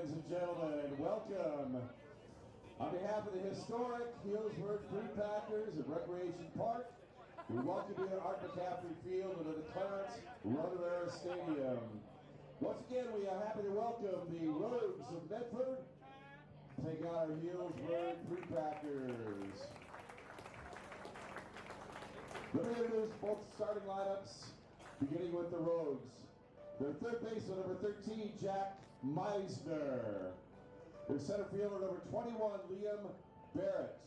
ladies and gentlemen, welcome. On behalf of the historic Healdsburg Prune Packers at Recreation Park, we welcome you to Art McCaffrey Field and to the Clarence Run-Air Stadium. Once again, we are happy to welcome the Rogues of Medford, take out our Healdsburg Prune Packers. Let me introduce both starting lineups, beginning with the Rogues. Their third baseman, number 13, Jack Meisner. Their center fielder, number 21, Liam Barrett.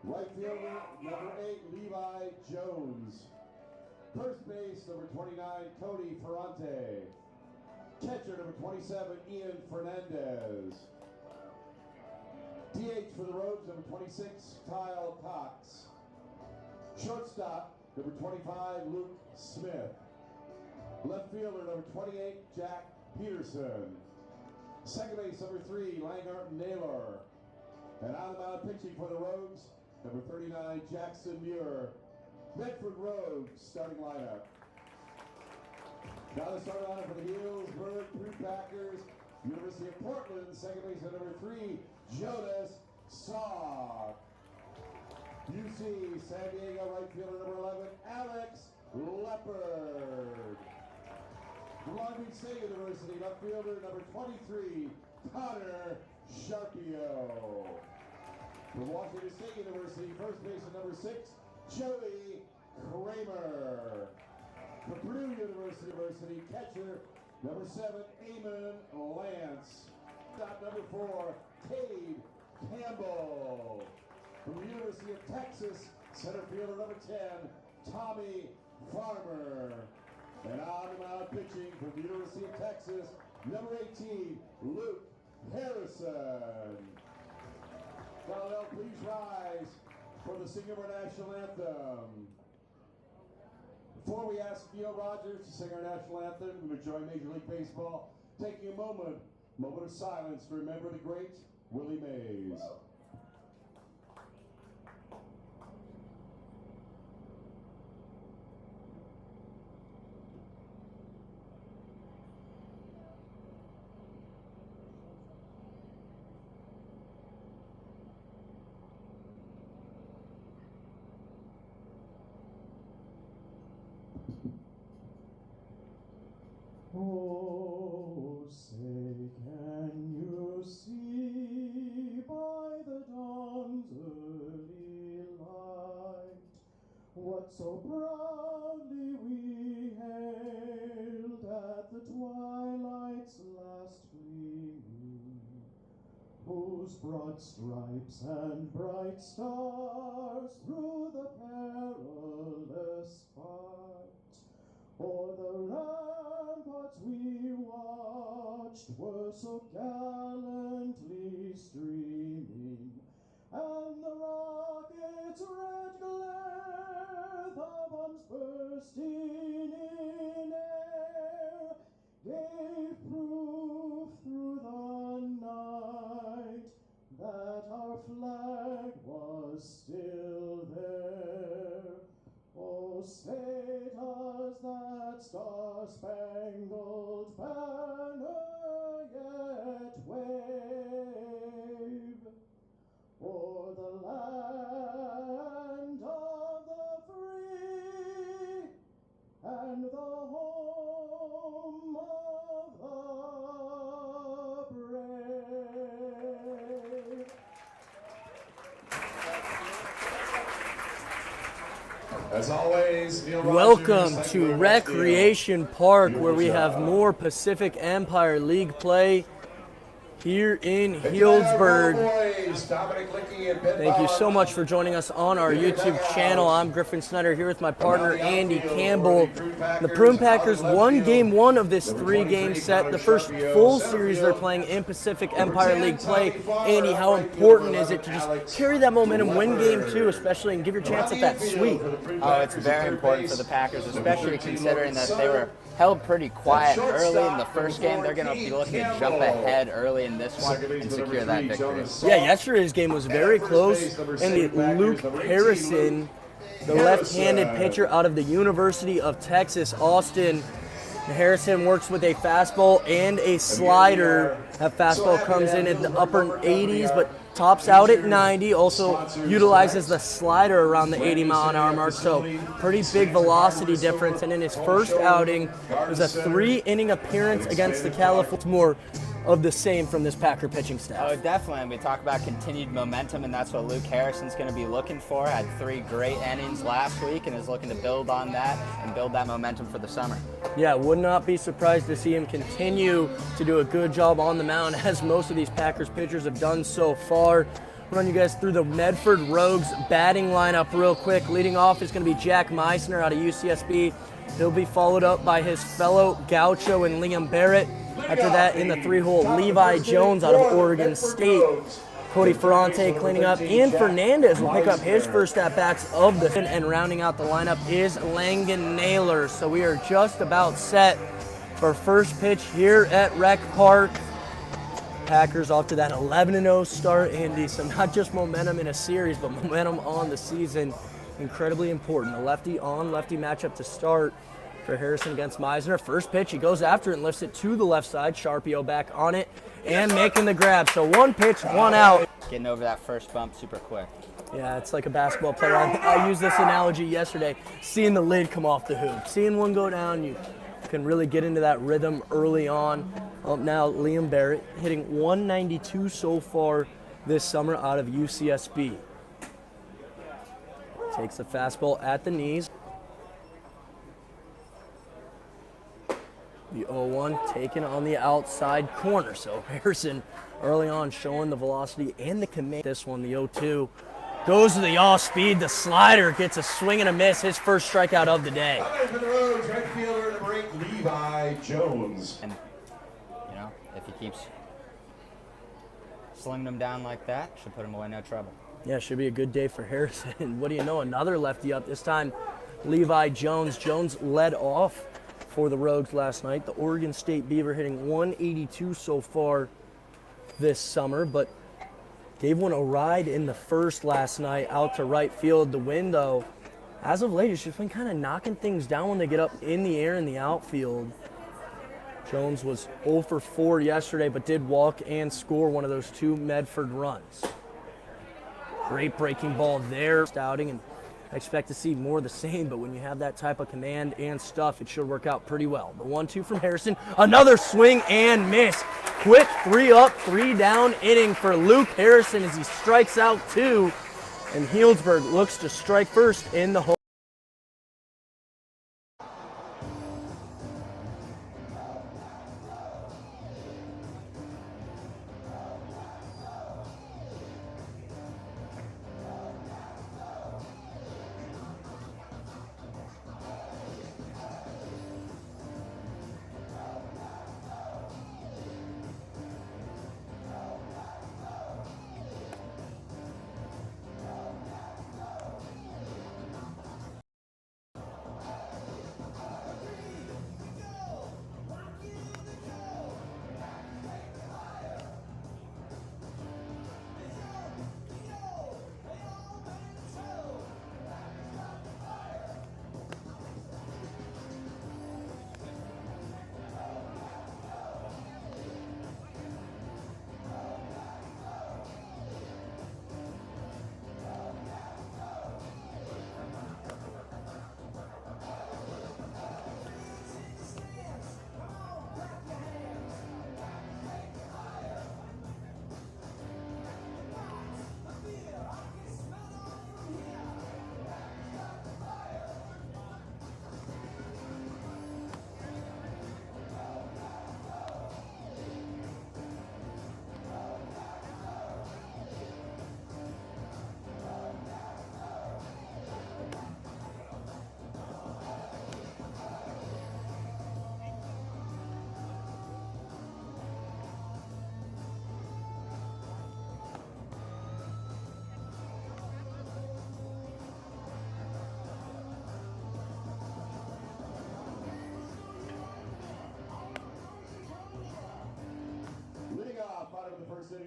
Right fielder, number 8, Levi Jones. First base, number 29, Cody Ferrante. Catcher, number 27, Ian Fernandez. DH for the Rogues, number 26, Kyle Cox. Shortstop, number 25, Luke Smith. Left fielder, number 28, Jack Peterson. Second base, number 3, Langart Naylor. And on the mound pitching for the Rogues, number 39, Jackson Muir. Medford Rogues starting lineup. Now the starting lineup for the Healdsburg Prune Packers, University of Portland. Second baseman, number 3, Jonas Salk. UC San Diego right fielder, number 11, Alex Leopard. From Long Beach State University, left fielder, number 23, Connor Sharpio. From Washington State University, first baseman, number 6, Joey Kramer. From Purdue University, catcher, number 7, Eamon Lance. Stop number 4, Cade Campbell. From the University of Texas, center fielder, number 10, Tommy Farmer. And on the mound pitching from the University of Texas, number 18, Luke Harrison. Now, please rise for the singing of our national anthem. Before we ask Neil Rogers to sing our national anthem, we would join Major League Baseball, taking a moment of silence to remember the great Willie Mays. Oh, say, can you see by the dawn's early light what so proudly we hailed at the twilight's last gleaming, whose broad stripes and bright stars through the perilous fight o'er the ramparts we watched were so gallantly streaming, and the rocket's red glare, the bombs bursting in air, gave proof through the night that our flag was still there. Oh, say does that star-spangled banner yet wave o'er the land of the free and the home of the brave? As always, Neil Rogers. Welcome to Recreation Park, where we have more Pacific Empire League play here in Healdsburg. Thank you so much for joining us on our YouTube channel. I'm Griffin Snyder here with my partner Andy Campbell. The Prune Packers won game 1 of this 3-game set, the first full series they're playing in Pacific Empire League play. Andy, how important is it to just carry that momentum, win game 2 especially, and give your chance at that sweep? Oh, it's very important for the Packers, especially considering that they were held pretty quiet early in the first game. They're going to be looking to jump ahead early in this one and secure that victory. Yeah, yesterday's game was very close, and Luke Harrison, the left-handed pitcher out of the University of Texas, Austin, Harrison works with a fastball and a slider. That fastball comes in at the upper 80s, but tops out at 90. Also utilizes the slider around the 80-mile-an-hour mark, so pretty big velocity difference. And in his first outing, it was a 3-inning appearance against the California. More of the same from this Packer pitching staff. Oh, definitely. And we talk about continued momentum, and that's what Luke Harrison's going to be looking for. Had 3 great innings last week and is looking to build on that and build that momentum for the summer. Yeah, would not be surprised to see him continue to do a good job on the mound, as most of these Packers pitchers have done so far. Run you guys through the Medford Rogues batting lineup real quick. Leading off is going to be Jack Meisner out of UCSB. He'll be followed up by his fellow Gaucho and Liam Barrett. After that, in the 3-hole, Levi Jones out of Oregon State. Cody Ferrante cleaning up. Ian Fernandez will pick up his first at-bats of the season, and rounding out the lineup is Langan Naylor. So we are just about set for first pitch here at Rec Park. Packers off to that 11-0 start, Andy. So not just momentum in a series, but momentum on the season. Incredibly important. A lefty-on-lefty matchup to start for Harrison against Meisner. First pitch, he goes after it and lifts it to the left side. Sharpio back on it and making the grab. So 1 pitch, 1 out. Getting over that first bump super quick. Yeah, it's like a basketball player. I used this analogy yesterday, seeing the lid come off the hoop. Seeing one go down, you can really get into that rhythm early on. Now Liam Barrett hitting 192 so far this summer out of UCSB. Takes the fastball at the knees. The 0-1 taken on the outside corner. So Harrison early on showing the velocity and the command. This one, the 0-2, goes to the off speed. The slider gets a swing and a miss. His first strikeout of the day. Medford Rogues, right fielder number 8, Levi Jones. And, you know, if he keeps slinging them down like that, should put him away no trouble. Yeah, should be a good day for Harrison. What do you know? Another lefty up. This time, Levi Jones. Jones led off for the Rogues last night. The Oregon State Beaver hitting 182 so far this summer, but gave one a ride in the first last night out to right field. The wind, though, as of late, it's just been kind of knocking things down when they get up in the air in the outfield. Jones was 0 for 4 yesterday, but did walk and score one of those 2 Medford runs. Great breaking ball there. Outing, and I expect to see more of the same, but when you have that type of command and stuff, it should work out pretty well. The 1-2 from Harrison, another swing and miss. Quick 3 up, 3 down inning for Luke Harrison as he strikes out 2, and Healdsburg looks to strike first in the hole.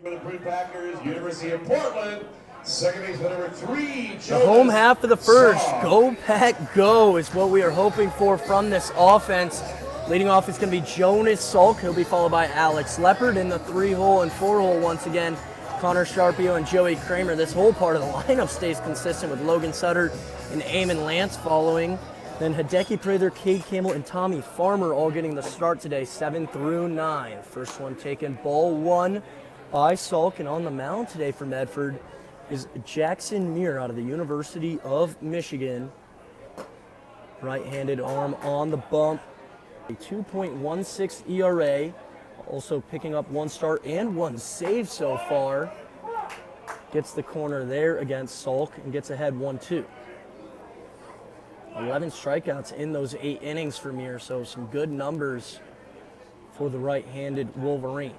For the Prune Packers, University of Portland, second baseman number 3, The home half of the first. Go Pack Go is what we are hoping for from this offense. Leading off is going to be Jonas Salk. He'll be followed by Alex Leopard in the 3-hole and 4-hole once again. Connor Sharpio and Joey Kramer. This whole part of the lineup stays consistent with Logan Sutter and Eamon Lance following. Then Hideki Prather, Cade Campbell, and Tommy Farmer all getting the start today, 7 through 9. First one taken, ball 1 by Salk. And on the mound today for Medford is Jackson Muir out of the University of Michigan. Right-handed arm on the bump. A 2.16 ERA. Also picking up 1 start and 1 save so far. Gets the corner there against Salk and gets ahead 1-2. 11 strikeouts in those 8 innings for Muir, so some good numbers for the right-handed Wolverine.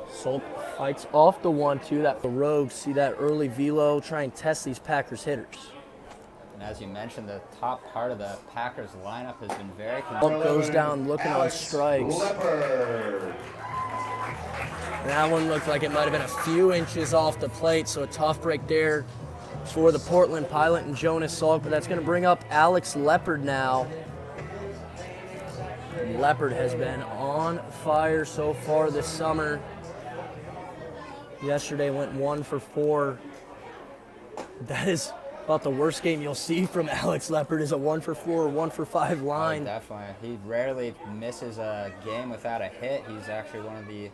Salk fights off the 1-2. That the Rogues see that early velo, try and test these Packers hitters. And as you mentioned, the top part of the Packers lineup has been very Salk goes down looking on strikes. That one looked like it might have been a few inches off the plate, so a tough break there for the Portland Pilot and Jonas Salk, but that's going to bring up Alex Leopard now. Leopard has been on fire so far this summer. Yesterday went 1 for 4. That is about the worst game you'll see from Alex Leopard, is a 1 for 4 or 1 for 5 line. Oh, definitely. He rarely misses a game without a hit. He's actually one of the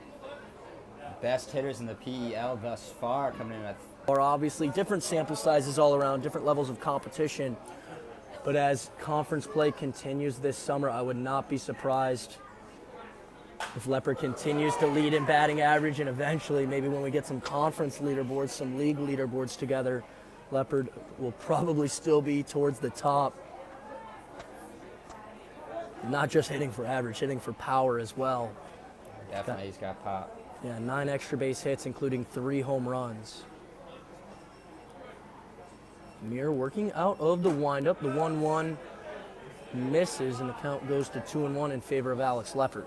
best hitters in the PEL thus far, coming in at. Or obviously different sample sizes all around, different levels of competition. But as conference play continues this summer, I would not be surprised if Leopard continues to lead in batting average, and eventually, maybe when we get some conference leaderboards, some league leaderboards together, Leopard will probably still be towards the top. Not just hitting for average, hitting for power as well. Definitely, he's got pop. Yeah, 9 extra base hits, including 3 home runs. Muir working out of the windup. The 1-1 misses, and the count goes to 2-1 in favor of Alex Leopard.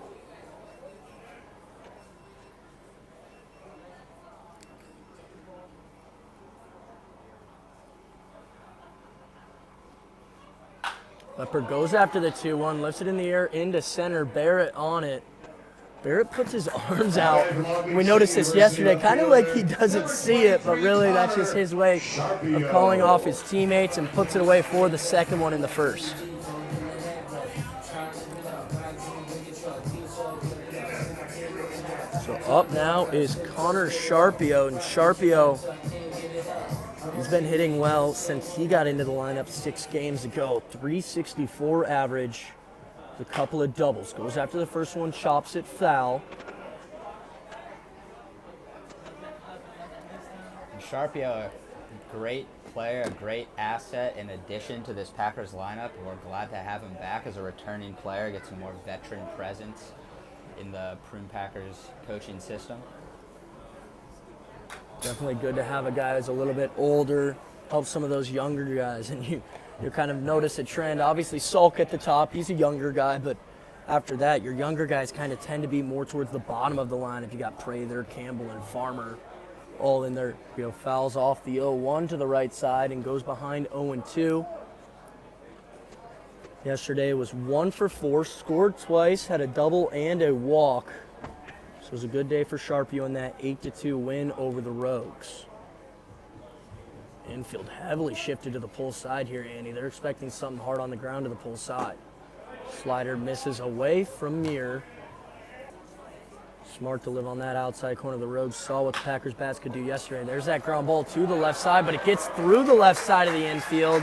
Leopard goes after the 2-1, lifts it in the air into center. Barrett on it. Barrett puts his arms out. We noticed this yesterday, kind of like he doesn't see it, but really that's just his way of calling off his teammates, and puts it away for the second one in the first. So up now is Connor Sharpio, and Sharpio, he's been hitting well since he got into the lineup 6 games ago. 364 average. A couple of doubles. Goes after the first one, chops it foul. And Sharpio, a great player, a great asset in addition to this Packers lineup. We're glad to have him back as a returning player, get some more veteran presence in the Prune Packers coaching system. Definitely good to have a guy who's a little bit older, help some of those younger guys, and you kind of notice a trend. Obviously, Salk at the top, he's a younger guy, but after that, your younger guys kind of tend to be more towards the bottom of the line. If you got Prather, Campbell, and Farmer all in there, fouls off the 0-1 to the right side and goes behind 0-2. Yesterday was 1 for 4, scored twice, had a double and a walk. So it was a good day for Sharpio in that 8-2 win over the Rogues. Infield heavily shifted to the pull side here, Andy. They're expecting something hard on the ground to the pull side. Slider misses away from Muir. Smart to live on that outside corner. The Rogues saw what the Packers bats could do yesterday. There's that ground ball to the left side, but it gets through the left side of the infield.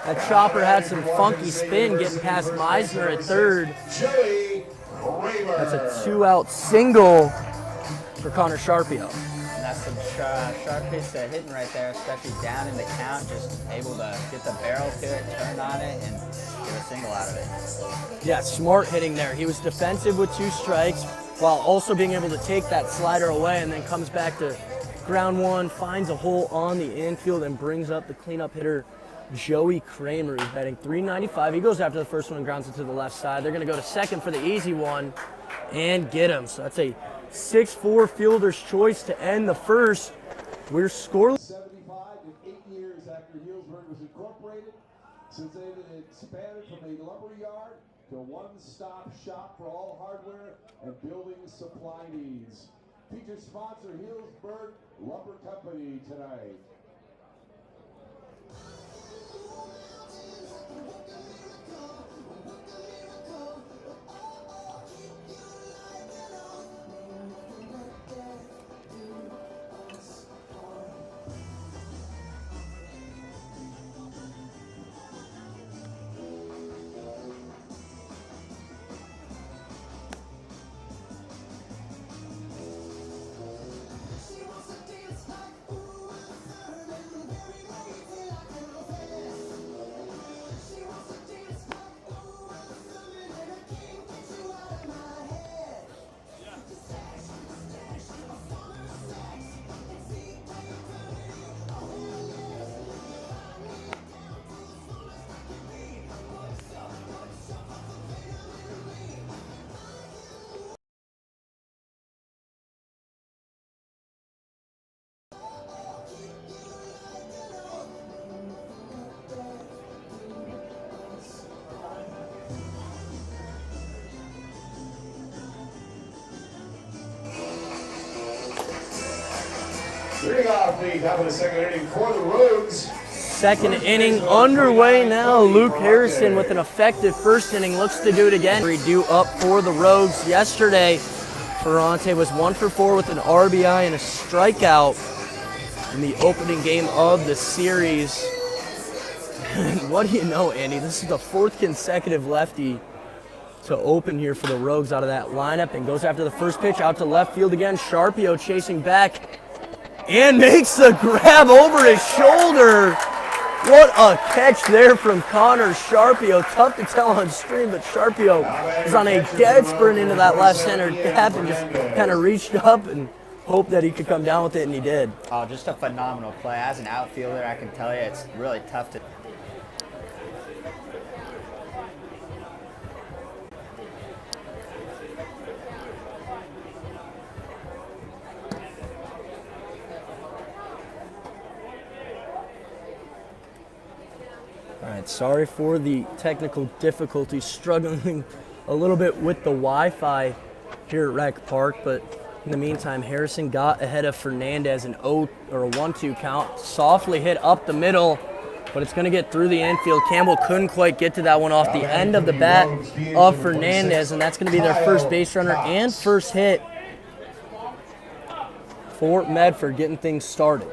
That chopper had some funky spin getting past Meisner at third. That's a 2-out single for Connor Sharpio. That's some sharp piece of hitting right there, especially down in the count, just able to get the barrel to it, turn on it, and get a single out of it. Yeah, smart hitting there. He was defensive with 2 strikes while also being able to take that slider away, and then comes back to ground 1, finds a hole on the infield, and brings up the cleanup hitter, Joey Kramer, who's batting .395. He goes after the first one and grounds it to the left side. They're going to go to second for the easy one and get him. So that's a 6-4 fielder's choice to end the first. We're scoreless. 75 in 8 years after Healdsburg was incorporated. since they expanded from a lumber yard to a one-stop shop for all hardware and building supply needs. Feature sponsor Healdsburg Lumber Company tonight. Leading off the top of the second inning for the Rogues. Second inning underway now. Luke Harrison with an effective first inning looks to do it again. Due up for the Rogues yesterday. Ferrante was 1 for 4 with an RBI and a strikeout in the opening game of the series. And what do you know, Andy? This is the 4th consecutive lefty to open here for the Rogues out of that lineup, and goes after the first pitch out to left field again. Sharpio chasing back and makes the grab over his shoulder. What a catch there from Connor Sharpio. Tough to tell on stream, but Sharpio is on a dead sprint into that left center gap and just kind of reached up and hoped that he could come down with it, and he did. Oh, just a phenomenal play. As an outfielder, I can tell you it's really tough to... All right, sorry for the technical difficulties, struggling a little bit with the Wi-Fi here at Rec Park, but in the meantime, Harrison got ahead of Fernandez, an 1-2 count, softly hit up the middle, but it's going to get through the infield. Campbell couldn't quite get to that one off the end of the bat of Fernandez, and that's going to be their first base runner and first hit for Medford, getting things started.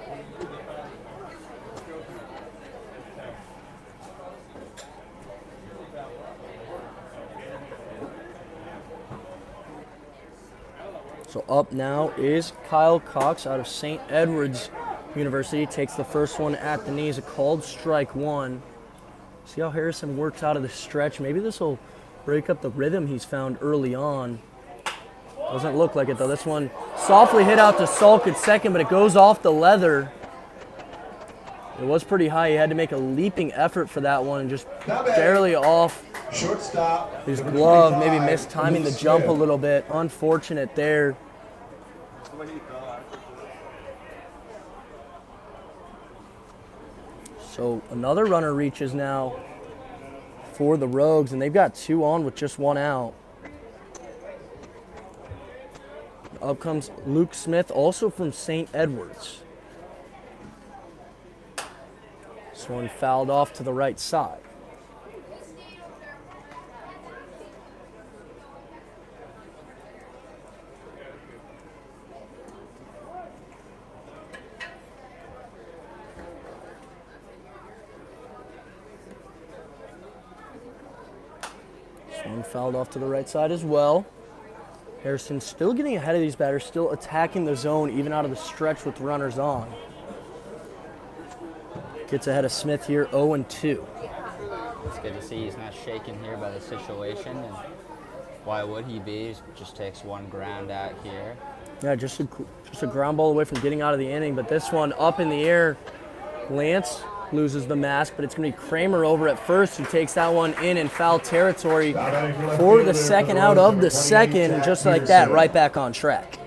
So up now is Kyle Cox out of St. Edward's University. Takes the first one at the knees, a called strike one. See how Harrison works out of the stretch. Maybe this will break up the rhythm he's found early on. Doesn't look like it though. This one softly hit out to Salk at second, but it goes off the leather. It was pretty high. He had to make a leaping effort for that one and just barely off Shortstop. his glove, maybe mistiming the jump a little bit. Unfortunate there. So another runner reaches now for the Rogues, and they've got 2 on with just 1 out. Up comes Luke Smith, also from St. Edward's. This one fouled off to the right side. One fouled off to the right side as well. Harrison still getting ahead of these batters, still attacking the zone even out of the stretch with runners on. Gets ahead of Smith here, 0-2. It's good to see he's not shaken here by the situation, and why would he be? He just takes one ground out here. Yeah, just a ground ball away from getting out of the inning, but this one up in the air. Lance loses the mask, but it's going to be Kramer over at first who takes that one in foul territory for the second out of the second, and just like that, right back on track.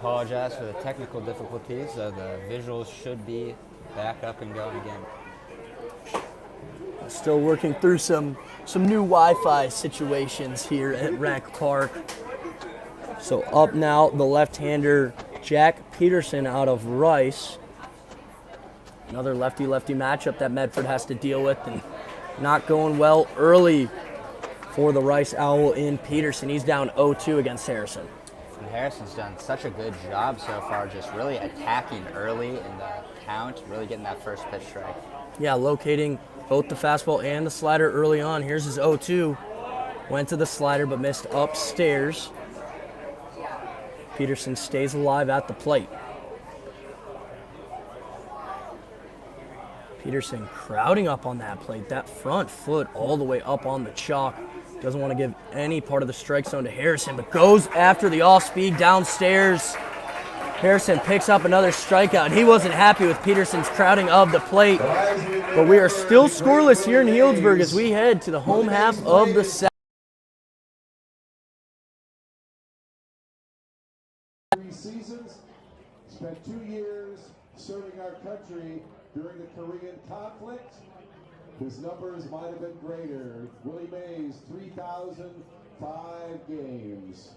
apologize for the technical difficulties. The visuals should be back up and going again. Still working through some new Wi-Fi situations here at Rec Park. So up now, the left-hander Jack Peterson out of Rice. Another lefty-lefty matchup that Medford has to deal with, and not going well early for the Rice Owl in Peterson. He's down 0-2 against Harrison. And Harrison's done such a good job so far, just really attacking early in the count, really getting that first pitch strike. Yeah, locating both the fastball and the slider early on. Here's his 0-2. Went to the slider but missed upstairs. Peterson stays alive at the plate. Peterson crowding up on that plate. That front foot all the way up on the chalk. Doesn't want to give any part of the strike zone to Harrison, but goes after the off-speed downstairs. Harrison picks up another strikeout. He wasn't happy with Peterson's crowding of the plate, but we are still scoreless here in Healdsburg as we head to the home half of the second. Seasons, spent 2 years serving our country during the Korean conflict. His numbers might have been greater. Willie Mays, 3,005 games.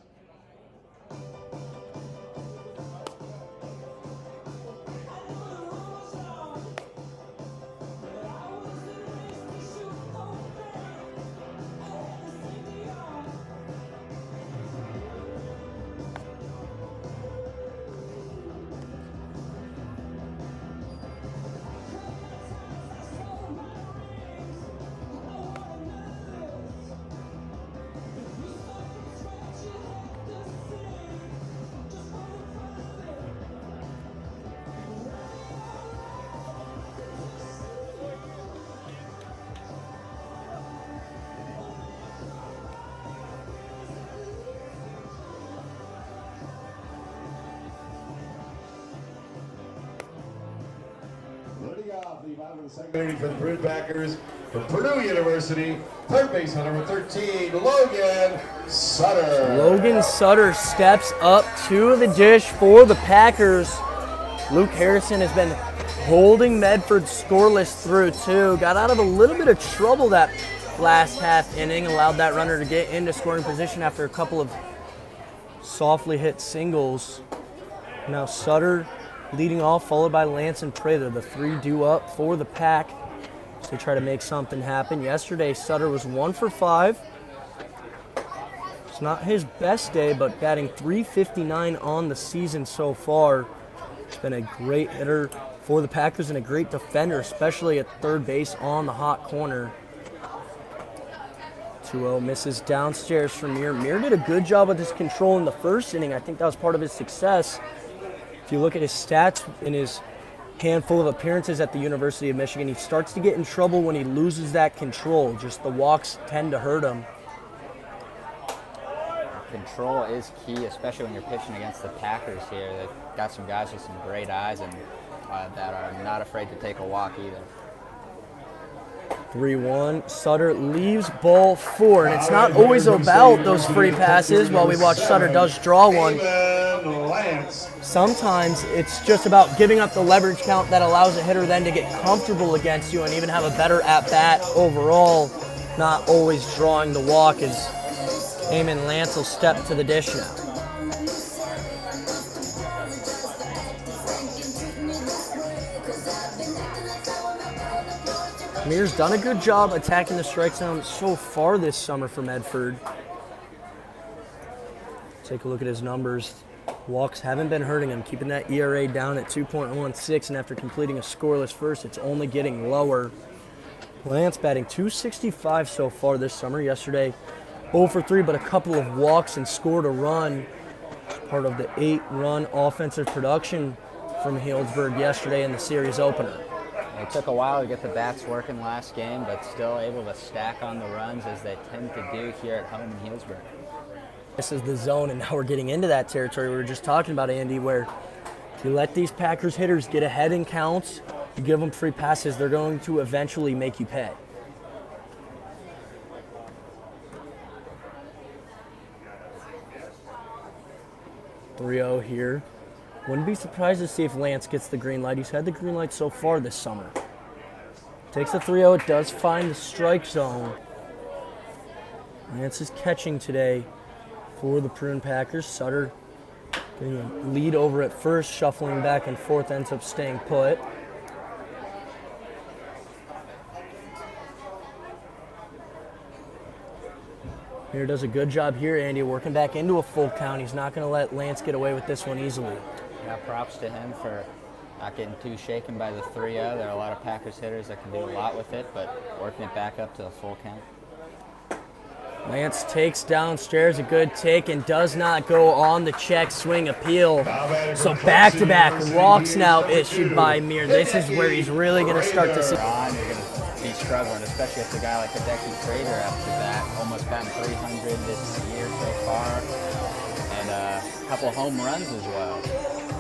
The bottom of the second inning for the Prune Packers from Purdue University. Third baseman number 13, Logan Sutter. Logan Sutter steps up to the dish for the Packers. Luke Harrison has been holding Medford scoreless through two. Got out of a little bit of trouble that last half inning. Allowed that runner to get into scoring position after a couple of softly hit singles. Now Sutter leading off, followed by Lance and Prather. The three due up for the Pack as they try to make something happen. Yesterday, Sutter was 1 for 5. It's not his best day, but batting .359 on the season so far. He's been a great hitter for the Packers and a great defender, especially at third base on the hot corner. 2-0 misses downstairs from Muir. Muir did a good job with his control in the first inning. I think that was part of his success. If you look at his stats in his handful of appearances at the University of Michigan, he starts to get in trouble when he loses that control. Just the walks tend to hurt him. Control is key, especially when you're pitching against the Packers here. They've got some guys with some great eyes and that are not afraid to take a walk either. 3-1. Sutter leaves ball 4, and it's not always about those free passes. While we watch Sutter does draw one, sometimes it's just about giving up the leverage count that allows a hitter then to get comfortable against you and even have a better at-bat overall. Not always drawing the walk as Eamon Lance will step to the dish now. Mears done a good job attacking the strike zone so far this summer for Medford. Take a look at his numbers. Walks haven't been hurting him, keeping that ERA down at 2.16, and after completing a scoreless first, it's only getting lower. Lance batting .265 so far this summer. Yesterday, 0 for 3, but a couple of walks and scored a run. Part of the 8-run offensive production from Healdsburg yesterday in the series opener. It took a while to get the bats working last game, but still able to stack on the runs as they tend to do here at home in Healdsburg. This is the zone, and now we're getting into that territory we were just talking about, Andy, where if you let these Packers hitters get ahead in counts, you give them free passes, they're going to eventually make you pay. .3-0 here Wouldn't be surprised to see if Lance gets the green light. He's had the green light so far this summer. Takes the 3-0. It does find the strike zone. Lance is catching today for the Prune Packers. Sutter getting a lead over at first, shuffling back and forth, ends up staying put. Mir does a good job here, Andy, working back into a full count. He's not going to let Lance get away with this one easily. Yeah, props to him for not getting too shaken by the 3-0. There are a lot of Packers hitters that can do a lot with it, but working it back up to a full count. Lance takes downstairs, a good take, and does not go on the check swing appeal. So back-to-back walks now issued by Mir. This is where he's really going to start to see. You're going to be struggling, especially if the guy like Hideki Prater after that, almost batting 300 this year so far, and a couple home runs as well.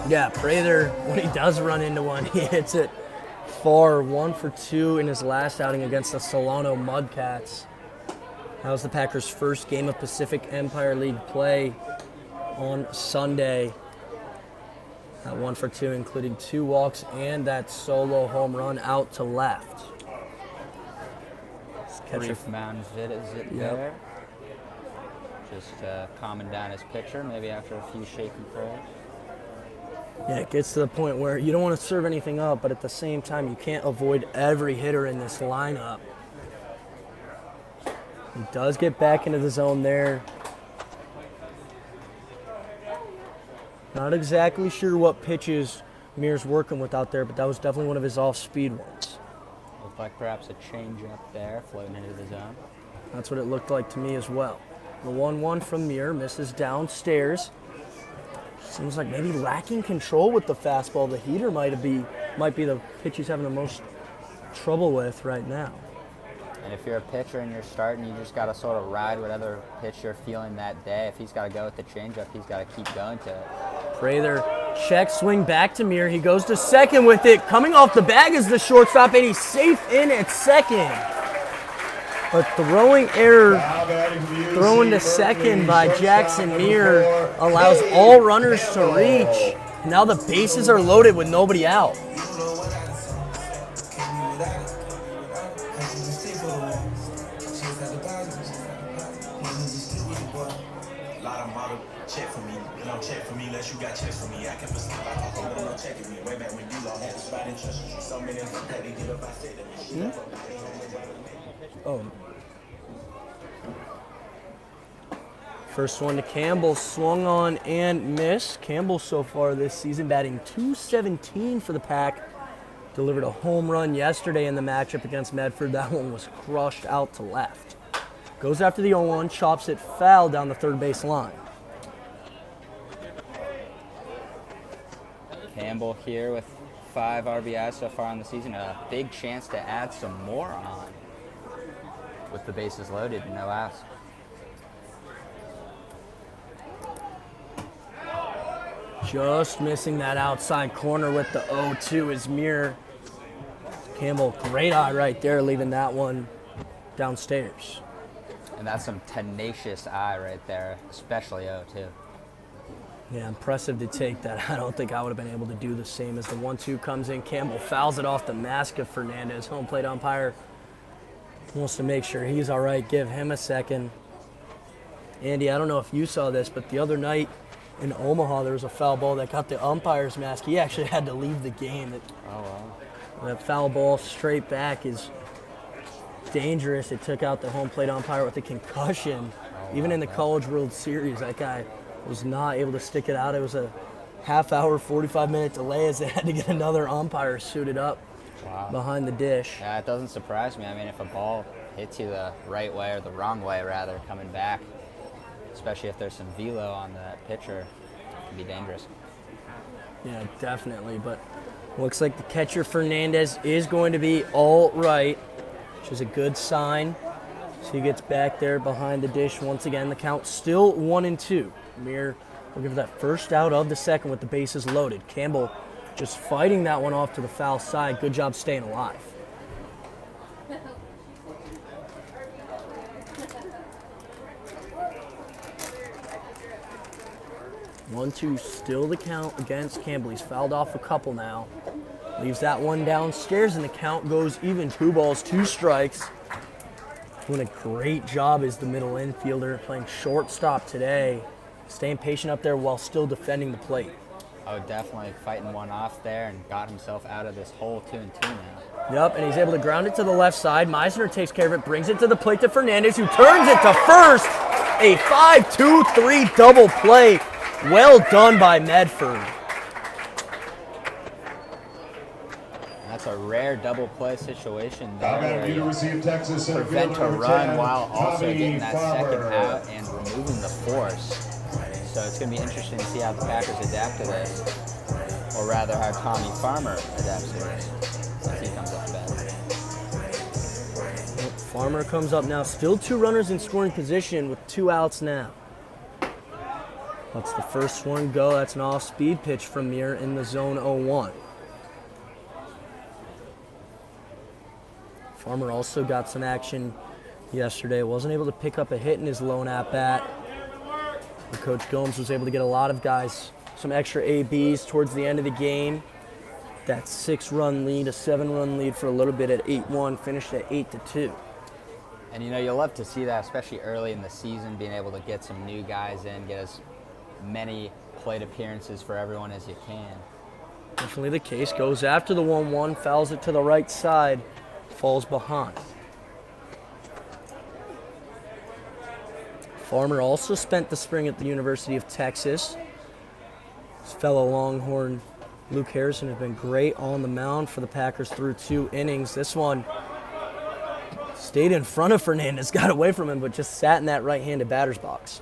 Yeah, Prater, when he does run into one, he hits it far, 1 for 2 in his last outing against the Solano Mudcats. That was the Packers' first game of Pacific Empire League play on Sunday. That 1 for 2, including 2 walks and that solo home run out to left. Brief mound visit there. Just calming down his pitcher, maybe after a few shaky throws. Yeah, it gets to the point where you don't want to serve anything up, but at the same time, you can't avoid every hitter in this lineup. He does get back into the zone there. Not exactly sure what pitches Mir's working with out there, but that was definitely one of his off-speed ones. Looked like perhaps a change-up there, floating into the zone. That's what it looked like to me as well. The 1-1 from Mir misses downstairs. Seems like maybe lacking control with the fastball. The heater might be the pitch he's having the most trouble with right now. And if you're a pitcher and you're starting, you just got to sort of ride whatever pitch you're feeling that day. If he's got to go with the changeup, he's got to keep going to it. Prather check swing back to Mir. He goes to second with it. Coming off the bag is the shortstop, and he's safe in at second. But throwing error, thrown to second by Jackson Mir, allows all runners to reach. Now the bases are loaded with nobody out. Check for me, don't check for me unless you got checks for me. I can listen like a whole lot checking me. Way back when you all had to spot and trust you. So many had to get up, I said that. Oh. First one to Campbell, swung on and missed. Campbell so far this season batting .217 for the Pack. Delivered a home run yesterday in the matchup against Medford. That one was crushed out to left. Goes after the 0-1, chops it foul down the third base line. Campbell here with 5 RBIs so far on the season. A big chance to add some more on with the bases loaded and no outs. Just missing that outside corner with the 0-2 is Mir. Campbell, great eye right there, leaving that one downstairs. And that's some tenacious eye right there, especially 0-2. Yeah, impressive to take that. I don't think I would have been able to do the same. As the 1-2 comes in, Campbell fouls it off the mask of Fernandez. Home plate umpire wants to make sure he's all right. Give him a second. Andy, I don't know if you saw this, but the other night in Omaha, there was a foul ball that got the umpire's mask. He actually had to leave the game. Oh, wow. That foul ball straight back is dangerous. It took out the home plate umpire with a concussion. Even in the College World Series, that guy was not able to stick it out. It was a half-hour, 45-minute delay as they had to get another umpire suited up behind the dish. Yeah, it doesn't surprise me. I mean, if a ball hits you the right way or the wrong way, rather, coming back, especially if there's some velo on that pitcher, it can be dangerous. Yeah, definitely. But looks like the catcher, Fernandez, is going to be all right, which is a good sign. So he gets back there behind the dish once again. The count still 1-2. Mir will give that first out of the second with the bases loaded. Campbell just fighting that one off to the foul side. Good job staying alive. 1-2, still the count against Campbell. He's fouled off a couple now. Leaves that one downstairs, and the count goes even. 2 balls, 2 strikes. Doing a great job as the middle infielder, playing shortstop today. Staying patient up there while still defending the plate. Oh, definitely fighting one off there and got himself out of this hole 2-2 now. Yep, and he's able to ground it to the left side. Meisner takes care of it, brings it to the plate to Fernandez, who turns it to first. A 5-2-3 double play. Well done by Medford. That's a rare double play situation there. Outbound to receive Texas Prevent a number run 10, while also Tommy getting that Farmer. second out and removing the force. So it's going to be interesting to see how the Packers adapt to this, or rather how Tommy Farmer adapts to this as he comes up to bat. Farmer comes up now. Still 2 runners in scoring position with 2 outs now. That's the first one go. That's an off-speed pitch from Muir in the zone 0-1. Farmer also got some action yesterday. Wasn't able to pick up a hit in his lone at-bat. Coach Gomes was able to get a lot of guys some extra ABs towards the end of the game. That 6-run lead, a 7-run lead for a little bit at 8-1, finished at 8-2. And you know, you'll love to see that, especially early in the season, being able to get some new guys in, get as many plate appearances for everyone as you can. Definitely the case. Goes after the 1-1, fouls it to the right side, falls behind. Farmer also spent the spring at the University of Texas. His fellow Longhorn Luke Harrison has been great on the mound for the Packers through 2 innings. This one stayed in front of Fernandez, got away from him, but just sat in that right-handed batter's box.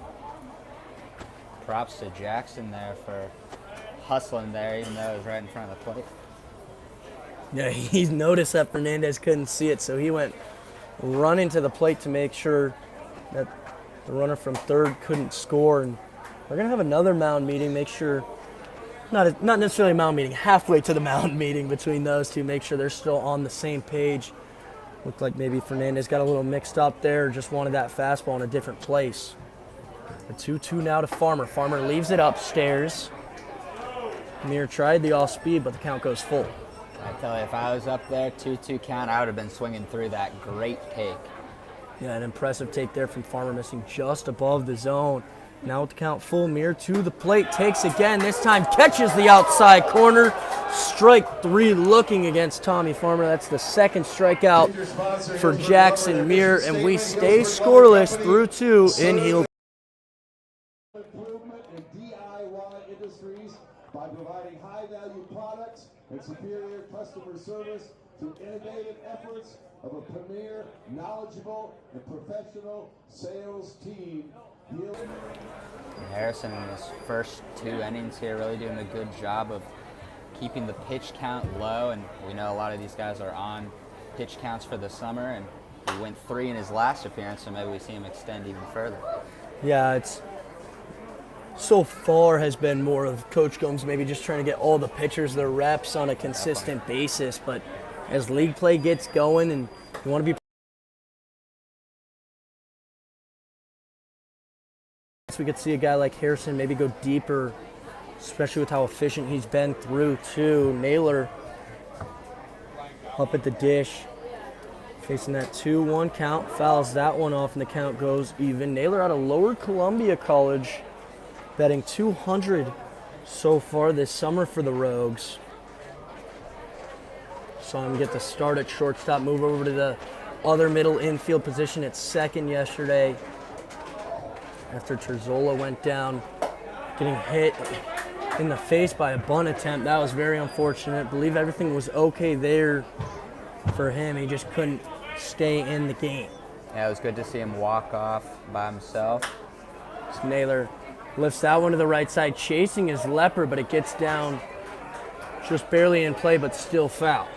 Props to Jackson there for hustling there, even though it was right in front of the plate. Yeah, he noticed that Fernandez couldn't see it, so he went running to the plate to make sure that the runner from third couldn't score. And we're going to have another mound meeting, make sure, not necessarily a mound meeting, halfway to the mound meeting between those two, make sure they're still on the same page. Looked like maybe Fernandez got a little mixed up there, just wanted that fastball in a different place. A 2-2 now to Farmer. Farmer leaves it upstairs. Muir tried the off-speed, but the count goes full. I tell you, if I was up there, 2-2 count, I would have been swinging through that. Great take. Yeah, an impressive take there from Farmer, missing just above the zone. Now with the count full, Muir to the plate, takes again, this time catches the outside corner. Strike 3 looking against Tommy Farmer. That's the second strikeout for Jackson Muir, and we stay scoreless through 2 in Healdsburg. Improvement in DIY industries by providing high-value products and superior customer service through innovative efforts of a premier, knowledgeable, and professional sales team. Harrison in his first 2 innings here really doing a good job of keeping the pitch count low, and we know a lot of these guys are on pitch counts for the summer, and he went 3 in his last appearance, so maybe we see him extend even further. Yeah, it's so far has been more of Coach Gomes maybe just trying to get all the pitchers their reps on a consistent basis, but as league play gets going and you want to be, we could see a guy like Harrison maybe go deeper, especially with how efficient he's been through 2. Naylor up at the dish, facing that 2-1 count, fouls that one off, and the count goes even. Naylor out of Lower Columbia College, batting .200 so far this summer for the Rogues. Saw him get the start at shortstop, move over to the other middle infield position at second yesterday after Terzola went down, getting hit in the face by a bunt attempt. That was very unfortunate. I believe everything was okay there for him. He just couldn't stay in the game. Yeah, it was good to see him walk off by himself. So Naylor lifts that one to the right side, chasing his leopard, but it gets down just barely in play, but still foul.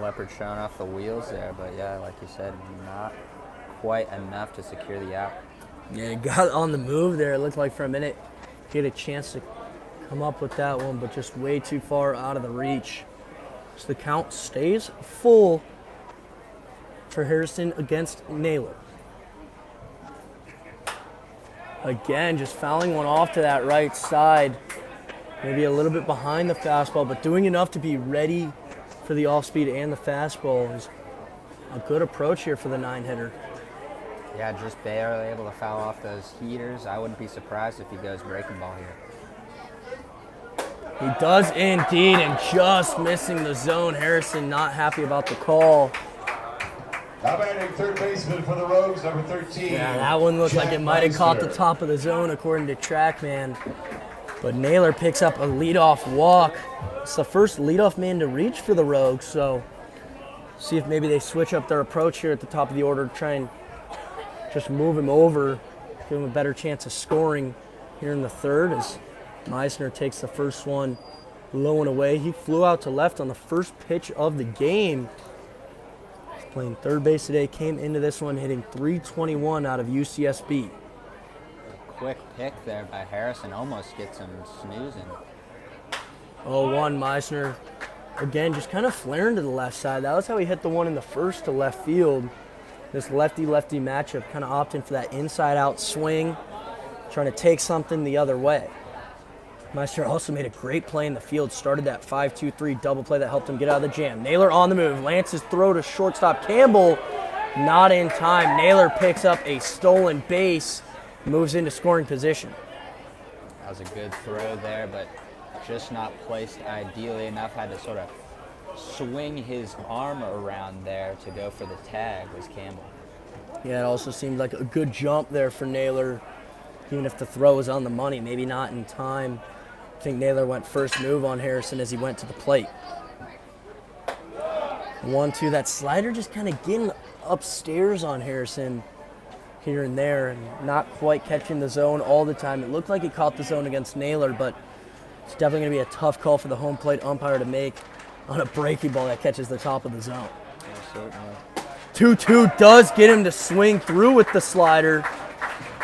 Leopard showing off the wheels there, but yeah, like you said, not quite enough to secure the out. Yeah, he got on the move there. It looked like for a minute he had a chance to come up with that one, but just way too far out of the reach. So the count stays full for Harrison against Naylor. Again, just fouling one off to that right side. Maybe a little bit behind the fastball, but doing enough to be ready for the off-speed and the fastball is a good approach here for the 9-hitter. Yeah, just barely able to foul off those heaters. I wouldn't be surprised if he goes breaking ball here. He does indeed, and just missing the zone. Harrison not happy about the call. Now batting third baseman for the Rogues, number 13. Yeah, that one looked like it might have caught the top of the zone according to TrackMan. But Naylor picks up a leadoff walk. It's the first leadoff man to reach for the Rogues, so see if maybe they switch up their approach here at the top of the order to try and just move him over, give him a better chance of scoring here in the third as Meisner takes the first one low and away. He flew out to left on the first pitch of the game. He's playing third base today, came into this one hitting .321 out of UCSB. Quick pick there by Harrison, almost gets him snoozing. 0-1 Meisner. Again, just kind of flaring to the left side. That was how he hit the one in the first to left field. This lefty-lefty matchup, kind of opting for that inside-out swing, trying to take something the other way. Meisner also made a great play in the field, started that 5-2-3 double play that helped him get out of the jam. Naylor on the move, Lance's throw to shortstop Campbell, not in time. Naylor picks up a stolen base, moves into scoring position. That was a good throw there, but just not placed ideally enough. Had to sort of swing his arm around there to go for the tag was Campbell. Yeah, it also seemed like a good jump there for Naylor, even if the throw was on the money, maybe not in time. I think Naylor went first move on Harrison as he went to the plate. 1-2, that slider just kind of getting upstairs on Harrison here and there and not quite catching the zone all the time. It looked like he caught the zone against Naylor, but it's definitely going to be a tough call for the home plate umpire to make on a breaking ball that catches the top of the zone. Yeah, certainly. 2-2 does get him to swing through with the slider.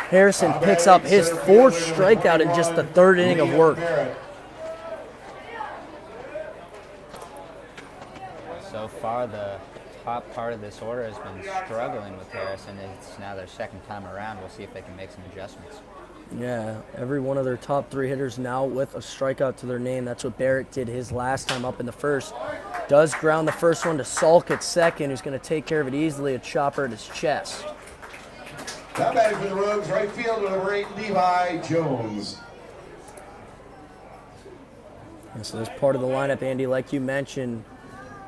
Harrison picks up his fourth strikeout in just the third inning of work. So far, the top part of this order has been struggling with Harrison. It's now their second time around. We'll see if they can make some adjustments. Yeah, every one of their top three hitters now with a strikeout to their name. That's what Barrett did his last time up in the first. Does ground the first one to Salk at second, who's going to take care of it easily, a chopper at his chest. Now batting for the Rogues, right fielder, number 8, Levi Jones. And so this part of the lineup, Andy, like you mentioned,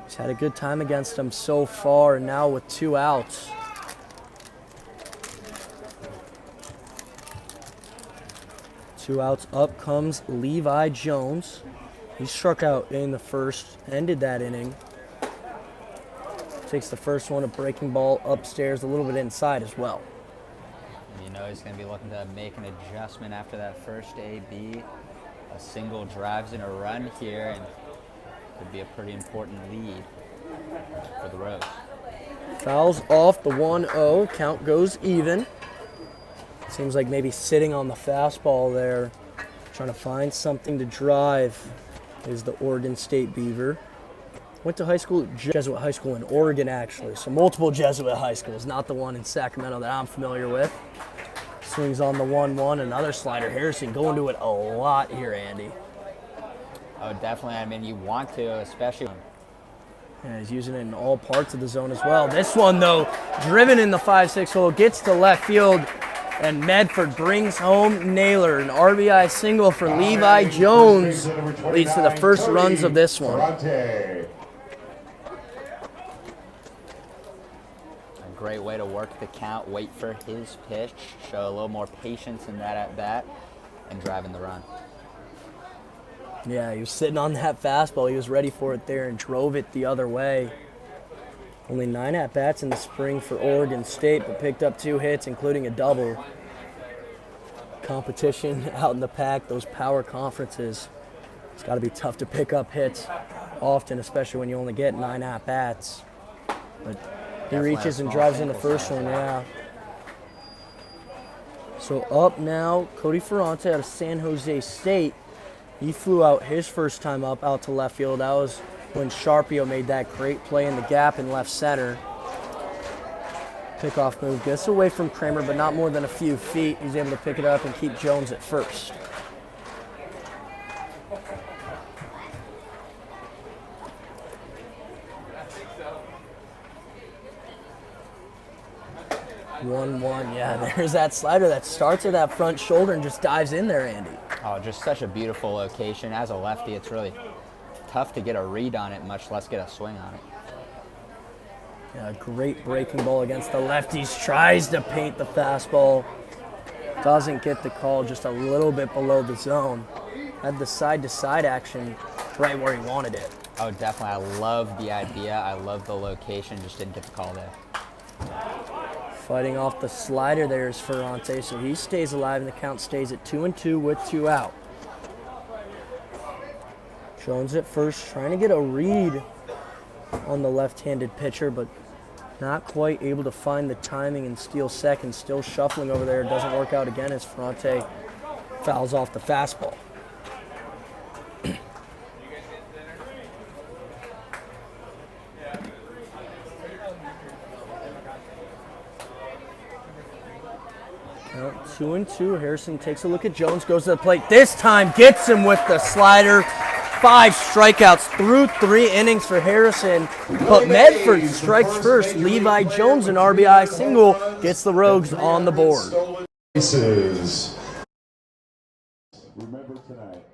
he's had a good time against them so far, and now with 2 outs. Two outs, up comes Levi Jones. He struck out in the first, ended that inning. Takes the first one, a breaking ball upstairs, a little bit inside as well. You know he's going to be looking to make an adjustment after that first AB. A single drives in a run here, and could be a pretty important lead for the Rogues. Fouls off the 1-0, count goes even. Seems like maybe sitting on the fastball there, trying to find something to drive, is the Oregon State Beaver. Went to high school, Jesuit High School in Oregon, actually. So multiple Jesuit high schools, not the one in Sacramento that I'm familiar with. Swings on the 1-1, another slider. Harrison going to it a lot here, Andy. Oh, definitely. I mean, you want to, especially. Yeah, he's using it in all parts of the zone as well. This one, though, driven in the 5-6 hole, gets to left field, and Medford brings home Naylor. An RBI single for Levi Jones leads to the first runs of this one. A great way to work the count, wait for his pitch, show a little more patience in that at-bat, and driving the run. Yeah, he was sitting on that fastball. He was ready for it there and drove it the other way. Only 9 at-bats in the spring for Oregon State, but picked up 2 hits, including a double. Competition out in the pack, those power conferences. It's got to be tough to pick up hits often, especially when you only get 9 at-bats. But he reaches and drives in the first one, yeah. So up now, Cody Ferrante out of San Jose State. He flew out his first time up out to left field. That was when Sharpio made that great play in the gap in left center. Pickoff move gets away from Kramer, but not more than a few feet. He's able to pick it up and keep Jones at first. One, yeah, there's that slider that starts at that front shoulder and just dives in there, Andy. Oh, just such a beautiful location. As a lefty, it's really tough to get a read on it, much less get a swing on it. Yeah, great breaking ball against the lefties. Tries to paint the fastball. Doesn't get the call, just a little bit below the zone. Had the side-to-side action right where he wanted it. Oh, definitely. I love the idea. I love the location. Just didn't get the call there. Fighting off the slider there is Ferrante, so he stays alive, and the count stays at 2-2 with 2 out. Jones at first, trying to get a read on the left-handed pitcher, but not quite able to find the timing and steal second. Still shuffling over there. Doesn't work out again as Ferrante fouls off the fastball. Count 2-2. Harrison takes a look at Jones, goes to the plate. This time gets him with the slider. 5 strikeouts through 3 innings for Harrison. But Medford strikes first. Levi Jones, an RBI single, gets the Rogues on the board. Remember tonight.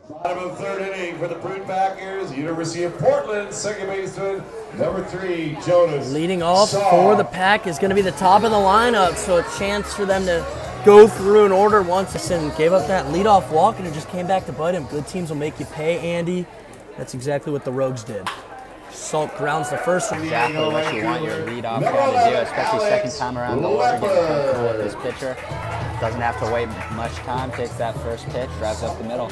Bottom of 3rd inning for the Prune Packers, University of Portland, second baseman, number 3, Jonas. Leading off for the Pack is going to be the top of the lineup, so a chance for them to go through an order once. And gave up that leadoff walk, and it just came back to bite him. Good teams will make you pay, Andy. That's exactly what the Rogues did. Salt grounds the first one. Exactly what you want your leadoff guy to do, especially second time around the order, getting comfortable with this pitcher. Doesn't have to wait much time, takes that first pitch, drives up the middle.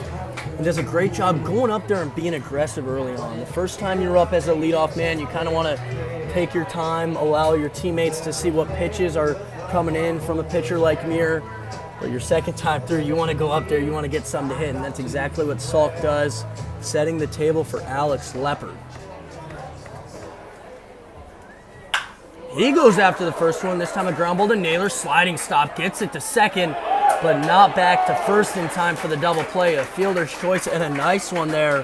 And does a great job going up there and being aggressive early on. The first time you're up as a leadoff man, you kind of want to take your time, allow your teammates to see what pitches are coming in from a pitcher like Muir. But your second time through, you want to go up there, you want to get something to hit, and that's exactly what Salk does, setting the table for Alex Leopard. He goes after the first one, this time a ground ball to Naylor, sliding stop, gets it to second, but not back to first in time for the double play. A fielder's choice and a nice one there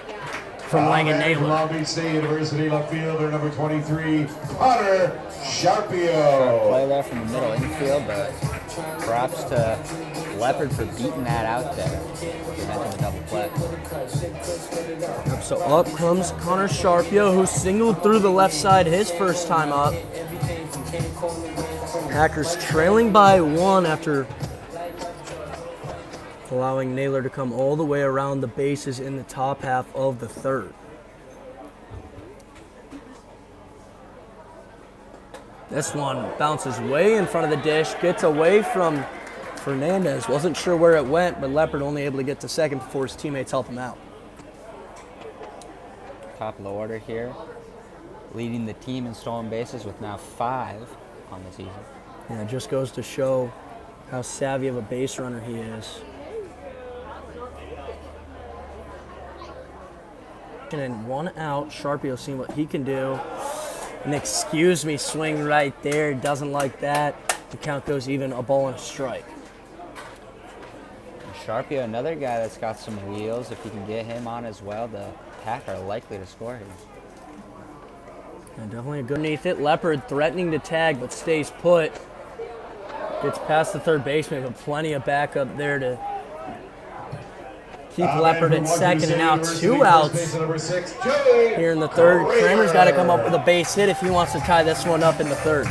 from Langan Naylor. Long Beach State University left fielder, number 23, Connor Sharpio. Play there from the middle infield, but props to Leopard for beating that out there, preventing the double play. So up comes Connor Sharpio, who singled through the left side his first time up. Packers trailing by 1 after allowing Naylor to come all the way around the bases in the top half of the 3rd. This one bounces way in front of the dish, gets away from Fernandez. Wasn't sure where it went, but Leopard only able to get to second before his teammates help him out. Top of the order here, leading the team in stolen bases with now 5 on the season. Yeah, it just goes to show how savvy of a base runner he is. And 1 out, Sharpie will see what he can do. An excuse me swing right there, doesn't like that. The count goes even, a ball and a strike. Sharpie, another guy that's got some wheels. If you can get him on as well, the Pack are likely to score here. Yeah, definitely a good underneath it. Leopard threatening to tag, but stays put. Gets past the third baseman, but plenty of backup there to keep Leopard at second, and now 2 outs here in the third. Kramer's got to come up with a base hit if he wants to tie this one up in the third.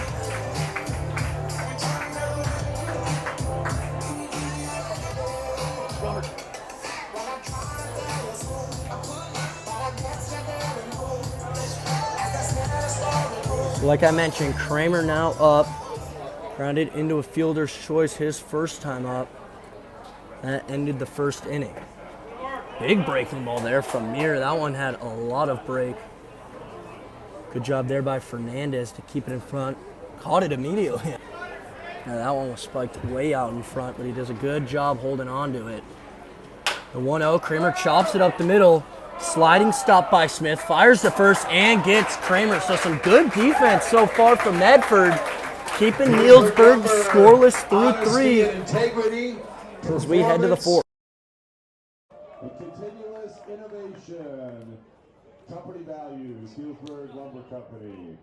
Like I mentioned, Kramer now up, grounded into a fielder's choice his first time up. That ended the first inning. Big breaking ball there from Mir. That one had a lot of break. Good job there by Fernandez to keep it in front. Caught it immediately. Now that one was spiked way out in front, but he does a good job holding on to it. The 1-0, Kramer chops it up the middle. Sliding stop by Smith, fires to first and gets Kramer. So some good defense so far from Medford, keeping Healdsburg scoreless through 3 as we head to the 4th. Continuous innovation. Company values, Healdsburg Lumber Company.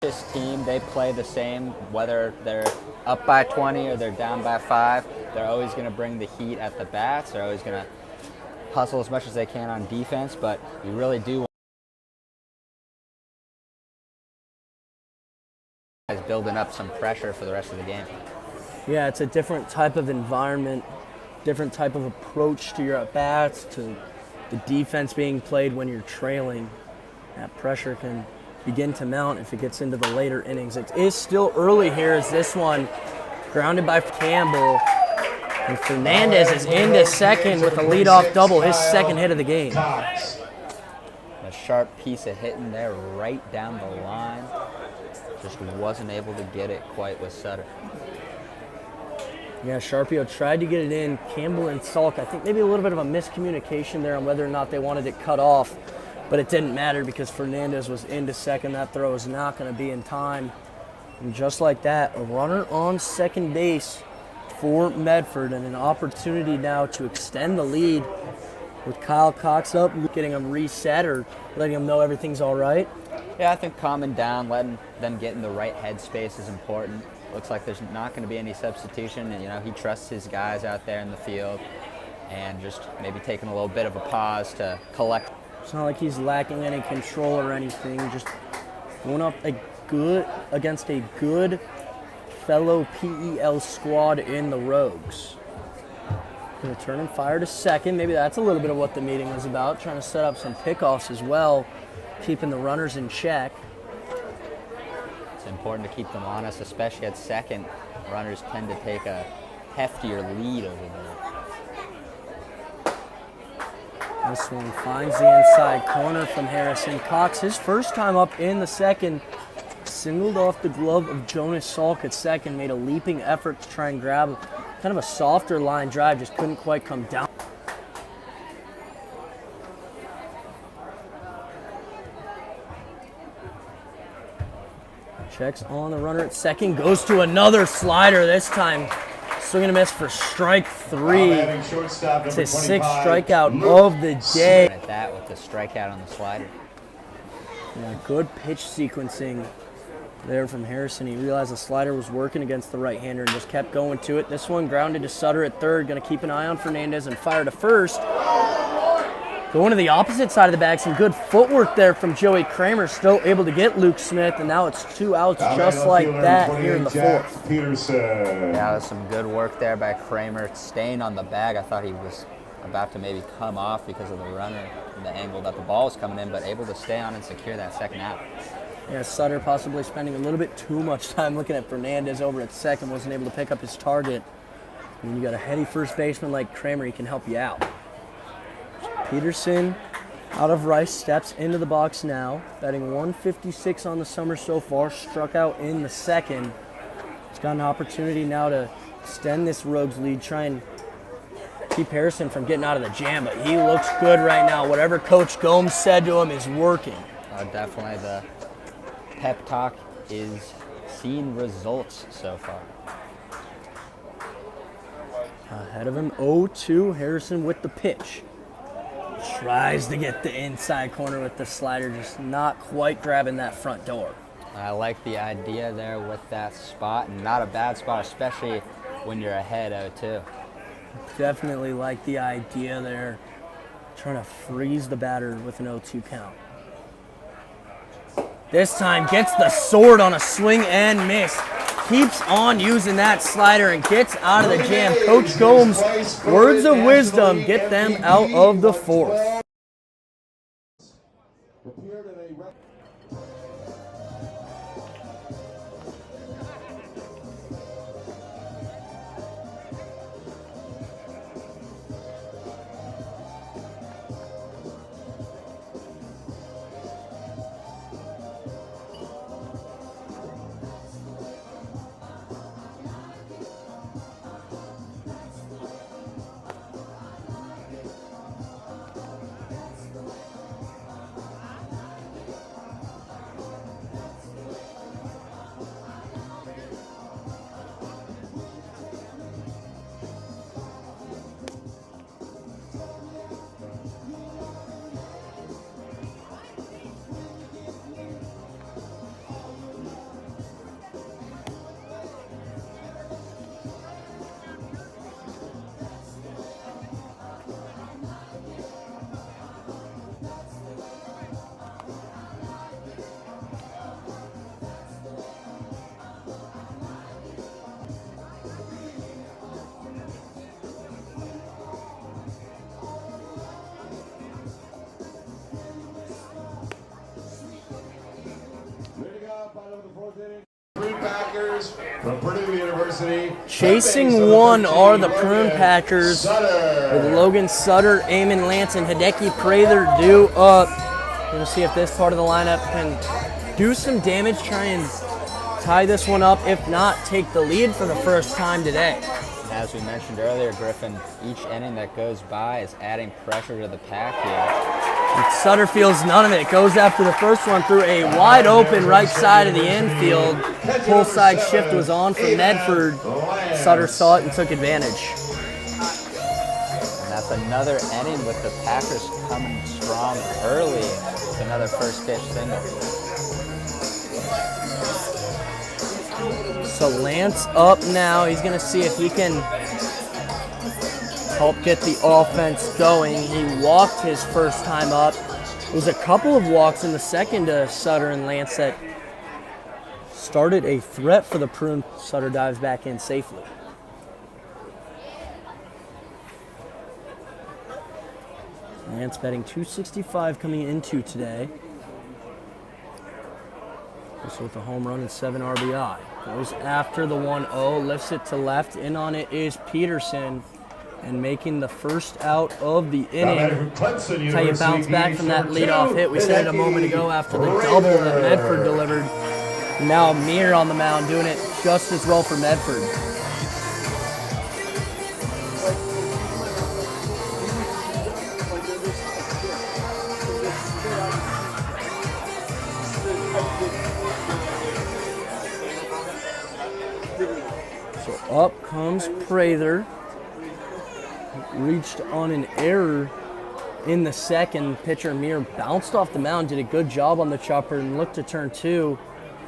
This team, they play the same, whether they're up by 20 or they're down by 5. They're always going to bring the heat at the bats. They're always going to hustle as much as they can on defense, but you really do want building up some pressure for the rest of the game. Yeah, it's a different type of environment, different type of approach to your at-bats, to the defense being played when you're trailing. That pressure can begin to mount if it gets into the later innings. It is still early here as this one grounded by Campbell. And Fernandez is into second with a leadoff double, his second hit of the game. A sharp piece of hitting there right down the line. Just wasn't able to get it quite with Sutter. Yeah, Sharpio tried to get it in. Campbell and Salk, I think maybe a little bit of a miscommunication there on whether or not they wanted it cut off. But it didn't matter because Fernandez was into second. That throw is not going to be in time. And just like that, a runner on second base for Medford and an opportunity now to extend the lead with Kyle Cox up, getting him reset or letting him know everything's all right. Yeah, I think calming down, letting them get in the right headspace is important. Looks like there's not going to be any substitution, and he trusts his guys out there in the field, and just maybe taking a little bit of a pause to collect. It's not like he's lacking any control or anything. Just going up against a good fellow PEL squad in the Rogues. Going to turn and fire to second. Maybe that's a little bit of what the meeting was about, trying to set up some pickoffs as well, keeping the runners in check. It's important to keep them honest, especially at second. Runners tend to take a heftier lead over there. This one finds the inside corner from Harrison Cox. His first time up in the second. Singled off the glove of Jonas Salk at second. Made a leaping effort to try and grab kind of a softer line drive. Just couldn't quite come down. Checks on the runner at second. Goes to another slider this time. Swing and a miss for strike 3. It's his 6th strikeout of the day. At that with the strikeout on the slider. Yeah, good pitch sequencing there from Harrison. He realized the slider was working against the right-hander and just kept going to it. This one grounded to Sutter at third. Going to keep an eye on Fernandez and fire to first. Going to the opposite side of the bag. Some good footwork there from Joey Kramer. Still able to get Luke Smith, and now it's 2 outs just like that here in the 4th. Yeah, there's some good work there by Kramer. Staying on the bag. I thought he was about to maybe come off because of the runner and the angle that the ball was coming in, but able to stay on and secure that second out. Yeah, Sutter possibly spending a little bit too much time looking at Fernandez over at second. Wasn't able to pick up his target. When you got a heady first baseman like Kramer, he can help you out. Peterson out of Rice steps into the box now. Batting 156 on the summer so far. Struck out in the second. He's got an opportunity now to extend this Rogues lead. Try and keep Harrison from getting out of the jam. But he looks good right now. Whatever Coach Gomes said to him is working. Definitely the pep talk is seeing results so far. Ahead of him, 0-2. Harrison with the pitch. Tries to get the inside corner with the slider, just not quite grabbing that front door. I like the idea there with that spot, and not a bad spot, especially when you're ahead 0-2. Definitely like the idea there. Trying to freeze the batter with an 0-2 count. This time gets the sword on a swing and miss. Keeps on using that slider and gets out of the jam. Coach Gomes, words of wisdom, get them out of the 4th. Prune Packers from Purdue University. Chasing one are the Prune Packers with Logan Sutter, Eamon Lance, and Hideki Prather due up. We'll see if this part of the lineup can do some damage, try and tie this one up. If not, take the lead for the first time today. As we mentioned earlier, Griffin, each inning that goes by is adding pressure to the pack here. Sutter feels none of it. Goes after the first one through a wide open right side of the infield. Pull side shift was on for Medford. Sutter saw it and took advantage. And That's another inning with the Packers coming strong early with another first pitch single. So Lance up now. He's going to see if he can help get the offense going. He walked his first time up. It was a couple of walks in the second to Sutter and Lance that started a threat for the Prune. Sutter dives back in safely. Lance betting 265 coming into today. Also with a home run and 7 RBI. Goes after the 1-0, lifts it to left. In on it is Peterson. And making the first out of the inning. That's how you bounce back from that leadoff hit we said a moment ago after the double that Medford delivered. Now Mir on the mound doing it just as well for Medford. So up comes Prather. Reached on an error in the second. Pitcher Mir bounced off the mound, did a good job on the chopper and looked to turn 2.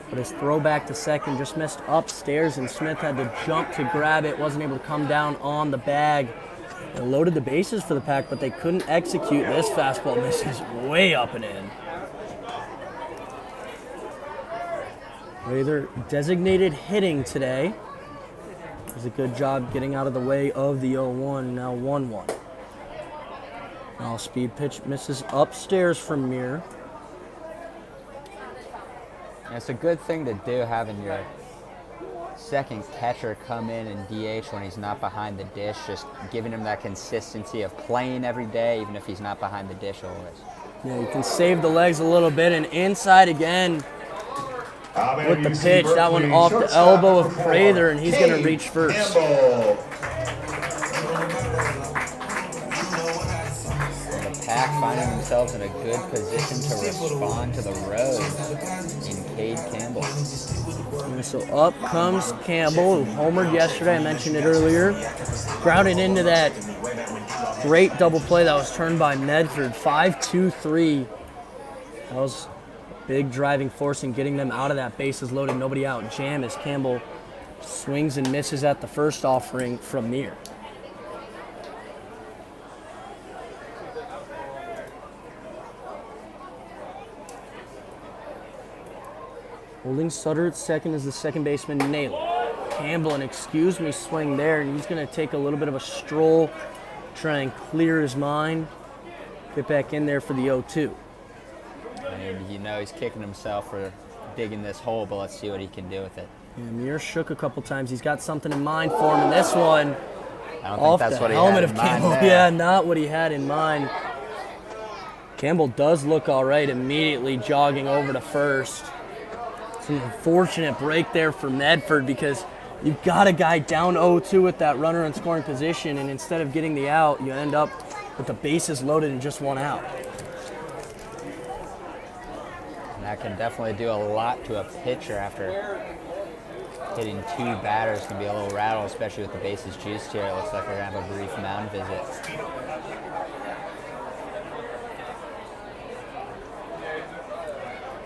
But his throw back to second just missed upstairs and Smith had to jump to grab it. Wasn't able to come down on the bag. They loaded the bases for the Pack, but they couldn't execute. This fastball misses way up and in. Prather designated hitting today. Does a good job getting out of the way of the 0-1, now 1-1. Now speed pitch misses upstairs from Mir. It's a good thing to do having your second catcher come in and DH when he's not behind the dish, just giving him that consistency of playing every day, even if he's not behind the dish always. Yeah, you can save the legs a little bit, and inside again. With the pitch, that one off the elbow of Prather, and he's going to reach first. The Pack finding themselves in a good position to respond to the Rogues in Cade Campbell. So up comes Campbell, who homered yesterday. I mentioned it earlier. Grounded into that great double play that was turned by Medford. 5-2-3. That was big driving force in getting them out of that bases loaded, nobody out jam as Campbell swings and misses at the first offering from Mir. Holding Sutter at second is the second baseman Naylor. Campbell, an excuse me swing there, and he's going to take a little bit of a stroll, try and clear his mind, get back in there for the 0-2. And you know he's kicking himself for digging this hole, but let's see what he can do with it. Yeah, Mir shook a couple times. He's got something in mind for him, and this one I don't off think that's the what he helmet had of in mind Campbell. there. Yeah, not what he had in mind. Campbell does look all right, immediately jogging over to first. It's an unfortunate break there for Medford because you've got a guy down 0-2 with that runner in scoring position, and instead of getting the out, you end up with the bases loaded and just one out. And that can definitely do a lot to a pitcher after hitting 2 batters. Can be a little rattled, especially with the bases juiced here. It looks like we're going to have a brief mound visit.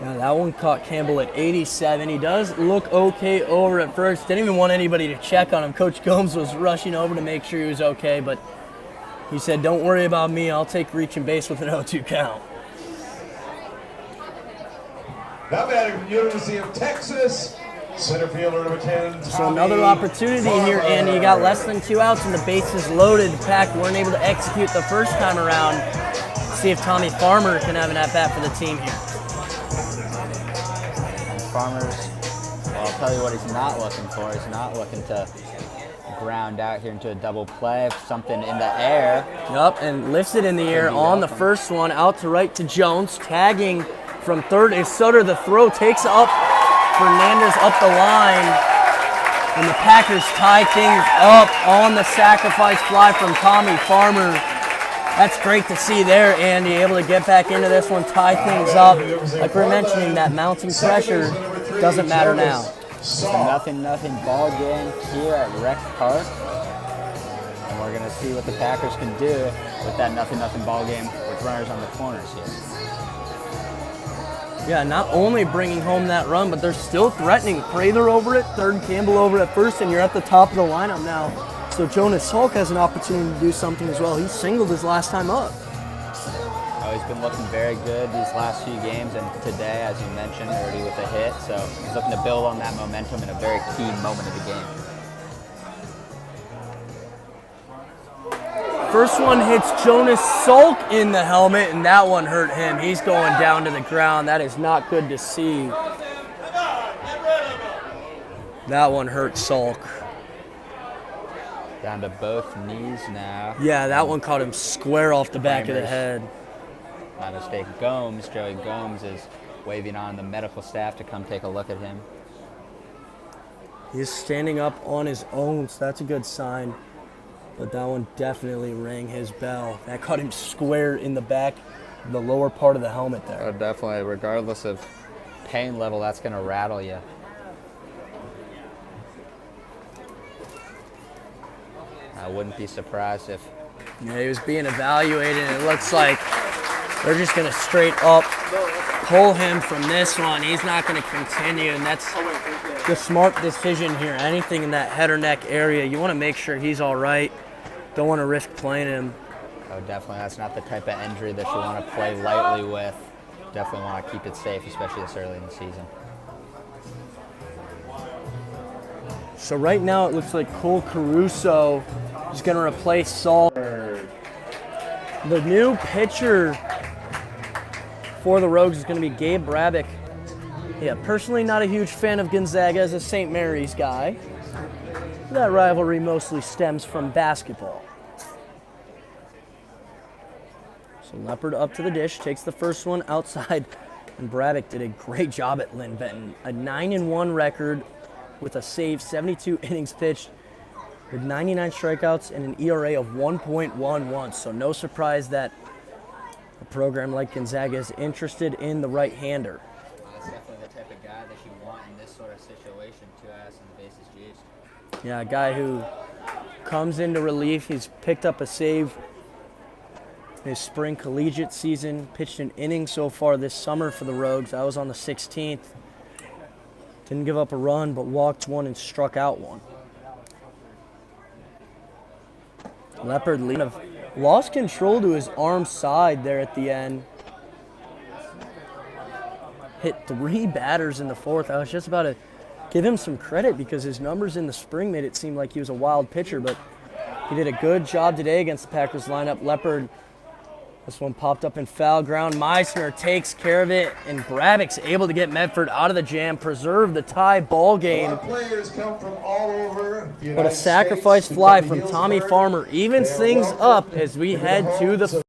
Yeah, that one caught Campbell at 87. He does look okay over at first. Didn't even want anybody to check on him. Coach Gomes was rushing over to make sure he was okay, but he said, "Don't worry about me. I'll take reaching base with an 0-2 count." Now batting from the University of Texas, center fielder number 10, So another opportunity here, Andy. You got less than 2 outs and the bases loaded. The Pack weren't able to execute the first time around. See if Tommy Farmer can have an at-bat for the team here. Farmers, well, I'll tell you what he's not looking for. He's not looking to ground out here into a double play. Something in the air. Yup, and lifts it in the air on the first one. Out to right to Jones. Tagging from third is Sutter. The throw takes up Fernandez up the line. And the Packers tie things up on the sacrifice fly from Tommy Farmer. That's great to see there, Andy, able to get back into this one, tie things up. Like we're mentioning, that mounting pressure doesn't matter now. It's a 0-0 ball game here at Rec Park. and we're going to see what the Packers can do with that 0-0 ball game with runners on the corners here. Yeah, not only bringing home that run, but they're still threatening. Prather over it, third and Campbell over at first, and you're at the top of the lineup now. So Jonas Salk has an opportunity to do something as well. He singled his last time up. Oh, he's been looking very good these last few games, and today, as you mentioned, already with a hit. So he's looking to build on that momentum in a very key moment of the game. First one hits Jonas Salk in the helmet, and that one hurt him. He's going down to the ground. That is not good to see. That one hurt Salk. Down to both knees now. Yeah, that one caught him square off the back of the head. My mistake. Joey Gomes is waving on the medical staff to come take a look at him. He's standing up on his own, so that's a good sign. But that one definitely rang his bell. That caught him square in the back, the lower part of the helmet there. Oh, definitely. Regardless of pain level, that's going to rattle you. I wouldn't be surprised if... Yeah, he was being evaluated, and it looks like they're just going to straight up pull him from this one. He's not going to continue, and that's the smart decision here. Anything in that head or neck area, you want to make sure he's all right. Don't want to risk playing him. Oh, definitely. That's not the type of injury that you want to play lightly with. Definitely want to keep it safe, especially this early in the season. So right now it looks like Cole Caruso is going to replace Saul. The new pitcher for the Rogues is going to be Gabe Brabick. Yeah, personally not a huge fan of Gonzaga as a St. Mary's guy. That rivalry mostly stems from basketball. So Leopard up to the dish, takes the first one outside, and Brabick did a great job at Lynn Benton. A 9-1 record with a save, 72 innings pitched, with 99 strikeouts and an ERA of 1.11. So no surprise that a program like Gonzaga is interested in the right-hander. That's definitely the type of guy that you want in this sort of situation, 2 outs and the bases juiced. Yeah, a guy who comes into relief. He's picked up a save in his spring collegiate season, pitched an inning so far this summer for the Rogues. I was on the 16th. Didn't give up a run, but walked one and struck out one. Leopard lost control to his arm side there at the end. Hit 3 batters in the 4th. I was just about to give him some credit because his numbers in the spring made it seem like he was a wild pitcher, but he did a good job today against the Packers lineup. Leopard, this one popped up in foul ground. Meisner takes care of it, and Brabick's able to get Medford out of the jam, preserve the tie ball game. Players come from all over the But a United sacrifice States fly to from come to Tommy Healdsburg. Farmer evens They are things welcome up as we head to the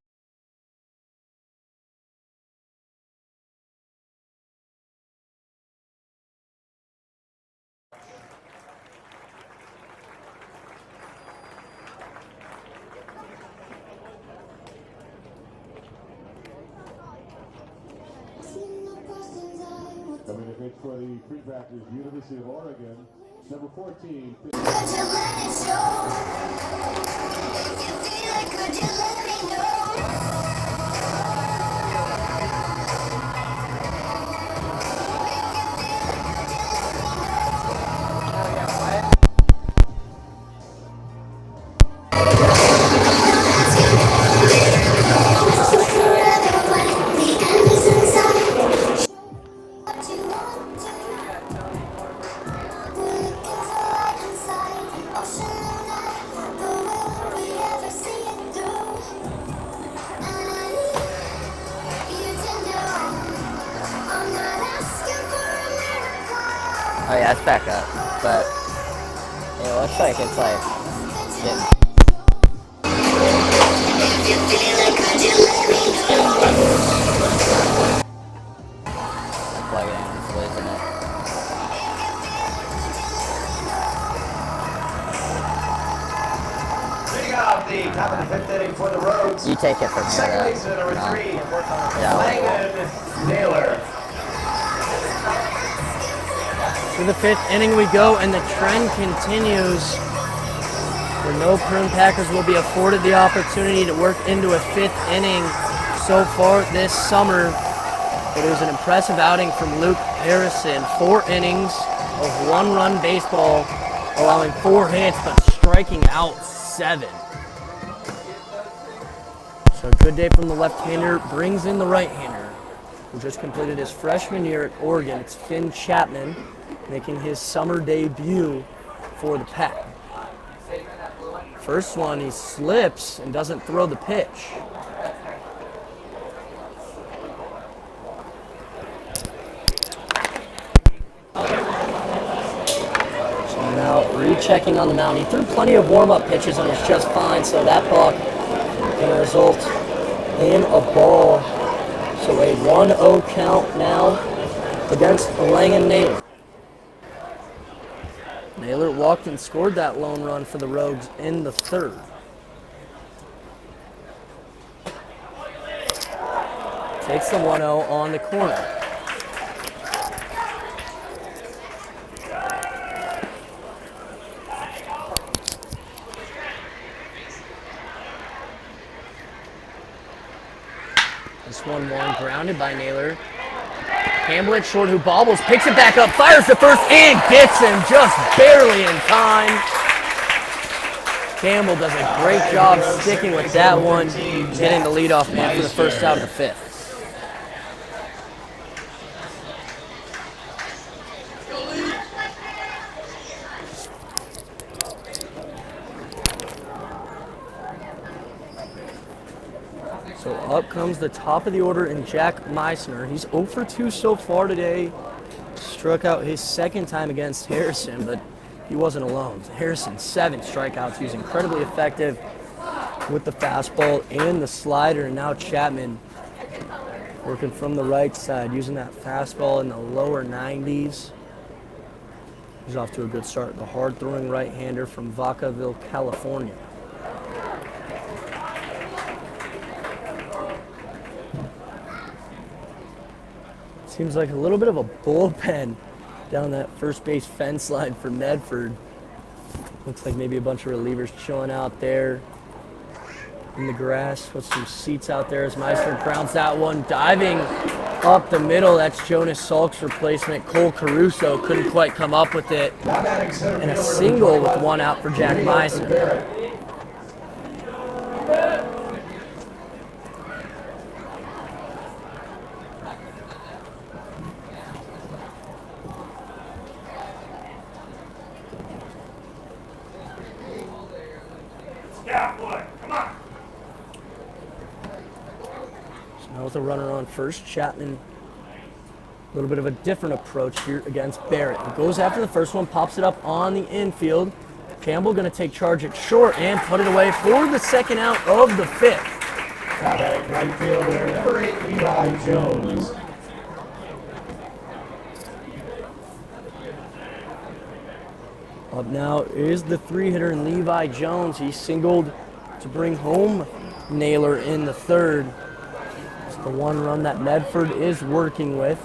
Coming to pitch for the Prune Packers, University of Oregon, number 14. Could you let it show? If you feel it, could you let me know? What you want to we're looking for light inside, ocean and night, but will we ever see it through? I need you to know I'm not asking for a miracle. Oh yeah, it's back up, but it looks like it's like getting... If you feel it, could you let me know? plug it in, it's losing it. Leading off the top of the 5th inning for the Rogues. You take it from here, Second though. baseman, number 3, Yeah. Langdon Naylor. To the 5th inning we go, and the trend continues. where no Prune Packers will be afforded the opportunity to work into a 5th inning so far this summer. But it was an impressive outing from Luke Harrison. 4 innings of 1-run baseball, allowing 4 hits, but striking out 7. So a good day from the left-hander, brings in the right-hander, who just completed his freshman year at Oregon. It's Finn Chapman, making his summer debut for the Pack. First one, he slips and doesn't throw the pitch. So now rechecking on the mound. He threw plenty of warm-up pitches and was just fine, so that buck going to result in a ball. So a 1-0 count now against Langen Naylor. Naylor walked and scored that lone run for the Rogues in the 3rd. Takes the 1-0 on the corner. This 1-1 grounded by Naylor. Campbell at short, who bobbles, picks it back up, fires to first, and gets him just barely in time. Campbell does a great job sticking with that one, getting the leadoff man for the first out of the 5th. So up comes the top of the order in Jack Meissner. He's 0 for 2 so far today. Struck out his 2nd time against Harrison, but he wasn't alone. Harrison, 7 strikeouts. He was incredibly effective with the fastball and the slider. And now Chapman working from the right side, using that fastball in the lower 90s. He's off to a good start. The hard-throwing right-hander from Vacaville, California. Seems like a little bit of a bullpen down that first base fence line for Medford. Looks like maybe a bunch of relievers chilling out there in the grass with some seats out there as Meissner grounds that one. Diving up the middle, that's Jonas Salk's replacement. Cole Caruso couldn't quite come up with it. And a single with 1 out for Jack Meissner. Now with a runner on first, Chapman, a little bit of a different approach here against Barrett. He goes after the first one, pops it up on the infield. Campbell going to take charge at short and put it away for the 2nd out of the 5th. Right fielder, number 8, Levi Jones. Up now is the 3-hitter in Levi Jones. He singled to bring home Naylor in the 3rd. It's the 1 run that Medford is working with.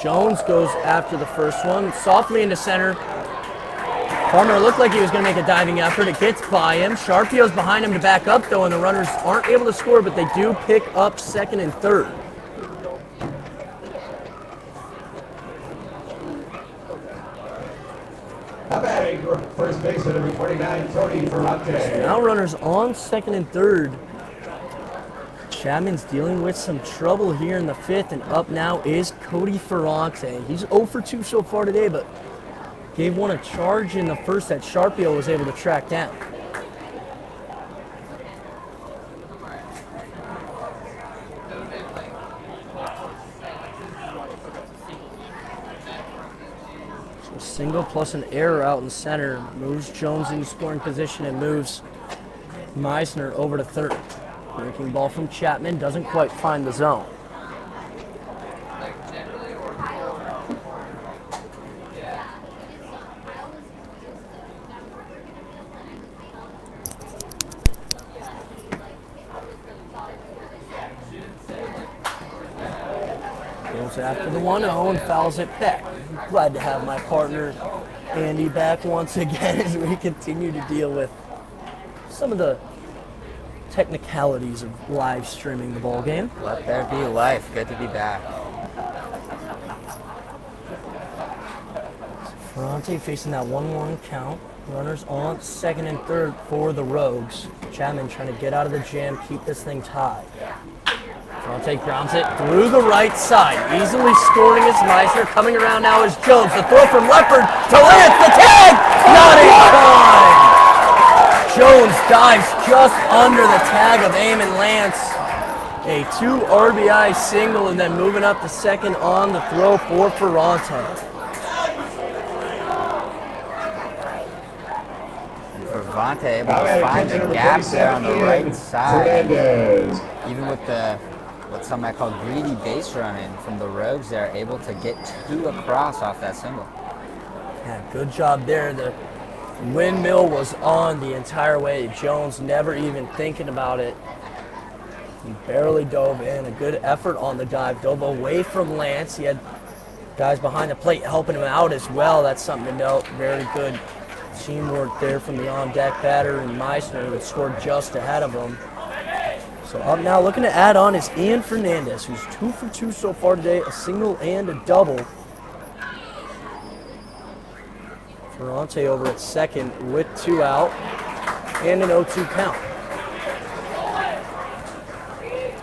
Jones goes after the first one, softly into center. Farmer looked like he was going to make a diving effort. It gets by him. Sharpio's behind him to back up, though, and the runners aren't able to score, but they do pick up 2nd and 3rd. Batting first baseman number 29, Tony Ferrante. Now runners on 2nd and 3rd. Chapman's dealing with some trouble here in the 5th, and up now is Cody Ferrante. He's 0 for 2 so far today, but gave one a charge in the 1st that Sharpio was able to track down. So a single plus an error out in center moves Jones into scoring position and moves Meissner over to 3rd. Breaking ball from Chapman, doesn't quite find the zone. goes after the 1-0 and fouls it back. Glad to have my partner Andy back once again as we continue to deal with some of the technicalities of live streaming the ball game. Let there be life. Good to be back. Ferrante facing that 1-1 count. Runners on second and third for the Rogues. Chapman trying to get out of the jam, keep this thing tied. Ferrante grounds it through the right side. Easily scoring is Meisner. Coming around now is Jones. The throw from Leopard to Lance. The tag! Not in time! Jones dives just under the tag of Eamon Lance. A 2 RBI single and then moving up to second on the throw for Ferrante. Ferrante able to find the gap there on the right side. Even with what some might call greedy base running from the Rogues, they're able to get 2 across off that single. Yeah, good job there. The windmill was on the entire way. Jones never even thinking about it. He barely dove in. A good effort on the dive. Dove away from Lance. He had guys behind the plate helping him out as well. That's something to note. Very good teamwork there from the on-deck batter and Meisner, who had scored just ahead of him. So up now, looking to add on is Ian Fernandez, who's 2 for 2 so far today, a single and a double. Ferrante over at second with 2 out and an 0-2 count.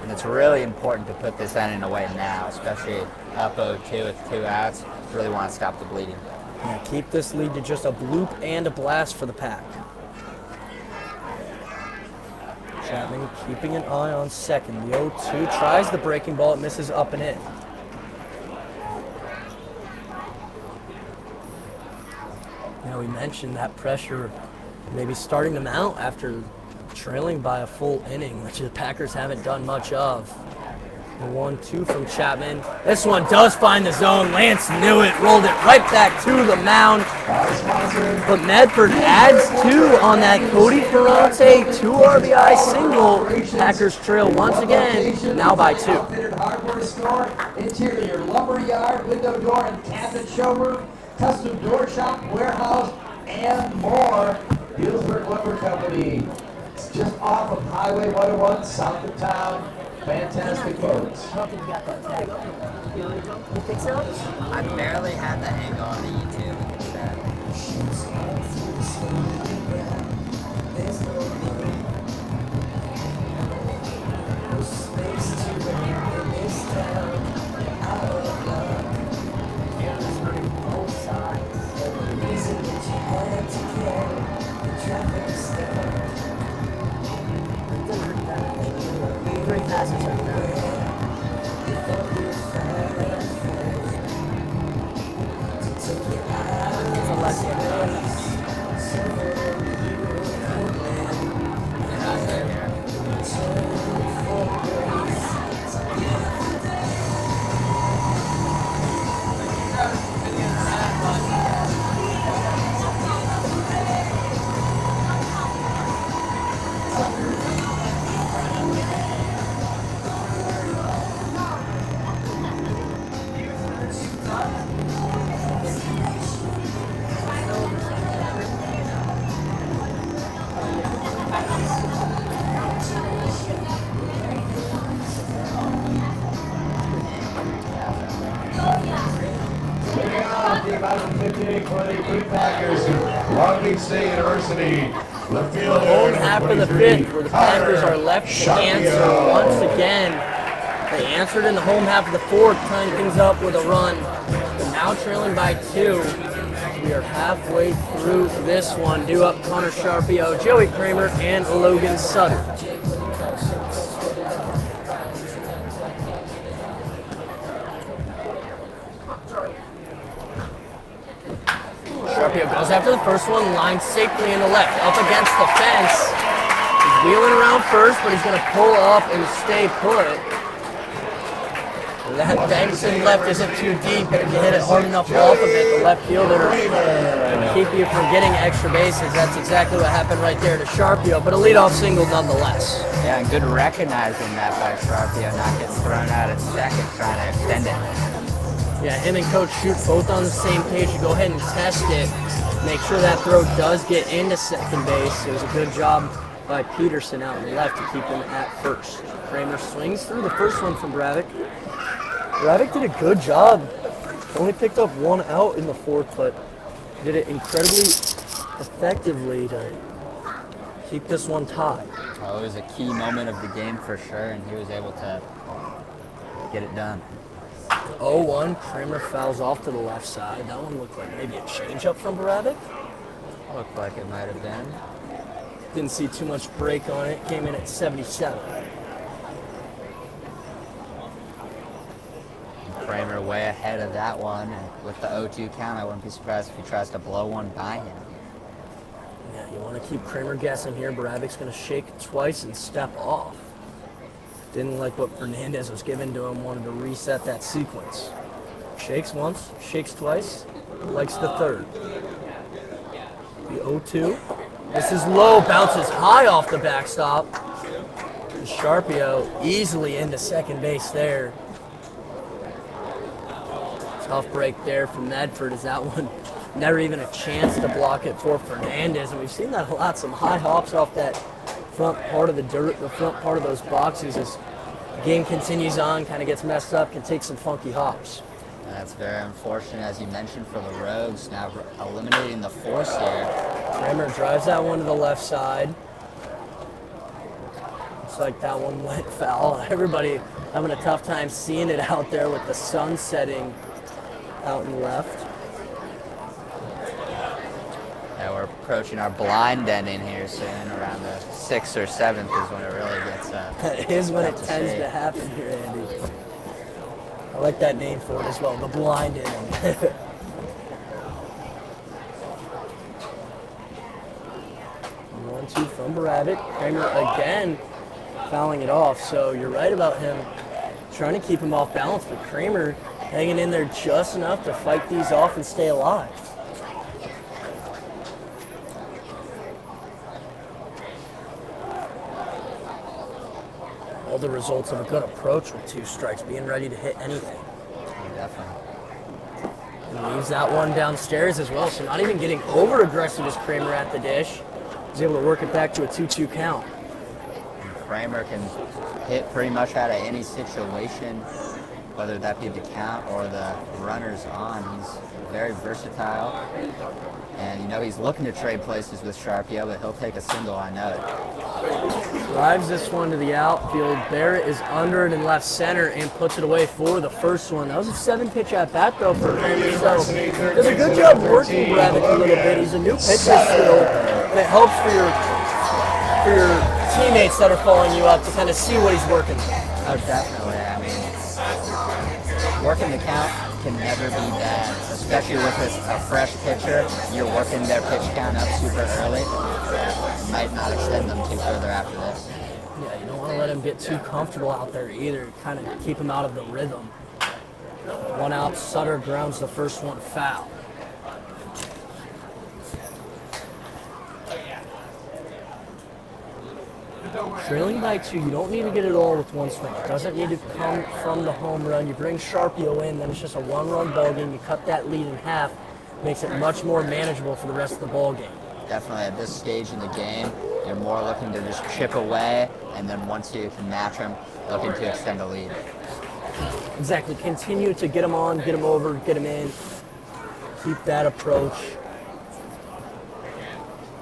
And it's really important to put this inning away now, especially up 0-2 with 2 outs. Really want to stop the bleeding. Yeah, keep this lead to just a bloop and a blast for the Pack. Chapman keeping an eye on second. The 0-2 tries the breaking ball. It misses up and in. Now we mentioned that pressure maybe starting to mount after trailing by a full inning, which the Packers haven't done much of. The 1-2 from Chapman. This one does find the zone. Lance knew it, rolled it right back to the mound. But Medford adds 2 on that Cody Ferrante 2 RBI single. Packers trail once again, now by 2. Hardware store, interior lumber yard, window door and cabinet showroom, custom door shop, warehouse, and more. Healdsburg Lumber Company. It's just off of Highway 101, south of town. Fantastic folks. I think so? I barely had the angle on the YouTube. Three passes right now. It's a left-hander. For the Prune Packers, Long Beach State University. Left fielder, Home half of the 5th, where the Packers are left to answer once again. They answered in the home half of the 4th, tying things up with a run. But now trailing by 2. We are halfway through this one. Due up Connor Sharpio, Joey Kramer, and Logan Sutter. Sharpio goes after the first one, lines safely in the left, up against the fence. He's wheeling around first, but he's going to pull up and stay put. That Benson left isn't too deep, but if you hit it hard enough off of it, the left fielder will keep you from getting extra bases. That's exactly what happened right there to Sharpio, but a leadoff single nonetheless. Yeah, and good recognizing that by Sharpio, not getting thrown out at second, trying to extend it. Yeah, him and Coach Shoot both on the same page to go ahead and test it. Make sure that throw does get into second base. It was a good job by Peterson out in the left to keep him at first. Kramer swings through the first one from Bravik. Bravik did a good job. Only picked up one out in the fourth, but did it incredibly effectively to keep this one tied. Oh, it was a key moment of the game for sure, and he was able to get it done. 0-1, Kramer fouls off to the left side. That one looked like maybe a changeup from Bravik. Looked like it might have been. Didn't see too much break on it. Came in at 77. Kramer way ahead of that one, and with the 0-2 count, I wouldn't be surprised if he tries to blow one by him. Yeah, you want to keep Kramer guessing here. Bravik's going to shake twice and step off. Didn't like what Fernandez was giving to him, wanted to reset that sequence. Shakes once, shakes twice, likes the third. The 0-2. This is low, bounces high off the backstop. And Sharpio easily into second base there. Tough break there from Medford, as that one never even a chance to block it for Fernandez. And we've seen that a lot, some high hops off that front part of the dirt, the front part of those boxes as the game continues on, kind of gets messed up, can take some funky hops. And that's very unfortunate, as you mentioned, for the Rogues, now eliminating the force here. Kramer drives that one to the left side. Looks like that one went foul. Everybody having a tough time seeing it out there with the sun setting out and left. Yeah, we're approaching our blind ending here soon. Around the 6th or 7th is when it really gets That is when it tends to happen here, Andy. I like that name for it as well, the blind inning. 1-2 from Bravik. Kramer again fouling it off, so you're right about him trying to keep him off balance, but Kramer hanging in there just enough to fight these off and stay alive. All the results of a good approach with 2 strikes, being ready to hit anything. definitely. And leaves that one downstairs as well, so not even getting over aggressive as Kramer at the dish. He's able to work it back to a 2-2 count. Kramer can hit pretty much out of any situation, whether that be the count or the runners on. He's very versatile. And you know he's looking to trade places with Sharpio, but he'll take a single, I know it. Drives this one to the outfield. Barrett is under it in left center and puts it away for the first one. That was a 7-pitch at bat though for Kramer. So does a good job working Bravik a little bit. He's a new pitcher still, and it helps for your teammates that are following you up to kind of see what he's working. Oh, definitely. I mean, working the count can never be bad, especially with a fresh pitcher. You're working their pitch count up super early. You might not extend them too further after this. Yeah, you don't want to let him get too comfortable out there either. Kind of keep him out of the rhythm. 1 out, Sutter grounds the first one foul. Trailing by 2, you don't need to get it all with one swing. It doesn't need to come from the home run. You bring Sharpio in, then it's just a 1-run ball game. You cut that lead in half, makes it much more manageable for the rest of the ball game. Definitely at this stage in the game, you're more looking to just chip away, and then once you can match them, looking to extend the lead. Exactly. Continue to get them on, get them over, get them in. Keep that approach.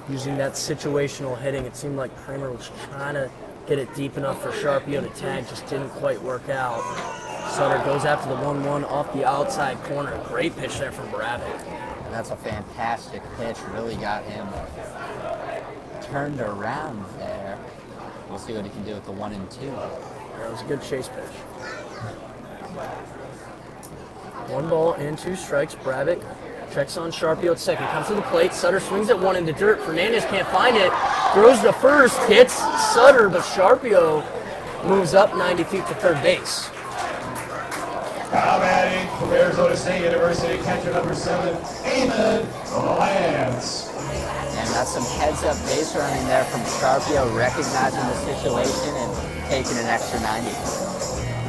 Using that situational hitting, it seemed like Kramer was trying to get it deep enough for Sharpio to tag, just didn't quite work out. Sutter goes after the 1-1 off the outside corner. Great pitch there from Bravik. And that's a fantastic pitch, really got him turned around there. We'll see what he can do with the 1 and 2. That was a good chase pitch. 1 ball and 2 strikes. Bravik checks on Sharpio at second, comes to the plate. Sutter swings at 1 into dirt. Fernandez can't find it. Throws to first, hits Sutter, but Sharpio moves up 90 feet to third base. Now batting from Arizona State University, catcher number 7, Eamon Lance. And that's some heads-up base running there from Sharpio, recognizing the situation and taking an extra 90.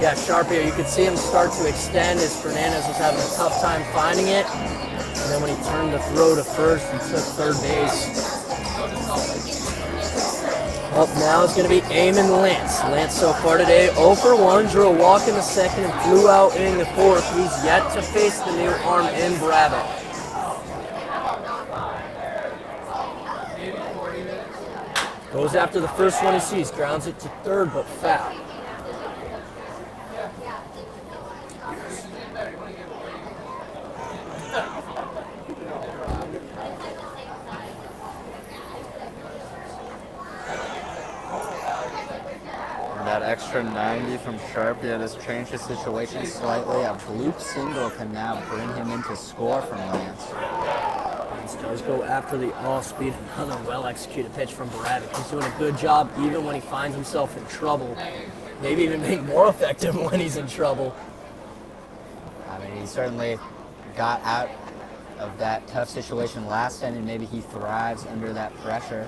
Yeah, Sharpio, you could see him start to extend as Fernandez was having a tough time finding it. And then when he turned the throw to first, he took third base. Up now is going to be Eamon Lance. Lance so far today 0 for 1, drew a walk in the second and flew out in the fourth. He's yet to face the new arm in Bravick. Goes after the first one he sees, grounds it to third, but foul. That extra 90 from Sharpie has changed the situation slightly. A bloop single can now bring him into score from Lance. Lance does go after the off-speed. Another well-executed pitch from Bravick. He's doing a good job even when he finds himself in trouble. Maybe even make more effective when he's in trouble. I mean, he certainly got out of that tough situation last inning. Maybe he thrives under that pressure.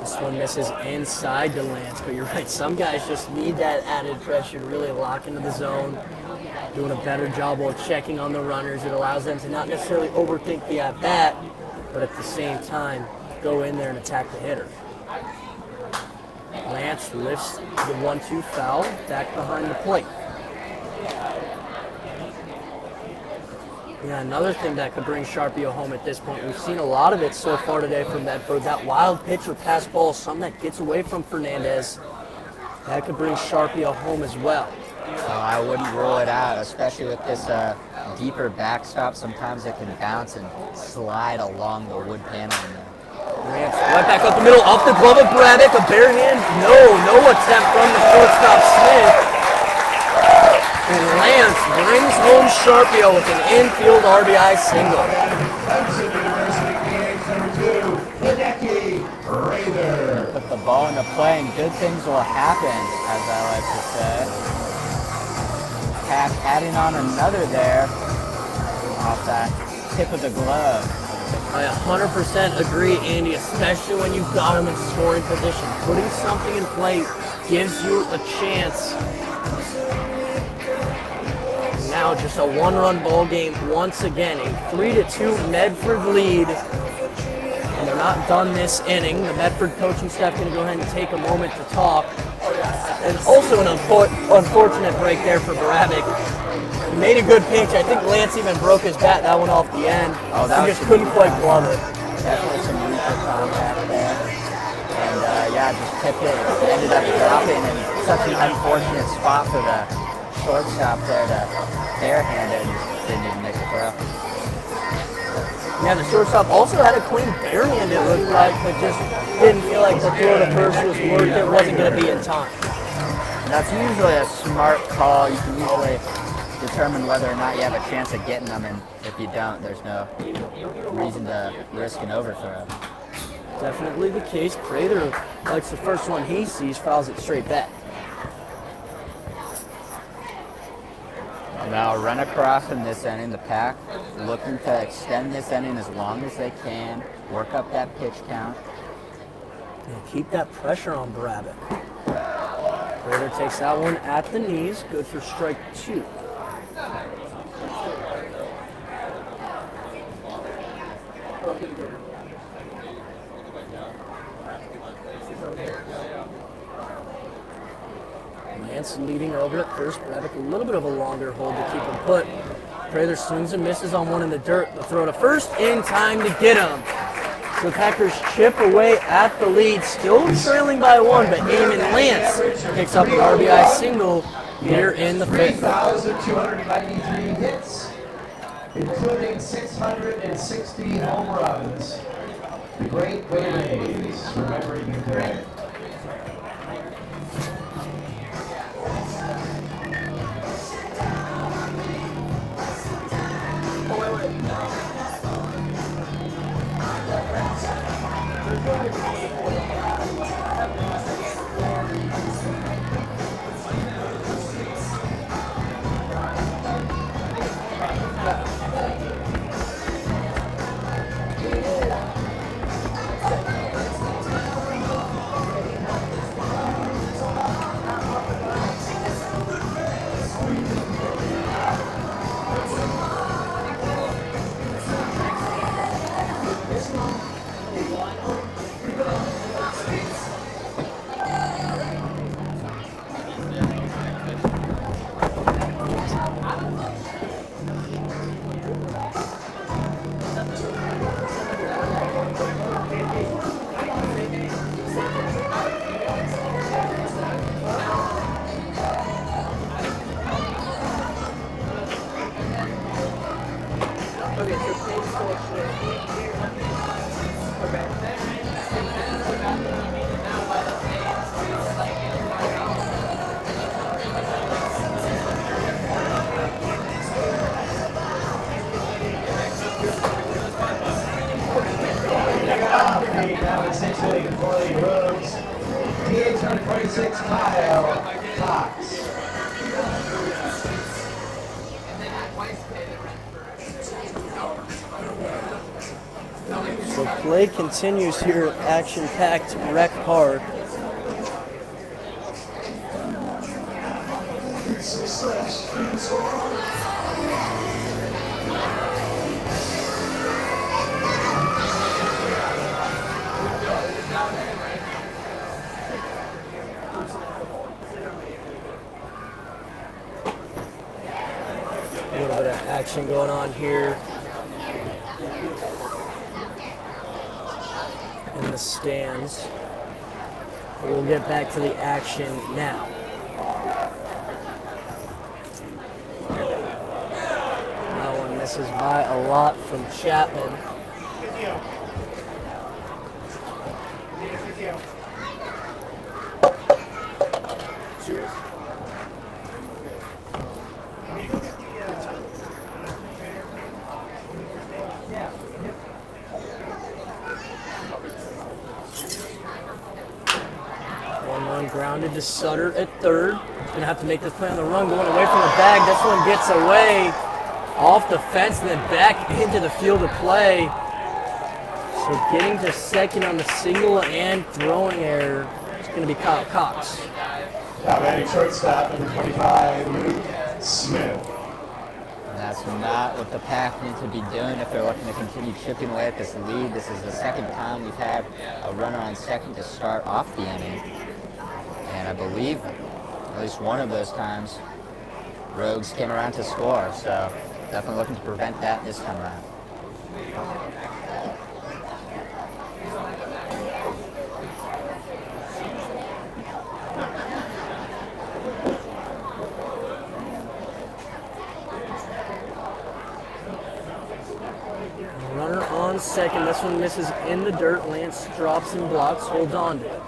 This one misses inside to Lance, but you're right. Some guys just need that added pressure to really lock into the zone. Doing a better job while checking on the runners. It allows them to not necessarily overthink the at-bat, but at the same time, go in there and attack the hitter. Lance lifts the 1-2 foul back behind the plate. Yeah, another thing that could bring Sharpio home at this point. We've seen a lot of it so far today from Medford. That wild pitch or pass ball, some that gets away from Fernandez. That could bring Sharpio home as well. I wouldn't rule it out, especially with this deeper backstop. Sometimes it can bounce and slide along the wood paneling there. Lance right back up the middle, off the glove of Bravick, a bare hand. No attempt from the shortstop Smith. And Lance brings home Sharpio with an infield RBI single. Put the ball into play and good things will happen, as I like to say. Pack adding on another there off that tip of the glove. I 100% agree, Andy, especially when you've got him in scoring position. Putting something in play gives you a chance. Now just a one-run ball game once again. A 3-2 Medford lead. And they're not done this inning. The Medford coaching staff going to go ahead and take a moment to talk. And also an unfortunate break there for Bravick. He made a good pitch. I think Lance even broke his bat that one off the end. Oh, that he just couldn't quite glove it. Definitely some weaker contact there. And yeah, just tipped it. Ended up dropping in such an unfortunate spot for the shortstop there to barehand it and just didn't even make a throw. Yeah, the shortstop also had a clean barehand, it looked like, but just didn't feel like the throw to first was worth it. Wasn't going to be in time. And that's usually a smart call. You can usually determine whether or not you have a chance of getting them, and if you don't, there's no reason to risk an overthrow. Definitely the case. Prather likes the first one he sees, fouls it straight back. Now run across in this inning, the Pack looking to extend this inning as long as they can, work up that pitch count. And keep that pressure on Bravick. Prather takes that one at the knees, good for strike 2. Lance leading over at first. Bravick a little bit of a longer hold to keep him put. Prather swings and misses on one in the dirt. The throw to first in time to get him. So Packers chip away at the lead, still trailing by 1, but Eamon Lance picks up the RBI single here in the 5th. 3,293 hits, including 660 home runs. The great Willie Mays, remembering you today. 20 Rogues. PH number 26, Kyle Cox. So play continues here at action-packed Rec Park. A little bit of action going on here in the stands. We'll get back to the action now. That one misses by a lot from Chapman. Grounded to Sutter at third. Gonna have to make this play on the run, going away from the bag. This one gets away off the fence and then back into the field of play. So getting to second on the single and throwing error is gonna be Kyle Cox. Batting shortstop, number 25, Luke Smith. And that's not what the Pack need to be doing if they're looking to continue chipping away at this lead. This is the second time we've had a runner on second to start off the inning. And I believe at least one of those times, Rogues came around to score. So definitely looking to prevent that this time around. Runner on second. This one misses in the dirt. Lance drops and blocks. Hold on to it.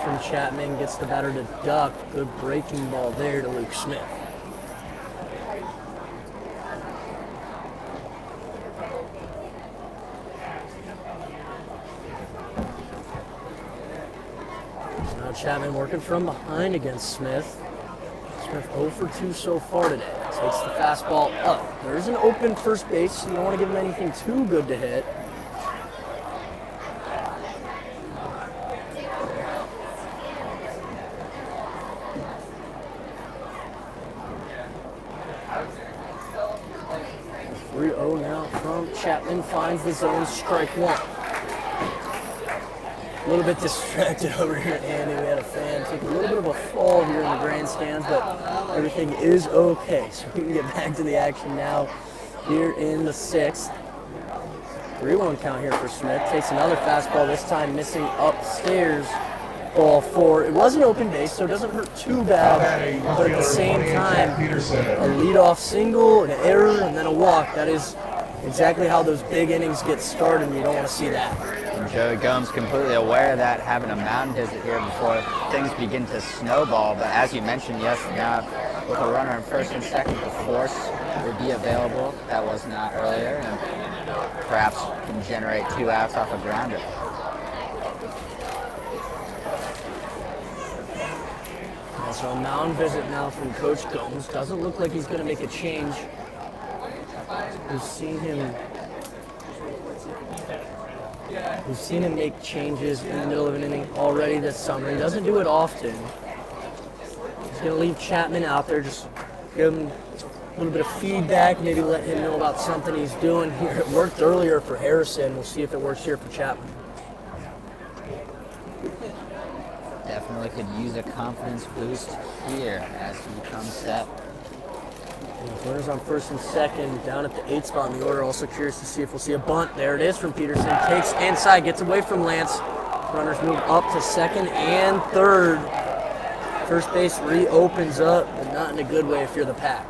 From Chapman gets the batter to duck. Good breaking ball there to Luke Smith. So now Chapman working from behind against Smith. Smith 0 for 2 so far today. Takes the fastball up. There's an open first base, so you don't want to give him anything too good to hit. Chapman finds the zone, strike one. A little bit distracted over here, Andy. We had a fan take a little bit of a fall here in the grandstands, but everything is okay. So we can get back to the action now here in the sixth. 3-1 count here for Smith. Takes another fastball, this time missing upstairs. Ball four. It was an open base, so it doesn't hurt too bad. But at the same time, a leadoff single, an error, and then a walk. That is exactly how those big innings get started, and you don't want to see that. And Joey Gomes completely aware of that, having a mound visit here before things begin to snowball. But as you mentioned, yes, now with a runner in first and second, the force would be available. That was not earlier, and perhaps can generate 2 outs off a grounder. So a mound visit now from Coach Gomes. Doesn't look like he's going to make a change. We've seen him make changes in the middle of an inning already this summer. He doesn't do it often. He's going to leave Chapman out there, just give him a little bit of feedback, maybe let him know about something he's doing here. It worked earlier for Harrison. We'll see if it works here for Chapman. Definitely could use a confidence boost here as he becomes set. Runners on first and second, down at the 8th spot in the order. Also curious to see if we'll see a bunt. There it is from Peterson. Takes inside, gets away from Lance. Runners move up to second and third. First base reopens up, but not in a good way if you're the Pack.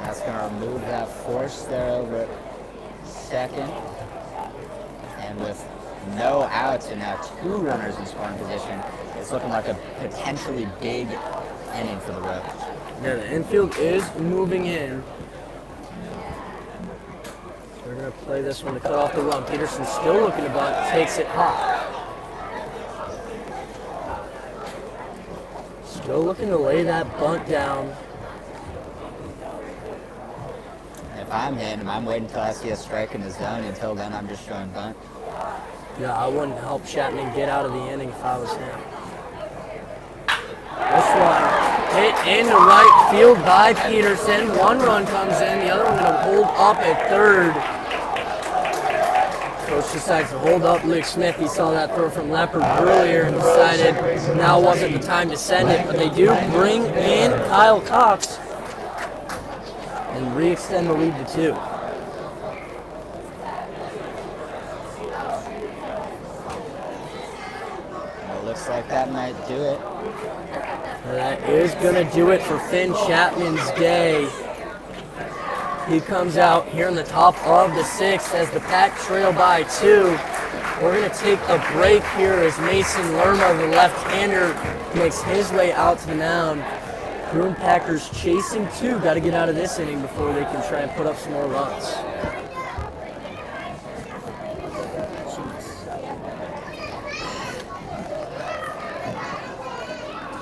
That's going to remove that force there over at second. And with no outs and now 2 runners in scoring position, it's looking like a potentially big inning for the Rogues. Yeah, the infield is moving in. They're going to play this one to cut off the run. Peterson still looking to bunt, takes it high. Still looking to lay that bunt down. If I'm him, I'm waiting until I see a strike in the zone. Until then, I'm just showing bunt. Yeah, I wouldn't help Chapman get out of the inning if I was him. This one hit into right field by Peterson. 1 run comes in, the other one going to hold up at third. Coach decides to hold up Luke Smith. He saw that throw from Leopard earlier and decided now wasn't the time to send it. But they do bring in Kyle Cox and re-extend the lead to 2. It looks like that might do it. That is going to do it for Finn Chapman's day. He comes out here in the top of the 6th as the Pack trail by 2. We're going to take a break here as Mason Lerma, the left-hander, makes his way out to the mound. Prune Packers chasing 2. Got to get out of this inning before they can try and put up some more runs.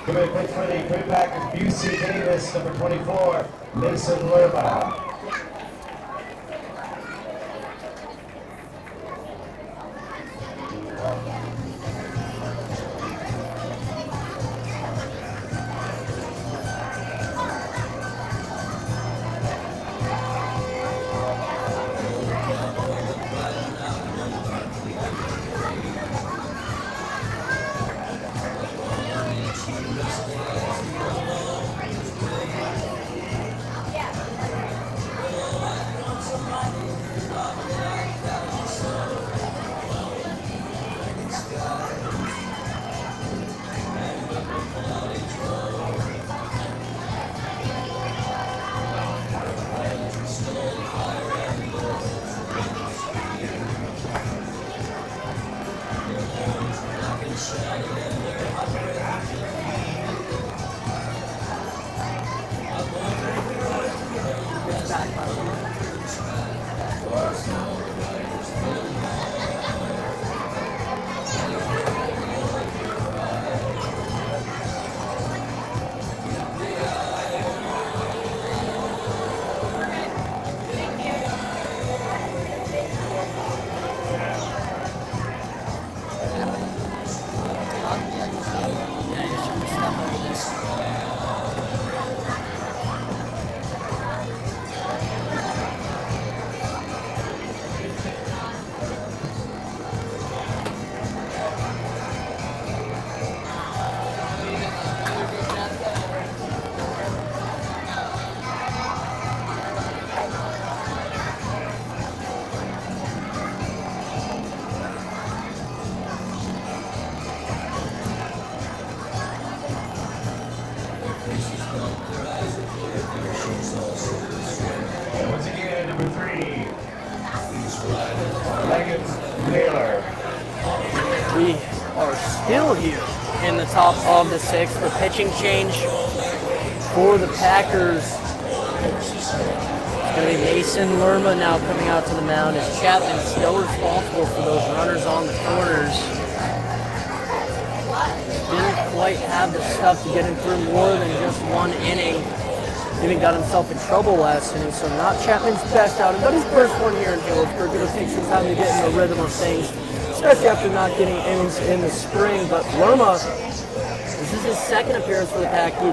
Good pitch for the Prune Packers, Busey Davis, number 24, Mason Lerma. We are still here in the top of the 6th. The pitching change for the Packers. It's going to be Mason Lerma now coming out to the mound as Chapman still responsible for those runners on the corners. Didn't quite have the stuff to get him through more than just 1 inning. Even got himself in trouble last inning, so not Chapman's best outing, but his first one here in Healdsburg. It'll take some time to get in the rhythm of things, especially after not getting innings in the spring. But Lerma, this is his 2nd appearance for the Pack. He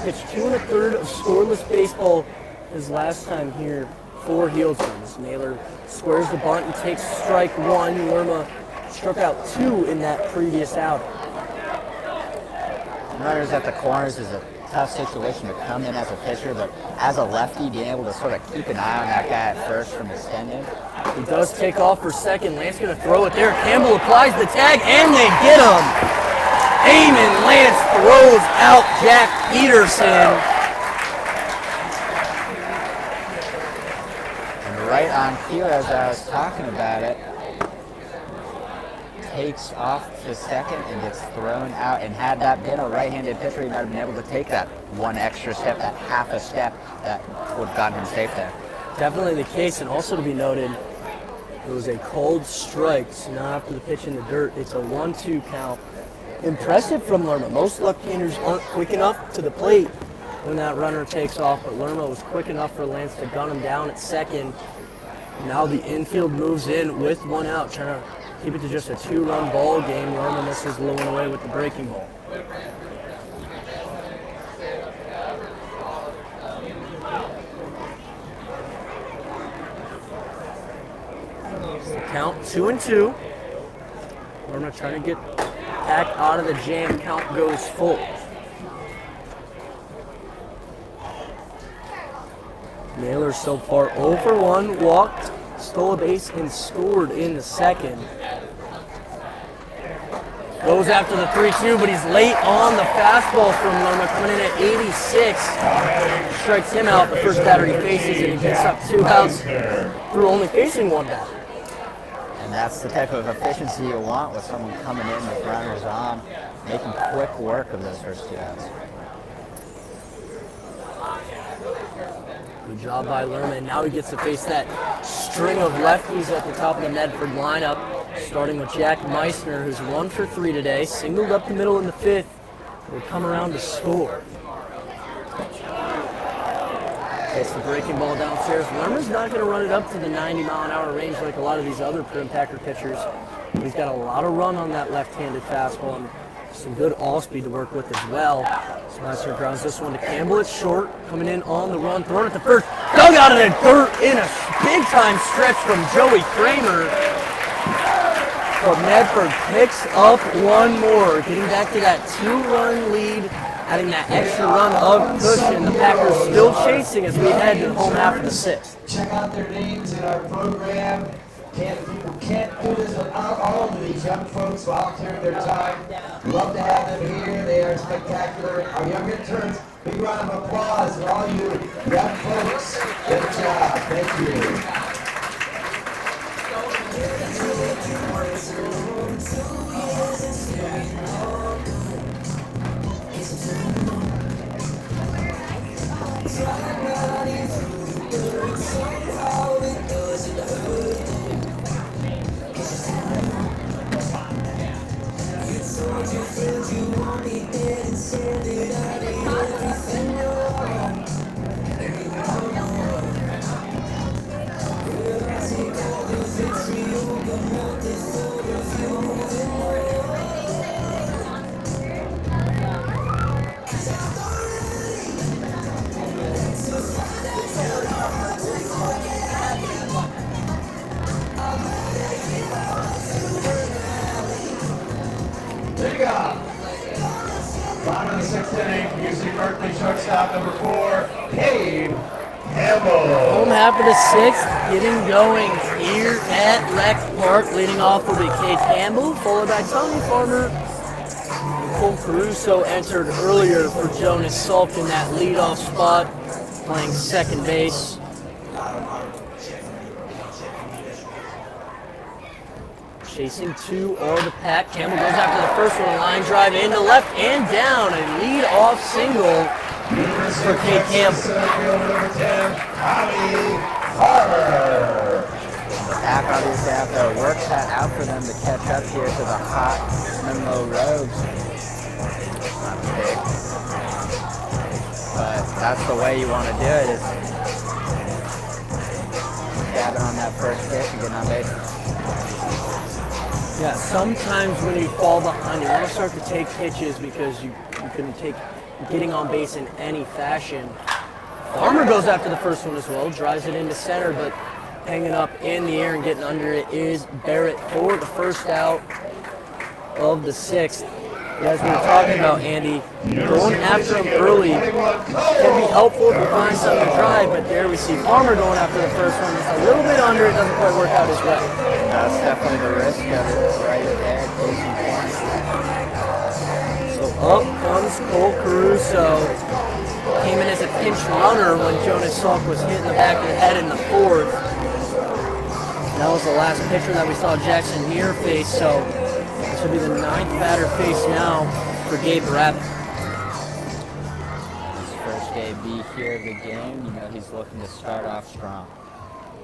pitched 2 1/3 of scoreless baseball his last time here for Healdsburg. As Naylor squares the bunt and takes strike 1. Lerma struck out 2 in that previous outing. Runners at the corners is a tough situation to come in as a pitcher, but as a lefty, being able to sort of keep an eye on that guy at first from extending. He does take off for second. Lance going to throw it there. Campbell applies the tag, and they get him. Eamon Lance throws out Jack Peterson. And right on cue, as I was talking about it, takes off to second and gets thrown out. And had that been a right-handed pitcher, he might have been able to take that one extra step, that half a step that would have gotten him safe there. Definitely the case, and also to be noted, it was a cold strike, so now after the pitch in the dirt, it's a 1-2 count. Impressive from Lerma. Most left-handers aren't quick enough to the plate when that runner takes off, but Lerma was quick enough for Lance to gun him down at second. Now the infield moves in with one out, trying to keep it to just a 2-run ball game. Lerma misses low and away with the breaking ball. Count 2-2. Lerma trying to get back out of the jam. Count goes full. Naylor so far 0 for 1, walked, stole a base, and scored in the second. Goes after the 3-2, but he's late on the fastball from Lerma, coming in at 86. Strikes him out. The first batter he faces, and he picks up 2 outs through only facing 1 batter. And that's the type of efficiency you want with someone coming in with runners on, making quick work of those first 2 outs. Good job by Lerma, and now he gets to face that string of lefties at the top of the Medford lineup, starting with Jack Meissner, who's 1 for 3 today, singled up the middle in the 5th, will come around to score. Gets the breaking ball downstairs. Lerma's not going to run it up to the 90-mile-an-hour range like a lot of these other Prune Packer pitchers. He's got a lot of run on that left-handed fastball and some good all-speed to work with as well. Meissner grounds this one to Campbell. It's short, coming in on the run, throwing it to first. Dug out of the dirt in a big-time stretch from Joey Kramer. But Medford picks up 1 more, getting back to that 2-run lead, adding that extra run of cushion. The Packers still chasing as we head to the home half of the 6th. Check out their names in our program. People can't do this without all of these young folks volunteering their time. Love to have them here. They are spectacular. Our young interns, big round of applause for all you young folks. Good job. Thank you. Bottom of the 6th inning, UC Berkeley shortstop number 4, Gabe Campbell. Home half of the 6th, getting going here at Rec Park. Leading off will be Kate Campbell, followed by Tony Farmer. Cole Caruso entered earlier for Jonas Salk in that leadoff spot, playing second base. Chasing 2 are the Pack. Campbell goes after the first one, a line drive into left and down. A lead-off single for Kate Campbell. The Pack obviously have to work that out for them to catch up here to the hot Menlo Rogues. Not big. But that's the way you want to do it, is gabbing on that first pitch and getting on base. Yeah, sometimes when you fall behind, you want to start to take pitches because you couldn't take getting on base in any fashion. Farmer goes after the first one as well, drives it into center, but hanging up in the air and getting under it is Barrett for the first out of the 6th. As we were talking about, Andy, going after him early can be helpful if you find something to drive, but there we see Farmer going after the first one. It's a little bit under, it doesn't quite work out as well. That's definitely the risk of it right there, taking points. So up comes Cole Caruso. Came in as a pinch runner when Jonas Salk was hit in the back of the head in the 4th. That was the last pitcher that we saw Jackson Muir face, so this will be the 9th batter face now for Gabe Rabbit. His first AB here of the game. You know he's looking to start off strong.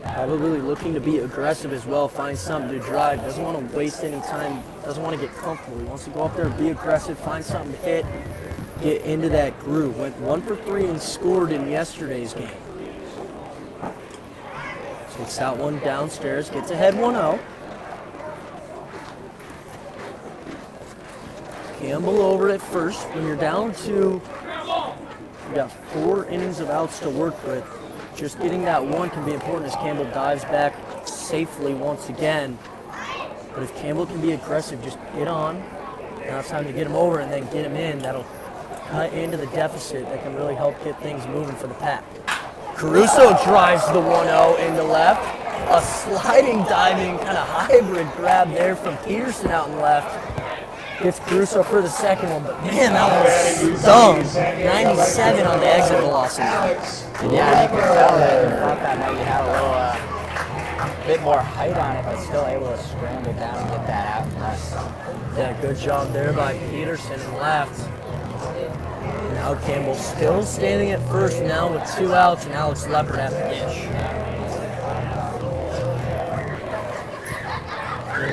Probably looking to be aggressive as well, find something to drive. Doesn't want to waste any time, doesn't want to get comfortable. He wants to go up there and be aggressive, find something to hit, get into that groove. Went 1 for 3 and scored in yesterday's game. Takes that one downstairs, gets ahead 1-0. Campbell over at first. When you're down 2, you got 4 innings of outs to work with. Just getting that one can be important as Campbell dives back safely once again. But if Campbell can be aggressive, just get on. Now it's time to get him over and then get him in. That'll cut into the deficit. That can really help get things moving for the Pack. Caruso drives the 1-0 into left. A sliding, diving, kind of hybrid grab there from Peterson out in left. Gets Caruso for the second one, but man, that one was stung. 97 on the exit velocity. And yeah, you can tell that he thought that maybe had a little bit more height on it, but still able to scramble down and get that out. Yeah, good job there by Peterson in left. Now Campbell still standing at first now with 2 outs, and Alex Leopard at the dish.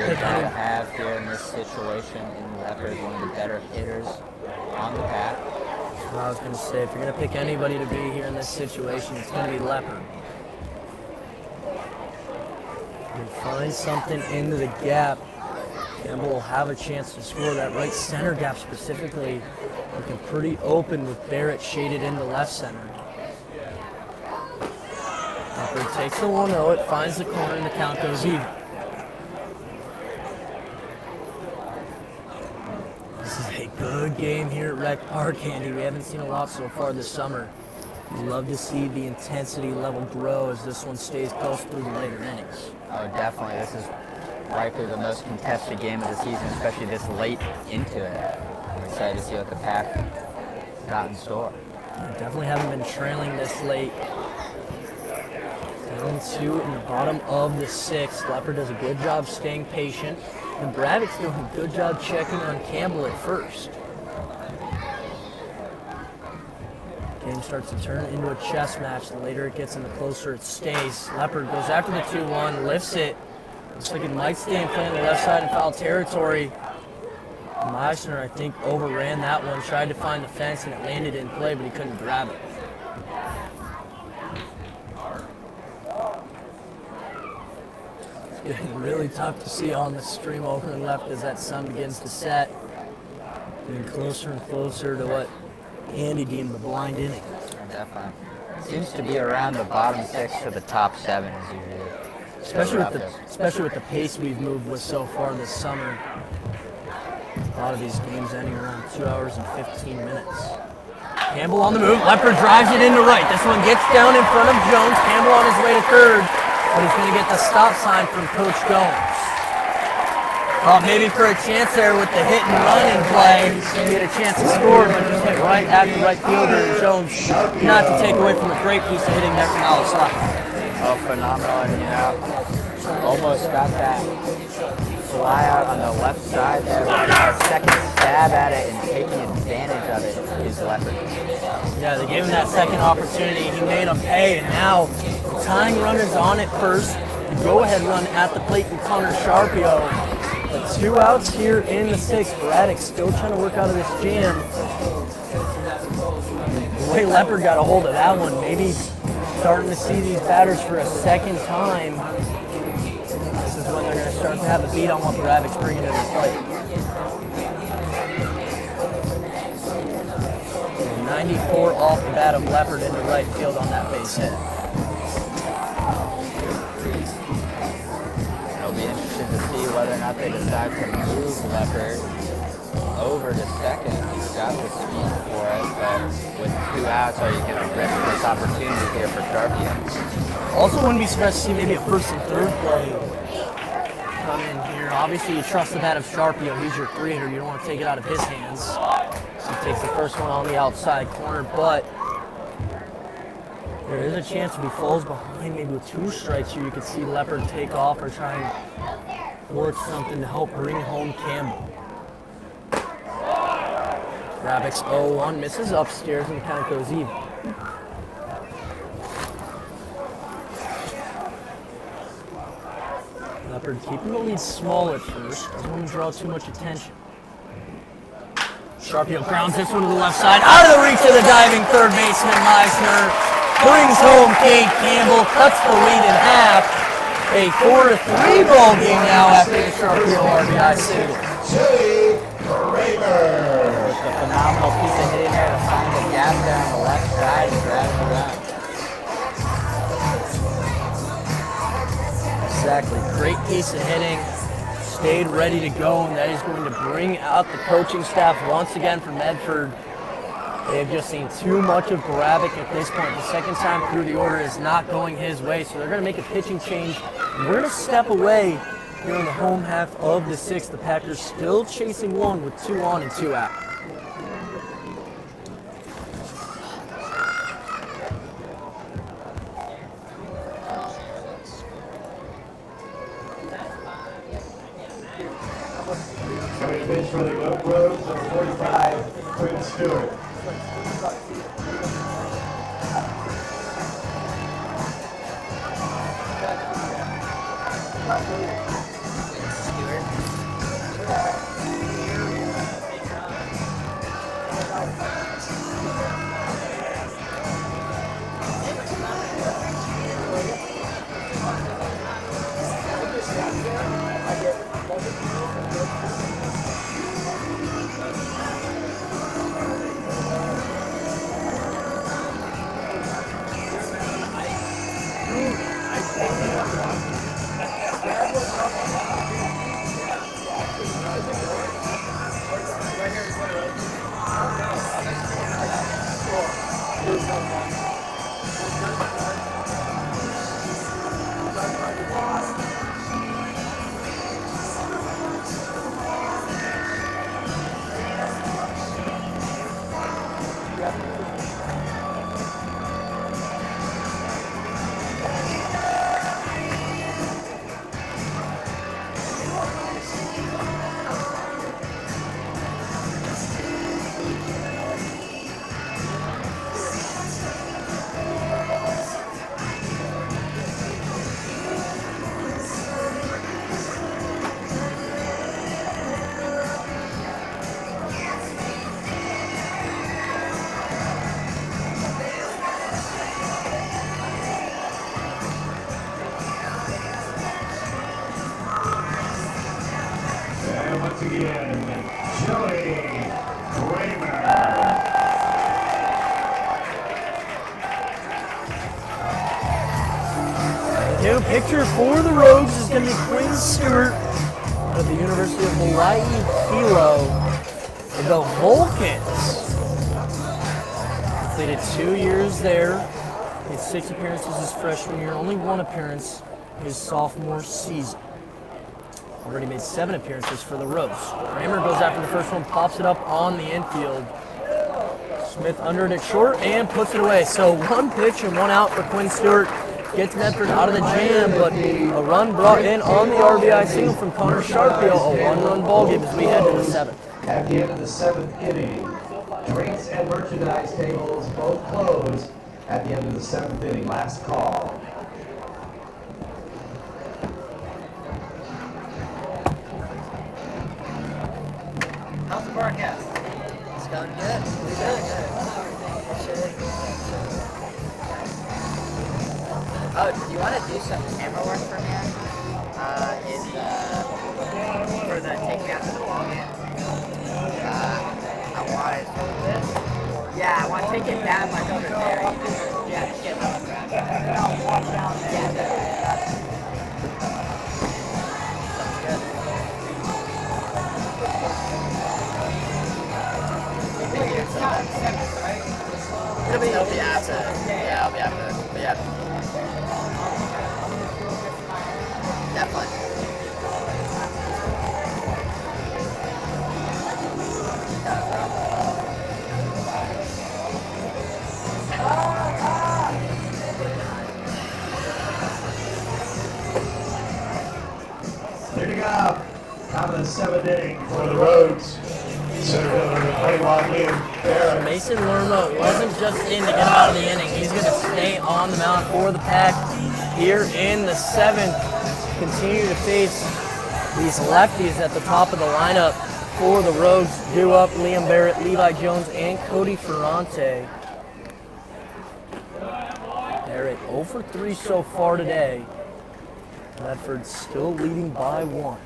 To have here in this situation in Leopard, one of the better hitters on the Pack. That's what I was going to say. If you're going to pick anybody to be here in this situation, it's going to be Leopard. You can find something into the gap. Campbell will have a chance to score. That right center gap specifically looking pretty open with Barrett shaded into left center. Leopard takes the 1-0. It finds the corner and the count goes even. This is a good game here at Rec Park, Andy. We haven't seen a lot so far this summer. We'd love to see the intensity level grow as this one stays close through the later innings. Oh, definitely. This is likely the most contested game of the season, especially this late into it. I'm excited to see what the Pack got in store. Definitely haven't been trailing this late. 7-2 in the bottom of the 6th. Leopard does a good job staying patient. And Braddock's doing a good job checking on Campbell at first. Game starts to turn into a chess match. The later it gets and the closer it stays. Leopard goes after the 2-1, lifts it. Looks like it might stay in play on the left side in foul territory. Meissner, I think, overran that one, tried to find the fence, and it landed in play, but he couldn't grab it. It's getting really tough to see on the stream over and left as that sun begins to set. Getting closer and closer to what Andy deemed the blind inning. Definitely. Seems to be around the bottom 6 to the top 7 is usually. Especially with the pace we've moved with so far this summer. A lot of these games ending around 2 hours and 15 minutes. Campbell on the move. Leopard drives it into right. This one gets down in front of Jones. Campbell on his way to third, but he's going to get the stop sign from Coach Gomes. Thought maybe for a chance there with the hit and run in play, get a chance to score, but just hit right at the right fielder. And Jones, not to take away from a great piece of hitting there from Alex Leopard. Oh, phenomenal, and you know, almost got that fly out on the left side there, but a second stab at it and taking advantage of it is Leopard. Yeah, they gave him that second opportunity. He made him pay, and now the tying run is on at first. The go-ahead run at the plate from Connor Sharpio. But 2 outs here in the 6th. Braddock still trying to work out of this jam. The way Leopard got a hold of that one, maybe starting to see these batters for a second time. This is when they're going to start to have a beat on what Braddock's bringing to the plate. 94 off the bat of Leopard into right field on that base hit. It'll be interesting to see whether or not they decide to move Leopard over to second. He's got the speed for it, but with 2 outs, are you going to risk this opportunity here for Sharpio? Also wouldn't be surprised to see maybe a first and third play come in here. Obviously, you trust the bat of Sharpio. He's your 3-hitter. You don't want to take it out of his hands. So he takes the first one on the outside corner, but There is a chance if he falls behind maybe with 2 strikes here, you could see Leopard take off or try and work something to help bring home Campbell. Ravix 0-1, misses upstairs and the count goes even. Leopard keeping the lead small at first, doesn't want to draw too much attention. Sharpio grounds this one to the left side, out of the reach of the diving third baseman Meisner. Brings home Cade Campbell, cuts the lead in half. A 4-3 ball game now after the Sharpio RBI single. Chili Kramer. Just a phenomenal piece of hitting there to find the gap there on the left side and grab it around. Exactly, great piece of hitting. Stayed ready to go, and that is going to bring out the coaching staff once again for Medford. They have just seen too much of Barabic at this point. The second time through the order is not going his way, so they're going to make a pitching change. And we're going to step away here in the home half of the 6th. The Packers still chasing one with 2 on and 2 out. Coming to pitch for the Rogues, number 45, Griffin Snyder. Once again, Chili Kramer. New pitcher for the Rogues is going to be Quinn Stewart out of the University of Hawaii Hilo. The Vulcans completed 2 years there. Made 6 appearances his freshman year, only 1 appearance his sophomore season. Already made 7 appearances for the Rogues. Kramer goes after the first one, pops it up on the infield. Smith under it at short and puts it away. So 1 pitch and 1 out for Quinn Stewart. Gets Medford out of the jam, but a run brought in on the RBI single from Connor Sharpio. A 1-run ball game as we head to the 7th. At the end of the 7th inning, drinks and merchandise tables both close at the end of the 7th inning. Last call. How's the broadcast? It's going good. It's going good. Oh, do you want to do some camera work for me? For the take me out to the ball game? I want it. Yeah, I want to take it down like over there. Yeah, just get up. And I'll walk down there. Yeah, sounds good. It'll be after. Yeah, I'll be after. But yeah. Definitely. Top of the 7th inning for the Rogues. Center fielder, 21, Liam Barrett. Mason Lerma wasn't just in to get him out of the inning. He's going to stay on the mound for the Pack here in the 7th. Continue to face these lefties at the top of the lineup for the Rogues. Due up Liam Barrett, Levi Jones, and Cody Ferrante. Barrett 0 for 3 so far today. Medford still leading by 1.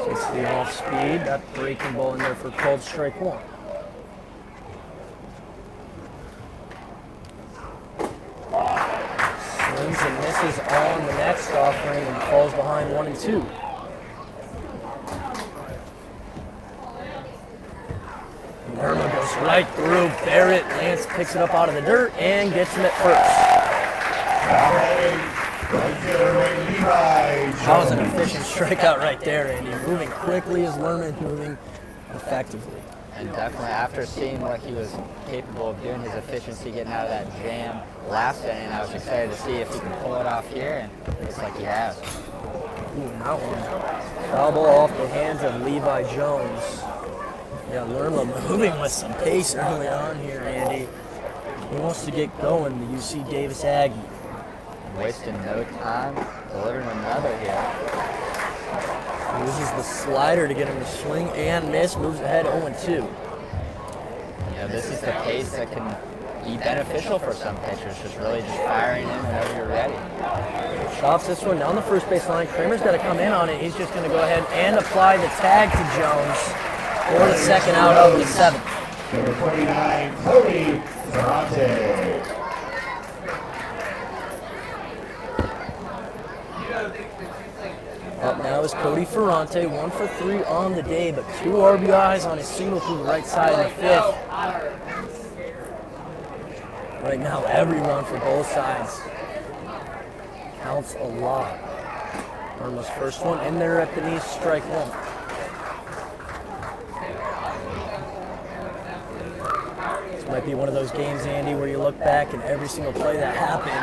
It's the off speed. That breaking ball in there for called strike 1. Swings and misses on the next offering and falls behind 1 and 2. Lerma goes right through Barrett. Lance picks it up out of the dirt and gets him at first. That was an efficient strikeout right there, Andy. Moving quickly as Lerman, moving effectively. And definitely after seeing what he was capable of doing, his efficiency getting out of that jam last inning, I was excited to see if he can pull it off here, and it looks like he has. Ooh, that one. Foul ball off the hands of Levi Jones. Yeah, Lerma moving with some pace early on here, Andy. He wants to get going, the UC Davis Aggie. Wasting no time, delivering another here. Uses the slider to get him to swing and miss, moves ahead 0-2. You know, this is the pace that can be beneficial for some pitchers, just really just firing in whenever you're ready. Chops this one down the first base line. Kramer's got to come in on it. He's just going to go ahead and apply the tag to Jones for the second out of the 7th. Number 29, Cody Ferrante. Up now is Cody Ferrante, 1 for 3 on the day, but 2 RBIs on his single through the right side in the 5th. Right now, every run for both sides counts a lot. Lerma's first one in there at the knee, strike 1. This might be one of those games, Andy, where you look back and every single play that happened,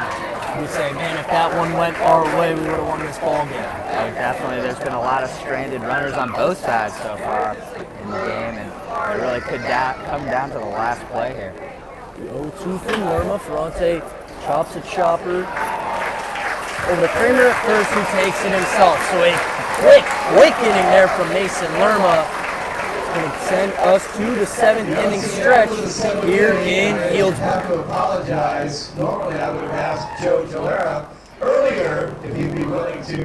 you say, man, if that one went our way, we would have won this ball game. Oh, definitely. There's been a lot of stranded runners on both sides so far in the game, and it really could come down to the last play here. 0-2 from Lerma. Ferrante chops a chopper over to Kramer at first, who takes it himself. So a quick inning there from Mason Lerma. Going to send us to the 7th inning stretch here in Healdsburg. I have to apologize. Normally I would have asked Joe Gilera earlier if he'd be willing to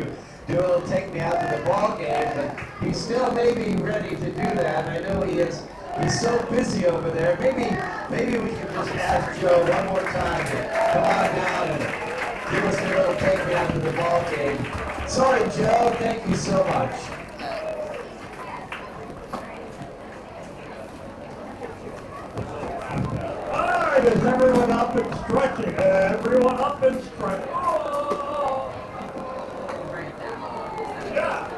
do a little take me out to the ball game, but he still may be ready to do that. I know he is. He's so busy over there. Maybe we can just ask Joe one more time to come on down and give us a little take me out to the ball game. Sorry, Joe. Thank you so much. Is everyone up and stretching? Everyone up and stretching. Oh. Yeah.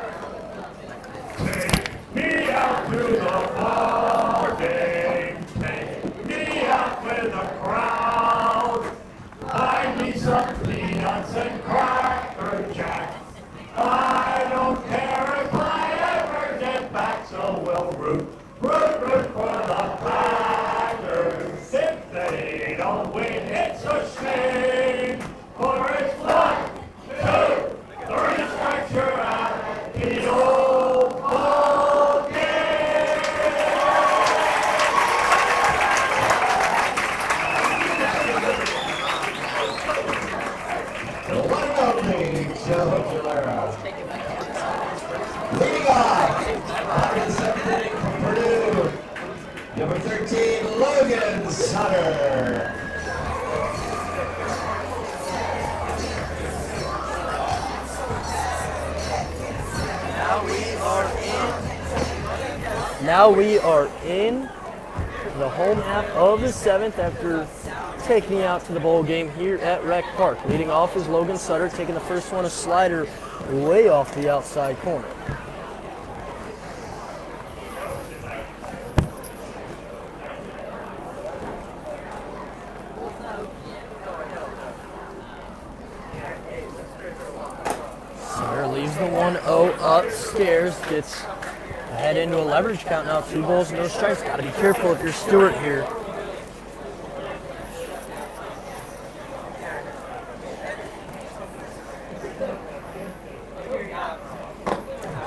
Take me out to the ball game. Take me out with the crowd. Buy me some peanuts and Cracker Jack. I don't care if I ever get back, so we'll root for the Packers. If they don't win, it's a shame. For it's 1, 2, 3 strikes, you're out. The old ball game. The one and only Joe Gilera. Leading off, after the 7th inning from Purdue, number 13, Logan Sutter. Now we are in the home half of the 7th after taking out to the bowl game here at Rec Park. Leading off is Logan Sutter, taking the first one, a slider way off the outside corner. leaves the 1-0 upstairs, gets ahead into a leverage count now. 2 balls, no strikes. Got to be careful if you're Stewart here.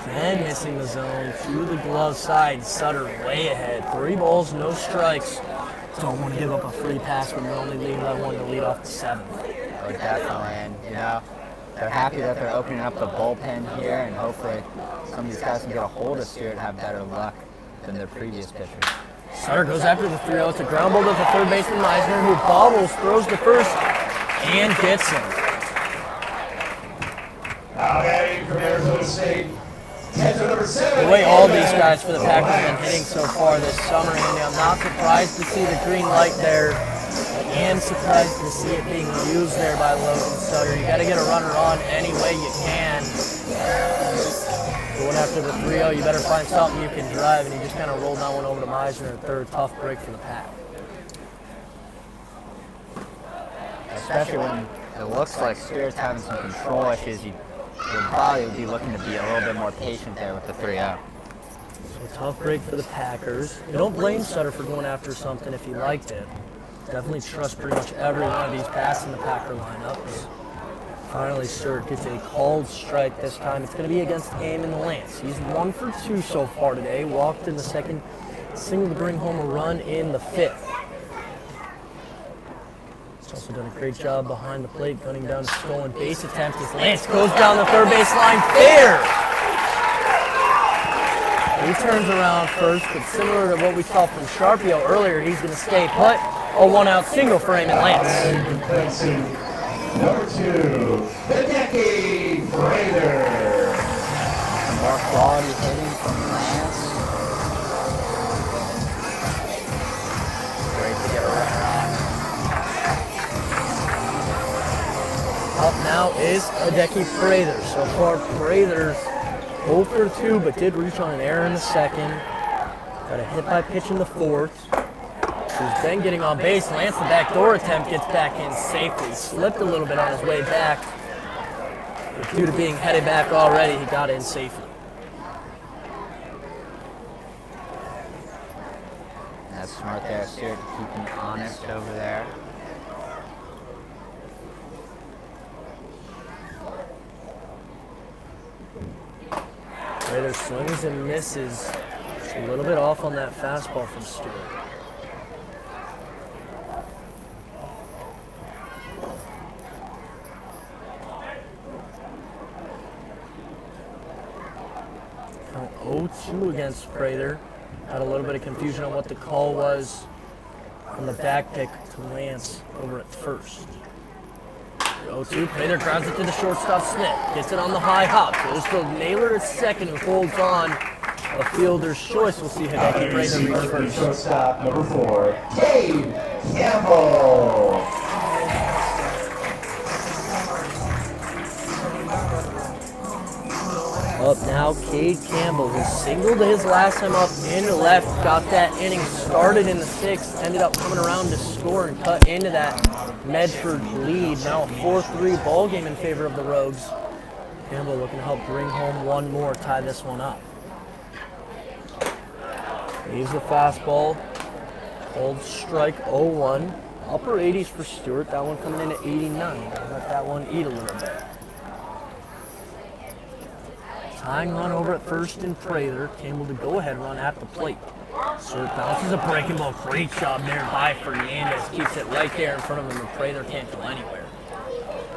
Again, missing the zone to the glove side. Sutter way ahead. 3 balls, no strikes. Don't want to give up a free pass when you're only leading by 1 to lead off the 7th. Oh, definitely. And, you know, they're happy that they're opening up the bullpen here, and hopefully some of these guys can get a hold of Stewart and have better luck than their previous pitchers. Sutter goes after the 3-0. It's a ground ball to the third baseman Meisner, who bobbles, throws to first, and gets him. Out adding from Arizona State, catcher number 7. The way all these guys for the Packers have been hitting so far this summer, Andy, I'm not surprised to see the green light there. I am surprised to see it being used there by Logan Sutter. You got to get a runner on any way you can. Going after the 3-0, you better find something you can drive, and he just kind of rolled that one over to Meisner. A third tough break for the Pack. Especially when it looks like Stewart's having some control issues, you would probably be looking to be a little bit more patient there with the 3-0. So tough break for the Packers. You don't blame Sutter for going after something if he liked it. Definitely trust pretty much every one of these bats in the Packer lineups. Finally, Stewart gets a called strike this time. It's going to be against Eamon Lance. He's 1 for 2 so far today. Walked in the 2nd, single to bring home a run in the 5th. He's also done a great job behind the plate, gunning down a stolen base attempt as Lance goes down the third base line fair. He turns around first, but similar to what we saw from Sharpio earlier, he's going to stay put. A 1-out single for Eamon Lance. Number 2, Hideki Prater. More quality hitting from Lance. Great to get a runner on. Up now is Hideki Prater. So far, Prater's 0 for 2, but did reach on an error in the 2nd. Got a hit by pitch in the 4th. He's been getting on base. Lance, the backdoor attempt, gets back in safely. Slipped a little bit on his way back. But due to being headed back already, he got in safely. That's smart there, Stewart, to keep him honest over there. Prater swings and misses. Just a little bit off on that fastball from Stewart. Count 0-2 against Prater. Had a little bit of confusion on what the call was on the back pick to Lance over at first. 0-2, Prater grounds it to the shortstop Smith. Gets it on the high hop. Goes to Naylor at 2nd, who holds on. A fielder's choice. We'll see Hideki Prater reach first. Shortstop number 4, Cade Campbell. Up now, Cade Campbell, who singled his last time up into left, got that inning started in the 6th, ended up coming around to score and cut into that Medford lead. Now a 4-3 ball game in favor of the Rogues. Campbell looking to help bring home one more, tie this one up. Leaves the fastball, called strike 0-1. Upper 80s for Stewart, that one coming in at 89. Let that one eat a little bit. Tying run over at first in Prater. Campbell to go-ahead run at the plate. Stewart bounces a breaking ball. Great job there by Fernandez. Keeps it right there in front of him, and Prater can't go anywhere.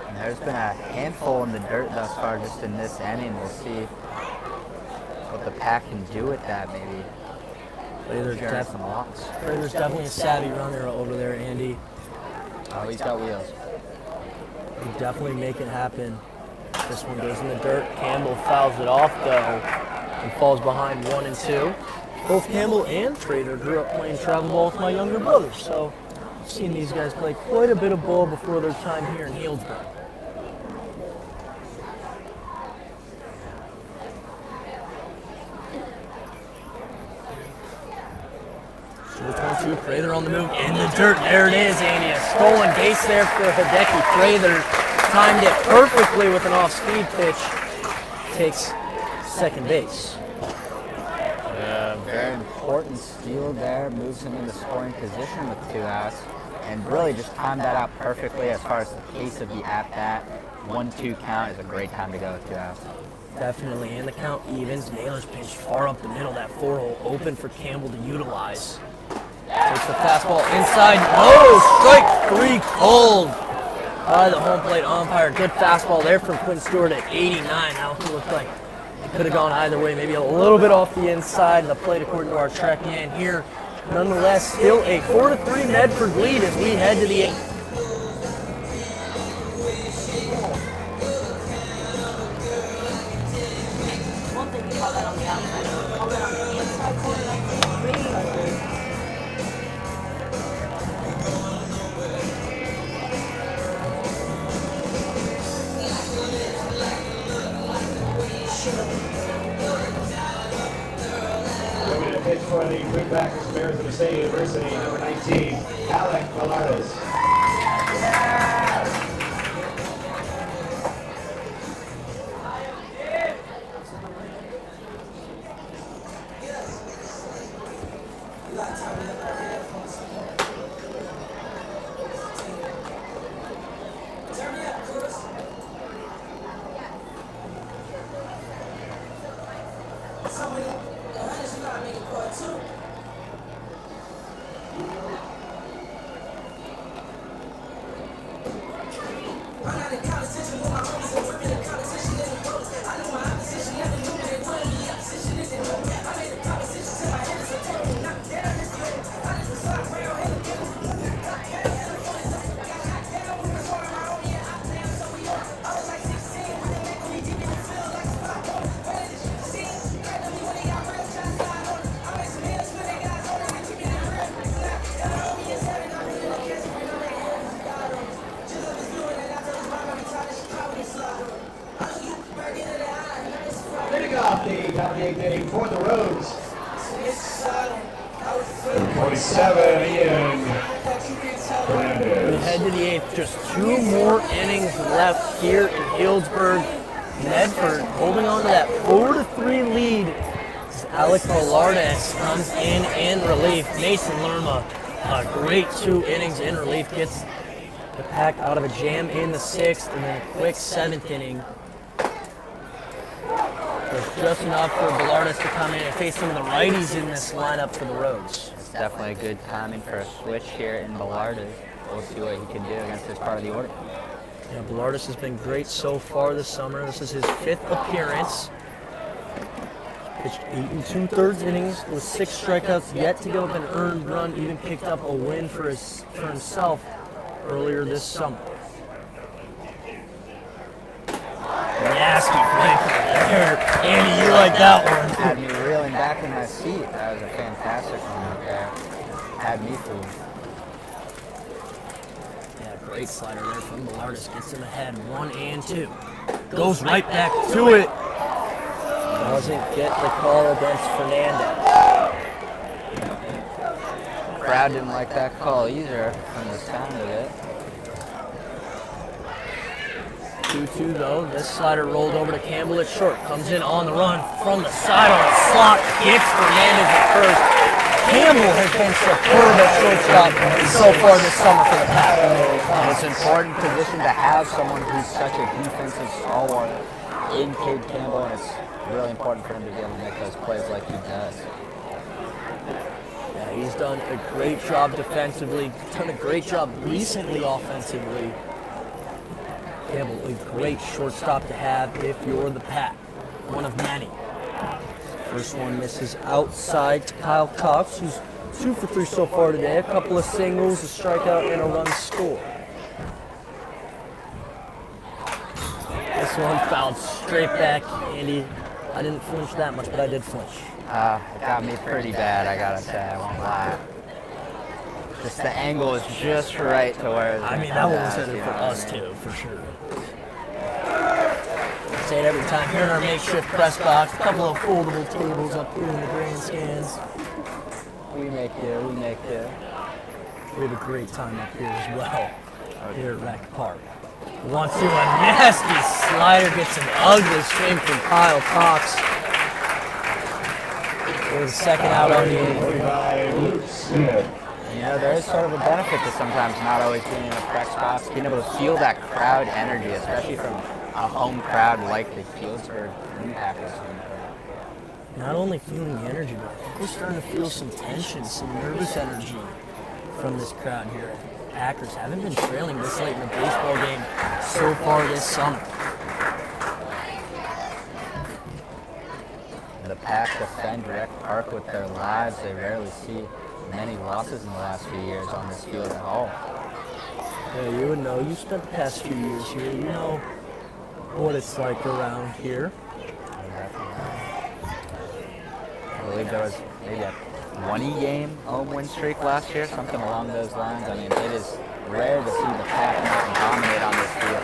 And there's been a handful in the dirt thus far just in this inning. We'll see what the Pack can do with that, maybe. Prater's definitely a savvy runner over there, Andy. Oh, he's got wheels. He'll definitely make it happen. This one goes in the dirt. Campbell fouls it off, though, and falls behind 1 and 2. Both Campbell and Prater grew up playing travel ball with my younger brother, so I've seen these guys play quite a bit of ball before their time here in Healdsburg. So 22, Prater on the move, in the dirt. There it is, Andy. A stolen base there for Hideki Prater. Timed it perfectly with an off-speed pitch. takes second base. Very important steal there, moves him into scoring position with 2 outs, and really just timed that out perfectly as far as the pace of the at-bat. 1-2 count is a great time to go with 2 outs. Definitely, and the count evens. Naylor's pitch far up the middle, that 4-hole open for Campbell to utilize. Takes the fastball inside. Oh, strike 3 called by the home plate umpire. Good fastball there from Quinn Stewart at 89. That one looked like it could have gone either way, maybe a little bit off the inside of the plate according to our track man here. Nonetheless, still a 4-3 Medford lead as we head to the 8th. Moving to pitch for the Prune Packers, Bears of the State University, number 19, Alec Velardes. Leading off the top of the 8th inning for the Rogues. 27, Ian Fernandez. We head to the 8th. Just 2 more innings left here in Healdsburg. Medford holding on to that 4-3 lead. As Alec Velardes comes in relief. Mason Lerma, a great 2 innings in relief, gets the Pack out of a jam in the 6th, and then a quick 7th inning. There's just enough for Velardes to come in and face some of the righties in this lineup for the Rogues. It's definitely a good timing for a switch here in Velardes. We'll see what he can do against this part of the order. Yeah, Velardes has been great so far this summer. This is his 5th appearance. Pitched 8 2/3 innings with 6 strikeouts, yet to go with an earned run. Even picked up a win for himself earlier this summer. Nasty flanker there. Andy, you like that one. Had me reeling back in my seat. That was a fantastic one out there. Had me fooled. Yeah, great slider there from Velardes. Gets in the head, 1 and 2. Goes right back to it. Doesn't get the call against Fernandez. Crowd didn't like that call either from the sound of it. 2-2 though. This slider rolled over to Campbell at short. Comes in on the run from the side on the slot. Gets Fernandez at first. Campbell has been superb at shortstop so far this summer for the Pack. It's an important position to have someone who's such a defensive stalwart in Cade Campbell, and it's really important for him to be able to make those plays like he does. Yeah, he's done a great job defensively. Done a great job recently offensively. Campbell, a great shortstop to have if you're the Pack. One of many. First one misses outside to Kyle Cox, who's 2 for 3 so far today. A couple of singles, a strikeout, and a run score. This one fouled straight back. Andy, I didn't flinch that much, but I did flinch. It got me pretty bad, I gotta say, I won't lie. Just the angle is just right to where I mean, that one was headed for us too, for sure. I say it every time here in our makeshift press box. A couple of foldable tables up here in the grandstands. We make do, we make do. We have a great time up here as well, here at Rec Park. Wants to a nasty slider, gets an ugly swing from Kyle Cox. There's a second out on the inning. You know, there is sort of a benefit to sometimes not always being in the correct spots, being able to feel that crowd energy, especially from a home crowd like the Healdsburg Prune Packers home crowd. Not only feeling the energy, but I think we're starting to feel some tension, some nervous energy from this crowd here. Packers haven't been trailing this late in the baseball game so far this summer. The Pack defend Rec Park with their lives. They rarely see many losses in the last few years on this field at all. Yeah, you would know. You spent the past few years here. You know what it's like around here. I believe there was maybe a 20-game home win streak last year, something along those lines. I mean, it is rare to see the Pack not dominate on this field.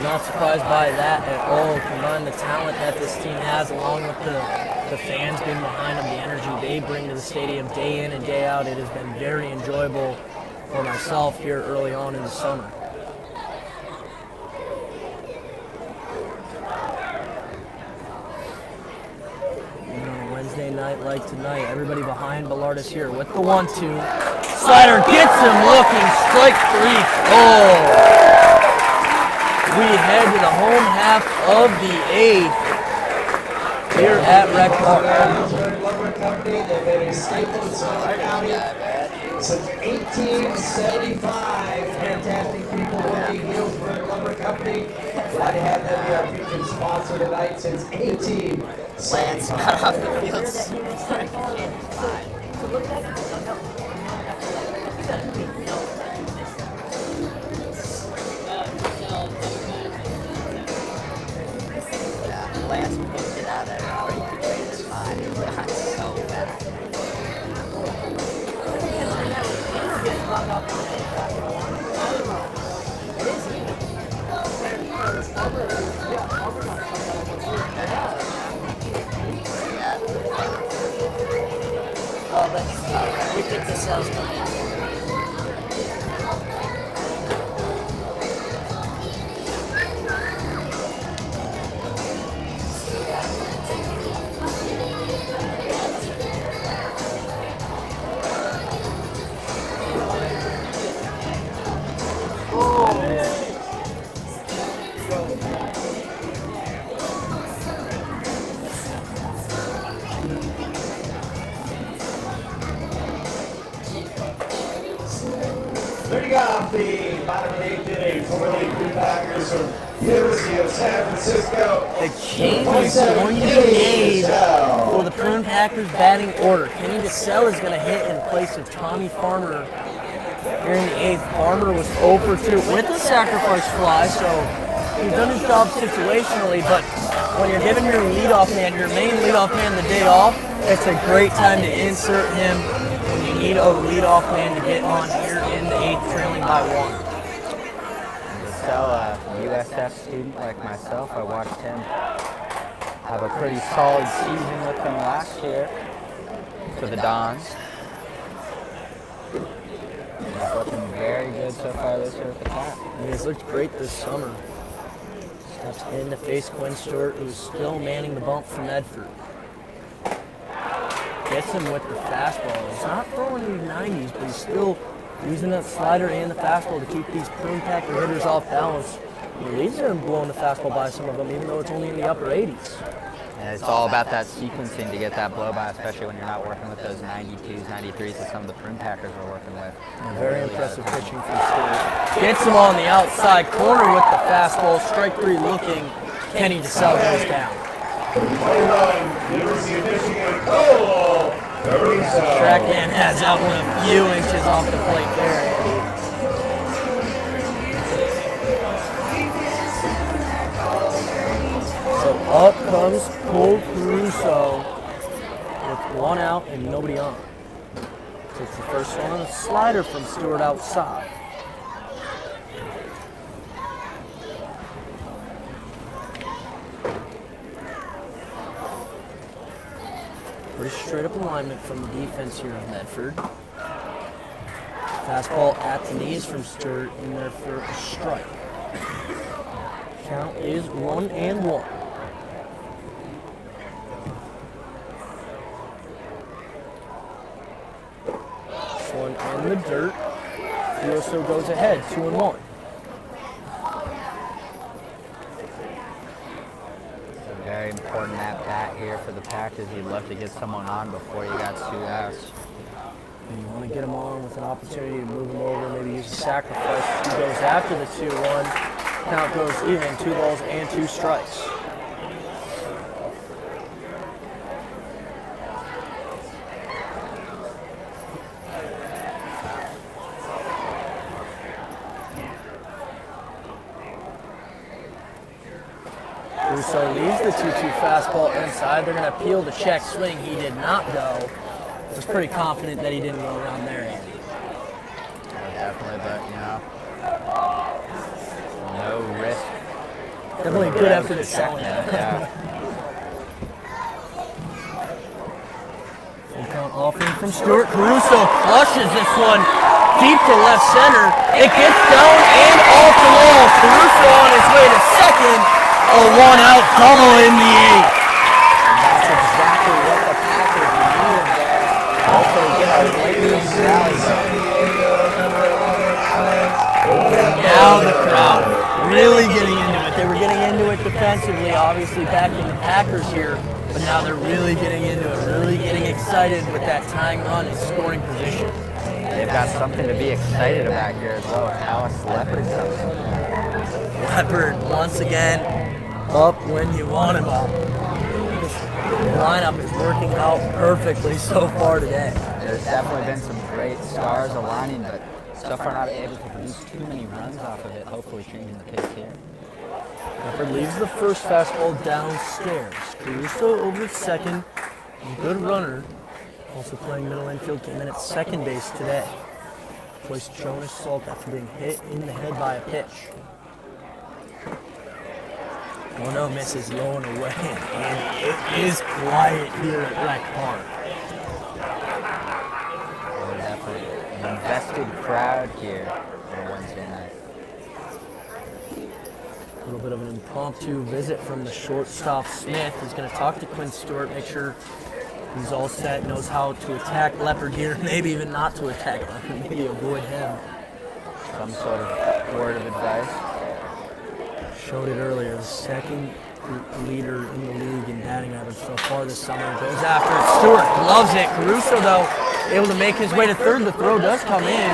Not surprised by that at all. Combine the talent that this team has along with the fans being behind them, the energy they bring to the stadium day in and day out. It has been very enjoyable for myself here early on in the summer. Wednesday night like tonight, everybody behind Ballardus here with the 1-2. Slider gets him looking, strike 3 call. We head to the home half of the 8th here at Rec Park. Healdsburg Lumber Company, they've been a staple in Suffolk County since 1875. Fantastic people working Healdsburg Lumber Company. Glad to have them be our featured sponsor tonight since 1875. Got off the field. Lance moved it out of there. Or you could trade his mind. It was so bad. Oh, but we think the sales coming in. Leading off the bottom of the 8th inning for the Prune Packers from University of San Francisco. The change is going to be made for the Prune Packers batting order. Kenny DeSell is going to hit in place of Tommy Farmer here in the 8th. Farmer was 0 for 2 with a sacrifice fly, so he's done his job situationally, but when you're giving your leadoff man, your main leadoff man the day off, it's a great time to insert him when you need a leadoff man to get on here in the 8th, trailing by 1. So, a USF student like myself, I watched him have a pretty solid season with them last year for the Dons. He's looking very good so far this year with the Pack. He's looked great this summer. Steps in to face Quinn Stewart, who's still manning the bump for Medford. Gets him with the fastball. He's not throwing in the 90s, but he's still using that slider and the fastball to keep these Prune Packer hitters off balance. He leads them blowing the fastball by some of them, even though it's only in the upper 80s. And it's all about that sequencing to get that blow by, especially when you're not working with those 92s, 93s that some of the Prune Packers are working with. Very impressive pitching from Stewart. Gets him on the outside corner with the fastball. Strike 3 looking. Kenny DeSell goes down. University of Michigan, Cole Caruso. Trackman has out one a few inches off the plate there. So up comes Cole Caruso with 1 out and nobody on. Takes the first one, a slider from Stewart outside. Pretty straight up alignment from the defense here of Medford. Fastball at the knees from Stewart in there for a strike. Count is 1-1. This one in the dirt. He also goes ahead, 2-1. Very important at bat here for the Packers. You'd love to get someone on before you got 2 outs. And you want to get him on with an opportunity to move him over, maybe use a sacrifice. He goes after the 2-1. Count goes even, 2 balls and 2 strikes. Russo leaves the 2-2 fastball inside. They're going to appeal the check swing. He did not go. Was pretty confident that he didn't go around there, Andy. Definitely, but no risk. Definitely a good effort at second. Yeah. Full count offering from Stewart. Caruso flushes this one deep to left center. It gets down and off the wall. Caruso on his way to second. A 1-out double in the 8th. That's exactly what the Packers needed there. Hopefully get a late rally going. Now the crowd really getting into it. They were getting into it defensively, obviously backing the Packers here, but now they're really getting into it, really getting excited with that tying run and scoring position. They've got something to be excited about here as well. Alice Leopard comes in. Leopard once again up when you want him up. The lineup is working out perfectly so far today. There's definitely been some great stars aligning, but so far not able to produce too many runs off of it. Hopefully changing the pace here. Leopard leaves the first fastball downstairs. Caruso over at second. A good runner. Also playing middle infield, came in at second base today. Placed Jonas Salk after being hit in the head by a pitch. 1-0 misses low and away, and it is quiet here at Rec Park. Definitely an invested crowd here on Wednesday night. A little bit of an impromptu visit from the shortstop Smith. He's going to talk to Quinn Stewart, make sure he's all set, knows how to attack Leopard here, maybe even not to attack Leopard, maybe avoid him. Some sort of word of advice. Showed it earlier, the second leader in the league in batting average so far this summer. Goes after it. Stewart loves it. Caruso, though, able to make his way to third. The throw does come in.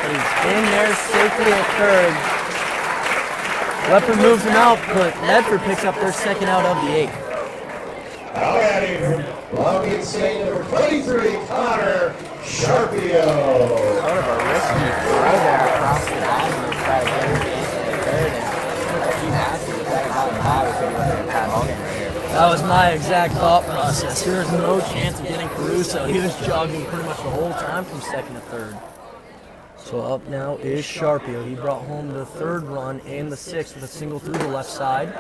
But he's in there safely at third. Leopard moves him out, but Medford picks up their second out of the 8th. All right, Longyear State number 23, Connor Sharpio. Sort of a risky throw there across the diamond to try to get him into third, and a few passes to try to got him by, we could be looking at Pat Hogan right here. That was my exact thought process. There was no chance of getting Caruso. He was jogging pretty much the whole time from second to third. So up now is Sharpio. He brought home the third run and the 6th with a single through the left side.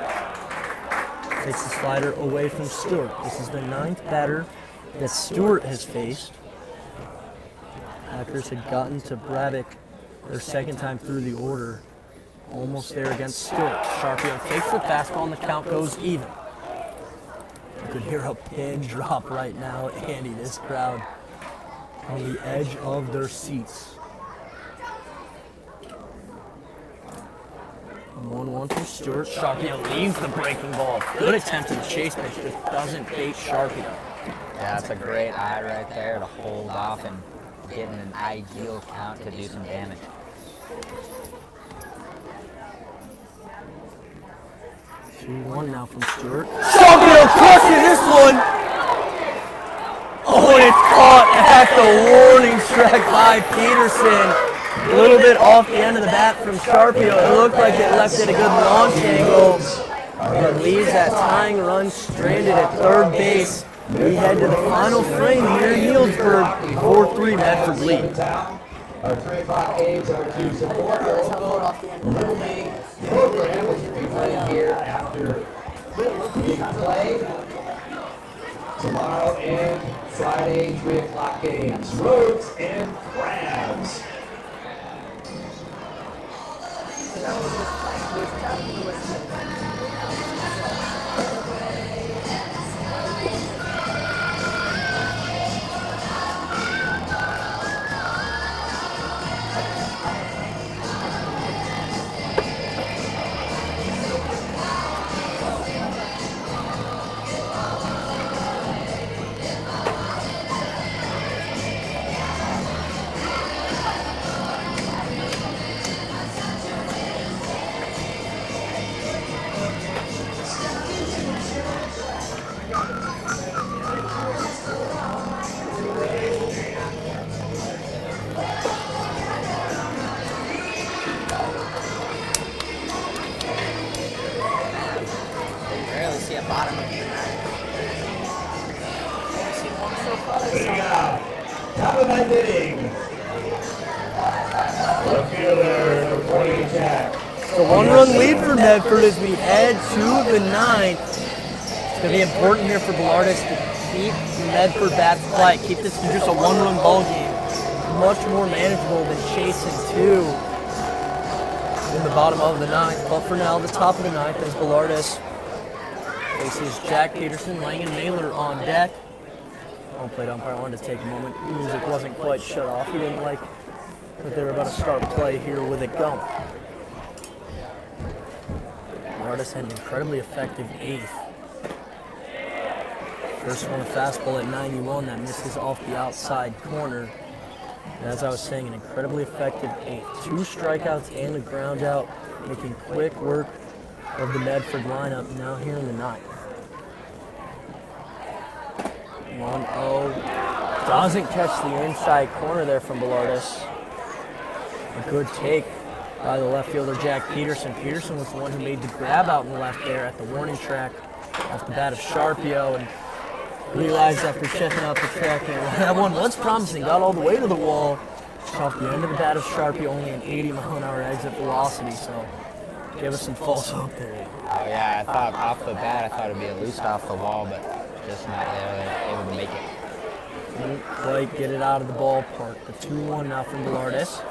Takes the slider away from Stewart. This is the 9th batter that Stewart has faced. Packers had gotten to Braddock their second time through the order. Almost there against Stewart. Sharpio takes the fastball and the count goes even. You could hear a pin drop right now. Andy, this crowd on the edge of their seats. 1-1 from Stewart. Sharpio leaves the breaking ball. Good attempt at the chase pitch, just doesn't bait Sharpio. Yeah, that's a great eye right there to hold off and get in an ideal count to do some damage. One now from Stewart. Sharpio crushes this one! Oh, and it's caught at the warning track by Peterson. A little bit off the end of the bat from Sharpio. It looked like it left it a good launch angle. It leaves that tying run stranded at third base. We head to the final frame here in Healdsburg. 4-3 Medford lead. Our 3 o'clock games are to support our local Little League program, which will be playing here after we play tomorrow and Friday, 3 o'clock games. Rogues and Crabs. Rarely see a bottom of the ninth. See one so far this Putting summer. out, top of ninth inning. Left fielder, number 20, Jack. The one-run lead for Medford as we head to the ninth. It's going to be important here for Bellardus to keep Medford bats quiet, keep this to just a one-run ball game. Much more manageable than chasing two in the bottom of the ninth. But for now, the top of the ninth as Bellardus faces Jack Peterson, Lang and Naylor on deck. Home plate umpire wanted to take a moment. The music wasn't quite shut off. He didn't like that they were about to start play here with it going. Bellardus had an incredibly effective eighth. First one, a fastball at 91 that misses off the outside corner. And as I was saying, an incredibly effective eighth. 2 strikeouts and a ground out, making quick work of the Medford lineup now here in the ninth. 1-0. Doesn't catch the inside corner there from Bellardus. A good take by the left fielder, Jack Peterson. Peterson was the one who made the grab out in the left there at the warning track off the bat of Sharpio, and realized after checking out the track that one was promising, got all the way to the wall. Just off the end of the bat of Sharpie, only an 80-mile-an-hour exit velocity, so gave us some false hope there. Oh yeah, I thought off the bat, I thought it'd be at least off the wall, but just not able to make it. Didn't quite get it out of the ballpark. The 2-1 now from Bellardus.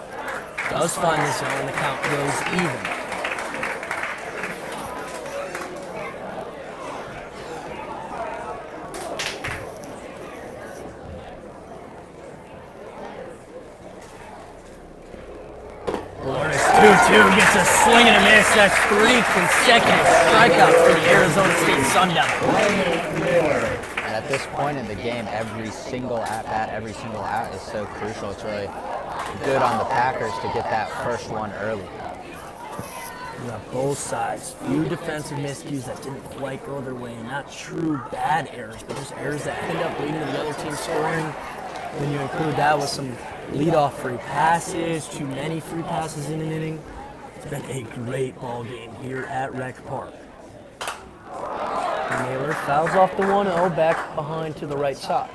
Does find the zone, the count goes even. Bellardus 2-2 gets a swing and a miss. That's 3 consecutive strikeouts for the Arizona State Sundowns. And at this point in the game, every single at-bat, every single out is so crucial. It's really good on the Packers to get that first one early. You got both sides. Few defensive miscues that didn't quite go their way. Not true bad errors, but just errors that end up leading to the other team scoring. When you include that with some leadoff free passes, too many free passes in an inning. It's been a great ball game here at Rec Park. Naylor fouls off the 1-0, back behind to the right side.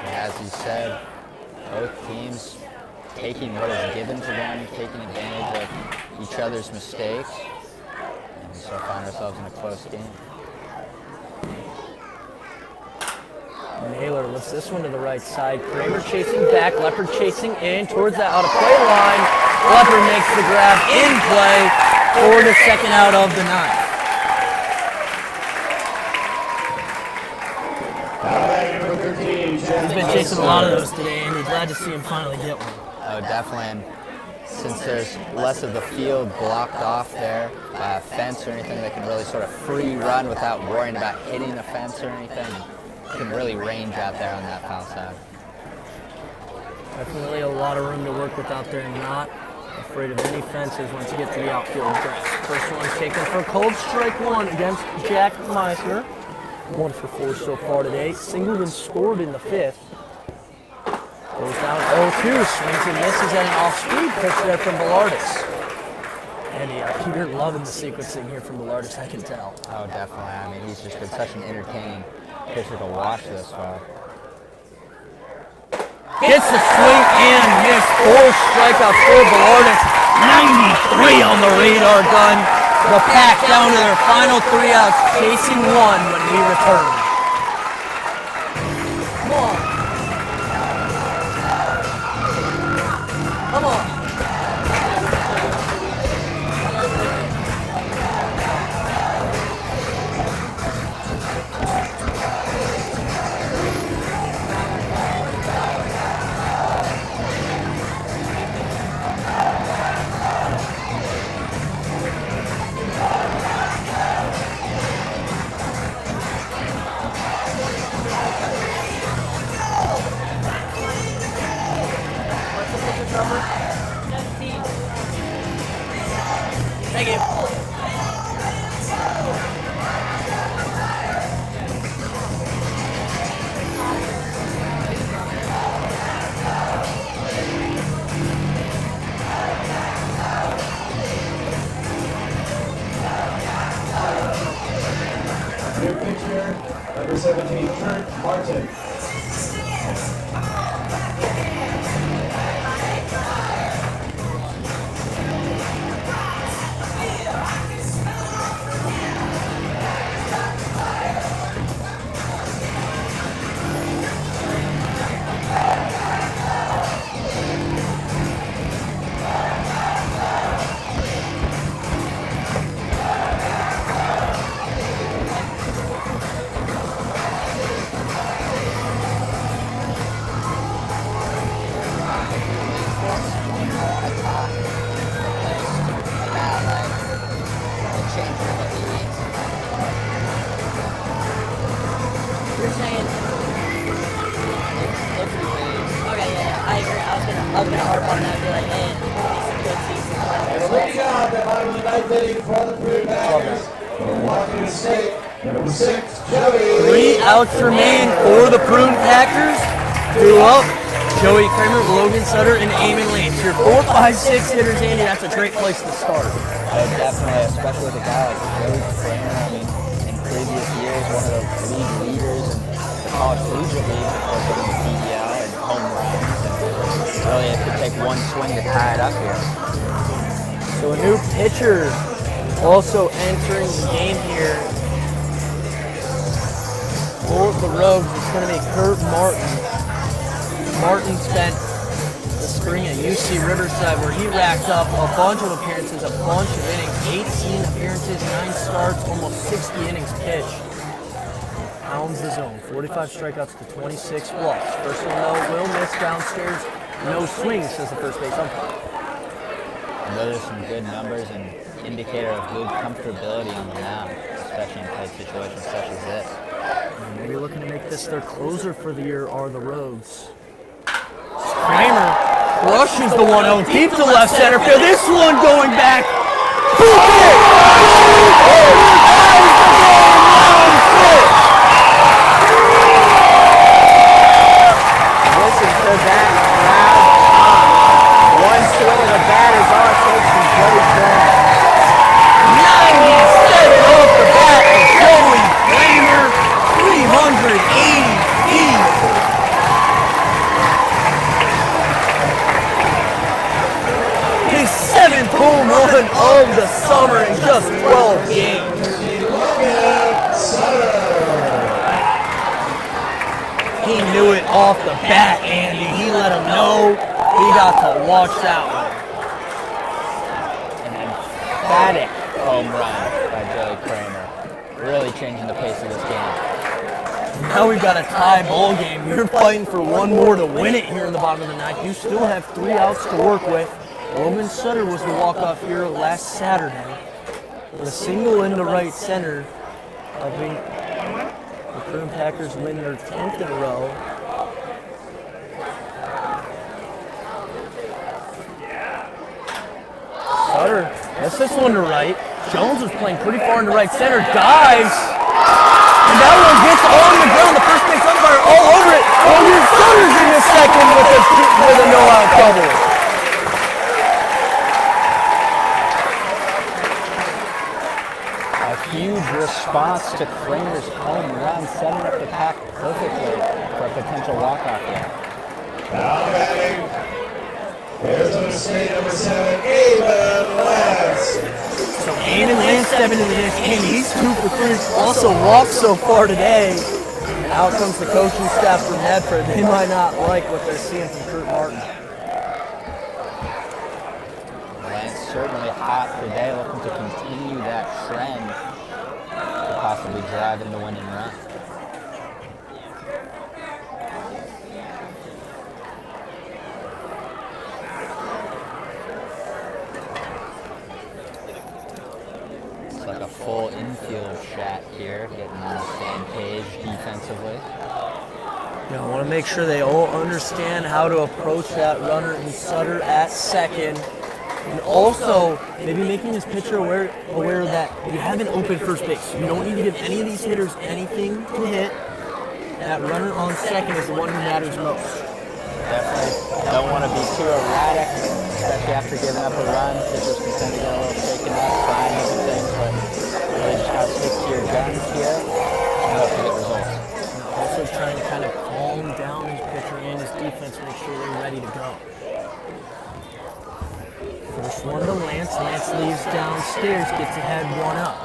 As you said, both teams taking what is given to them, taking advantage of each other's mistakes, and we still find ourselves in a close game. Naylor lifts this one to the right side. Kramer chasing back, Leopard chasing in towards that out of play line. Leopard makes the grab in play for the second out of the ninth. He's been chasing a lot of those today, and we're glad to see him finally get one. Oh, definitely. And since there's less of the field blocked off there, fence or anything that can really sort of free run without worrying about hitting the fence or anything, you can really range out there on that foul side. Definitely a lot of room to work with out there, not afraid of any fences once you get to the outfield grass. First one taken for cold, strike one against Jack Meisner. 1 for 4 so far today. Singled and scored in the 5th. Goes down 0-2, swings and misses at an off-speed pitch there from Bellardus. And Peter loving the sequencing here from Bellardus, I can tell. Oh, definitely. I mean, he's just been such an entertaining pitcher to watch this far. Gets the swing and miss. 4 strikeouts for Bellardus. 93 on the radar gun. The Pack down to their final 3 outs, chasing 1 when we return. Come on. Come on. pitcher, number 17, Kurt Martin. You're saying? Okay, yeah, I agree. I was gonna harp on that and be like, hey, it's a good season. And looking on the bottom of the ninth inning for the Prune Packers, from Washington State, number 6, Joey. 3 outs remain for the Prune Packers. 2 up. Joey Kramer, Logan Sutter, and Eamon Lance. Your 4, 5, 6 hitters, Andy. That's a great place to start. Definitely, especially with a guy like Joey Kramer. I mean, in previous years, one of the league leaders in the college collegiate league, of course, in the PEL and home runs. And really, it could take one swing to tie it up here. So a new pitcher also entering the game here for the Rogues. It's going to be Kurt Martin. Martin spent the spring at UC Riverside where he racked up a bunch of appearances, a bunch of innings, 18 appearances, 9 starts, almost 60 innings pitched. Pounds the zone, 45 strikeouts to 26 walks. First one though, will miss downstairs, no swings, says the first base umpire. And those are some good numbers and indicator of good comfortability on the mound, especially in tight situations such as this. And maybe looking to make this their closer for the year are the Rogues. Kramer crushes the 1-0 deep to left center field. This one going back. Listen to that crowd. One swing of the bat is all it takes from Joey Kramer. 97 off the bat of Joey Kramer. 380 feet. His 7th home run of the summer in just 12 games. He knew it off the bat, Andy. He let him know he got to watch that one. An emphatic home run by Joey Kramer. Really changing the pace of this game. Now we've got a tie ball game. You're fighting for one more to win it here in the bottom of the ninth. You still have 3 outs to work with. Logan Sutter was the walk-off hero last Saturday with a single into right center, helping the Prune Packers win their 10th in a row. Sutter gets this one to right. Jones was playing pretty far into right center, dives, and that one gets on the ground. The first base umpire all over it. Logan Sutter's in the second with a no-out double. Huge response to Kramer's home run, setting up the pack perfectly for a potential walk-off game. Now batting, Arizona State number 7, Eamon Lance. So Eamon Lance stepping into this game. He's 2 for 3. Also walked so far today. And out comes the coaching staff from Medford. They might not like what they're seeing from Kurt Martin. Lance certainly hot today, looking to continue that trend. Possibly driving the winning run. It's like a full infield shot here, getting on the same page defensively. You know, I want to make sure they all understand how to approach that runner and Sutter at second. And also, maybe making this pitcher aware that you have an open first base. You don't need to give any of these hitters anything to hit. That runner on second is the one who matters most. Definitely don't want to be too erratic, especially after giving up a run. Pitchers can tend to get a little shaken up, trying different things, but really just got to stick to your guns here. hope to get results. And also trying to kind of calm down his pitcher and his defense, make sure they're ready to go. First one to Lance. Lance leaves downstairs, gets ahead 1-up.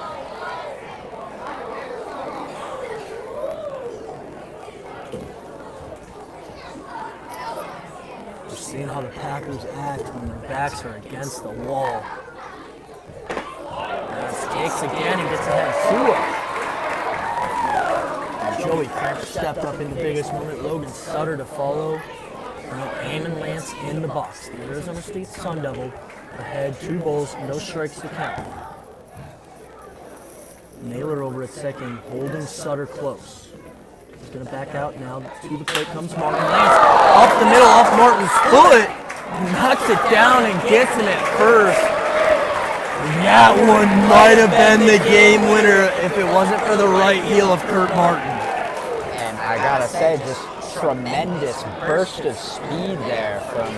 We're seeing how the Packers act when their backs are against the wall. Takes again and gets ahead 2-up. Joey Kemp stepped up in the biggest moment. Logan Sutter to follow. Now Eamon Lance in the box. The Arizona State Sun Devil ahead 2 balls, no strikes to count. Naylor over at second, holding Sutter close. He's going to back out now. To the plate comes Martin Lance. Off the middle, off Martin's foot. Knocks it down and gets him at first. That one might have been the game winner if it wasn't for the right heel of Kurt Martin. And I gotta say, just tremendous burst of speed there from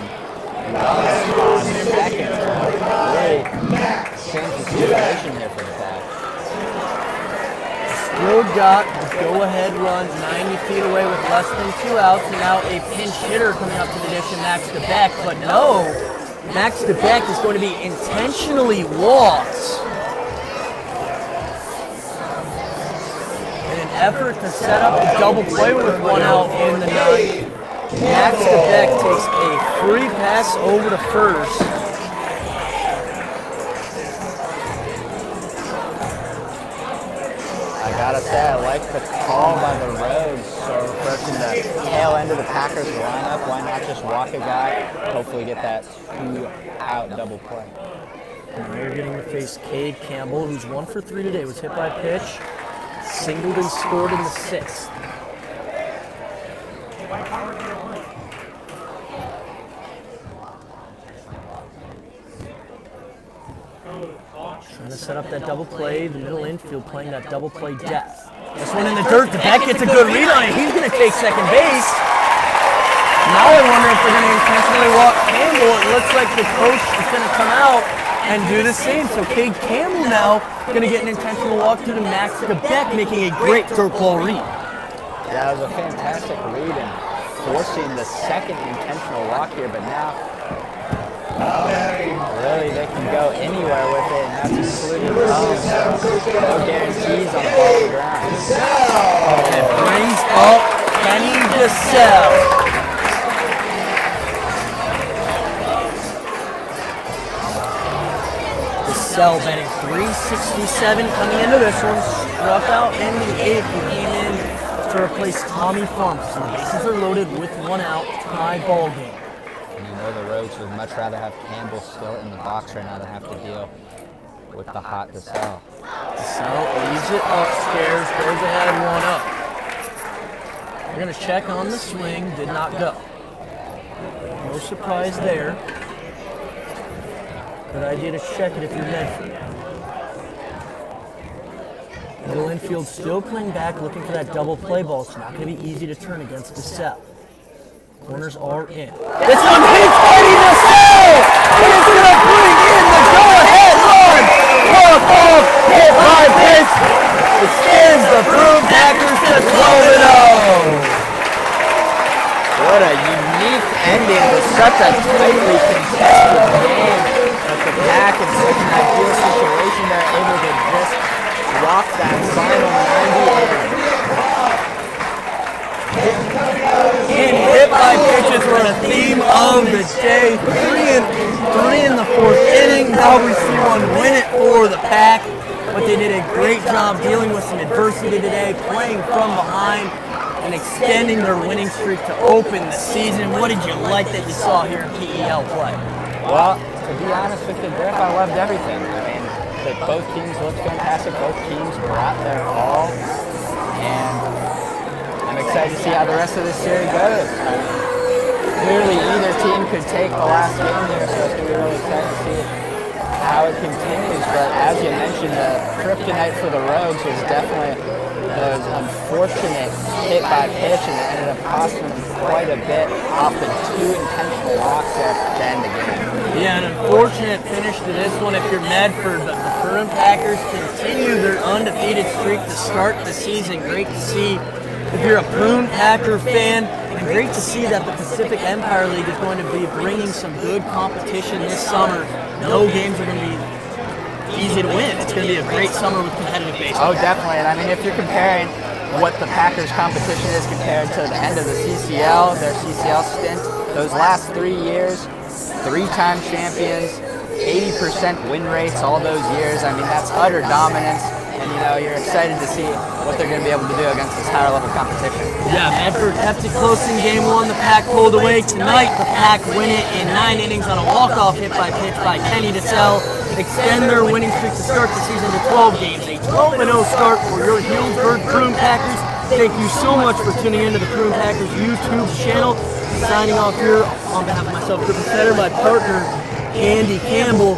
Lance on second. Really changed the situation there for the Pack. Still got a go-ahead run 90 feet away with less than 2 outs, and now a pinch hitter coming up to the dish, and Max DeBeck, but no. Max DeBeck is going to be intentionally walked. In an effort to set up a double play with 1 out in the 9th, Max DeBeck takes a free pass over to first. I gotta say, I like the call by the Rogues. So first in the tail end of the Packers lineup, why not just walk a guy, hopefully get that 2-out double play. Now you're getting to face Cade Campbell, who's 1 for 3 today, was hit by a pitch, singled and scored in the 6th. Trying to set up that double play, the middle infield playing that double play depth. This one in the dirt, DeBeck gets a good read on it, he's going to take second base. Now I wonder if they're going to intentionally walk Campbell. It looks like the coach is going to come out and do the same. So Cade Campbell now going to get an intentional walk to the Max DeBeck, making a great dirt ball read. Yeah, that was a fantastic read and forcing the second intentional walk here, but now really they can go anywhere with it, and that's including home, so no guarantees on the ball to the ground. And it brings up Kenny DeSalle. DeSalle batting .367 coming into this one. Struck out in the 8th. He came in to replace Tommy Farmer. So the bases are loaded with 1 out. Tie ball game. And you know the Rogues would much rather have Campbell still in the box right now than have to deal with the hot DeSalle. DeSalle leaves it upstairs, goes ahead 1-up. We're going to check on the swing, did not go. No surprise there. Good idea to check it if you're Medford. Middle infield still playing back, looking for that double play ball. It's not going to be easy to turn against DeSalle. Corners are in. This one hits Eddie DeSalle! He is going to bring in the go-ahead run! Walk off, hit by pitch. It sends the Prune Packers to 12-0. What a unique ending to such a tightly contested game. But the Pack in such an ideal situation, they're able to just walk that final 90 in. And hit by pitches were a theme of the day. 3 in the 4th inning. Now we see one win it for the Pack. But they did a great job dealing with some adversity today, playing from behind and extending their winning streak to open the season. What did you like that you saw here in PEL play? Well, to be honest with you, Griff, I loved everything. I mean, both teams looked fantastic. Both teams brought their all. And I'm excited to see how the rest of this series goes. Clearly, either team could take the last game here, so it's going to be really exciting to see how it continues. But as you mentioned, the kryptonite for the Rogues was definitely those unfortunate hit by pitch, and it ended up costing them quite a bit off the 2 intentional walks at the end of the game. Yeah, an unfortunate finish to this one if you're Medford, but the Prune Packers continue their undefeated streak to start the season. Great to see if you're a Prune Packer fan, and great to see that the Pacific Empire League is going to be bringing some good competition this summer. No games are going to be easy to win. It's going to be a great summer with competitive baseball. Oh, definitely. And I mean, if you're comparing what the Packers competition is compared to the end of the CCL, their CCL stint, those last 3 years, 3-time champions, 80% win rates all those years. I mean, that's utter dominance. And, you know, you're excited to see what they're going to be able to do against this higher level competition. Yeah, Medford kept it close in game 1. The Pack pulled away. Tonight, the Pack win it in 9 innings on a walk-off hit by pitch by Kenny DeSalle. Extend their winning streak to start the season to 12 games. A 12-0 start for your Healdsburg Prune Packers. Thank you so much for tuning into the Prune Packers YouTube channel. Signing off here on behalf of myself, Griffin Snyder, my partner, Andy Campbell.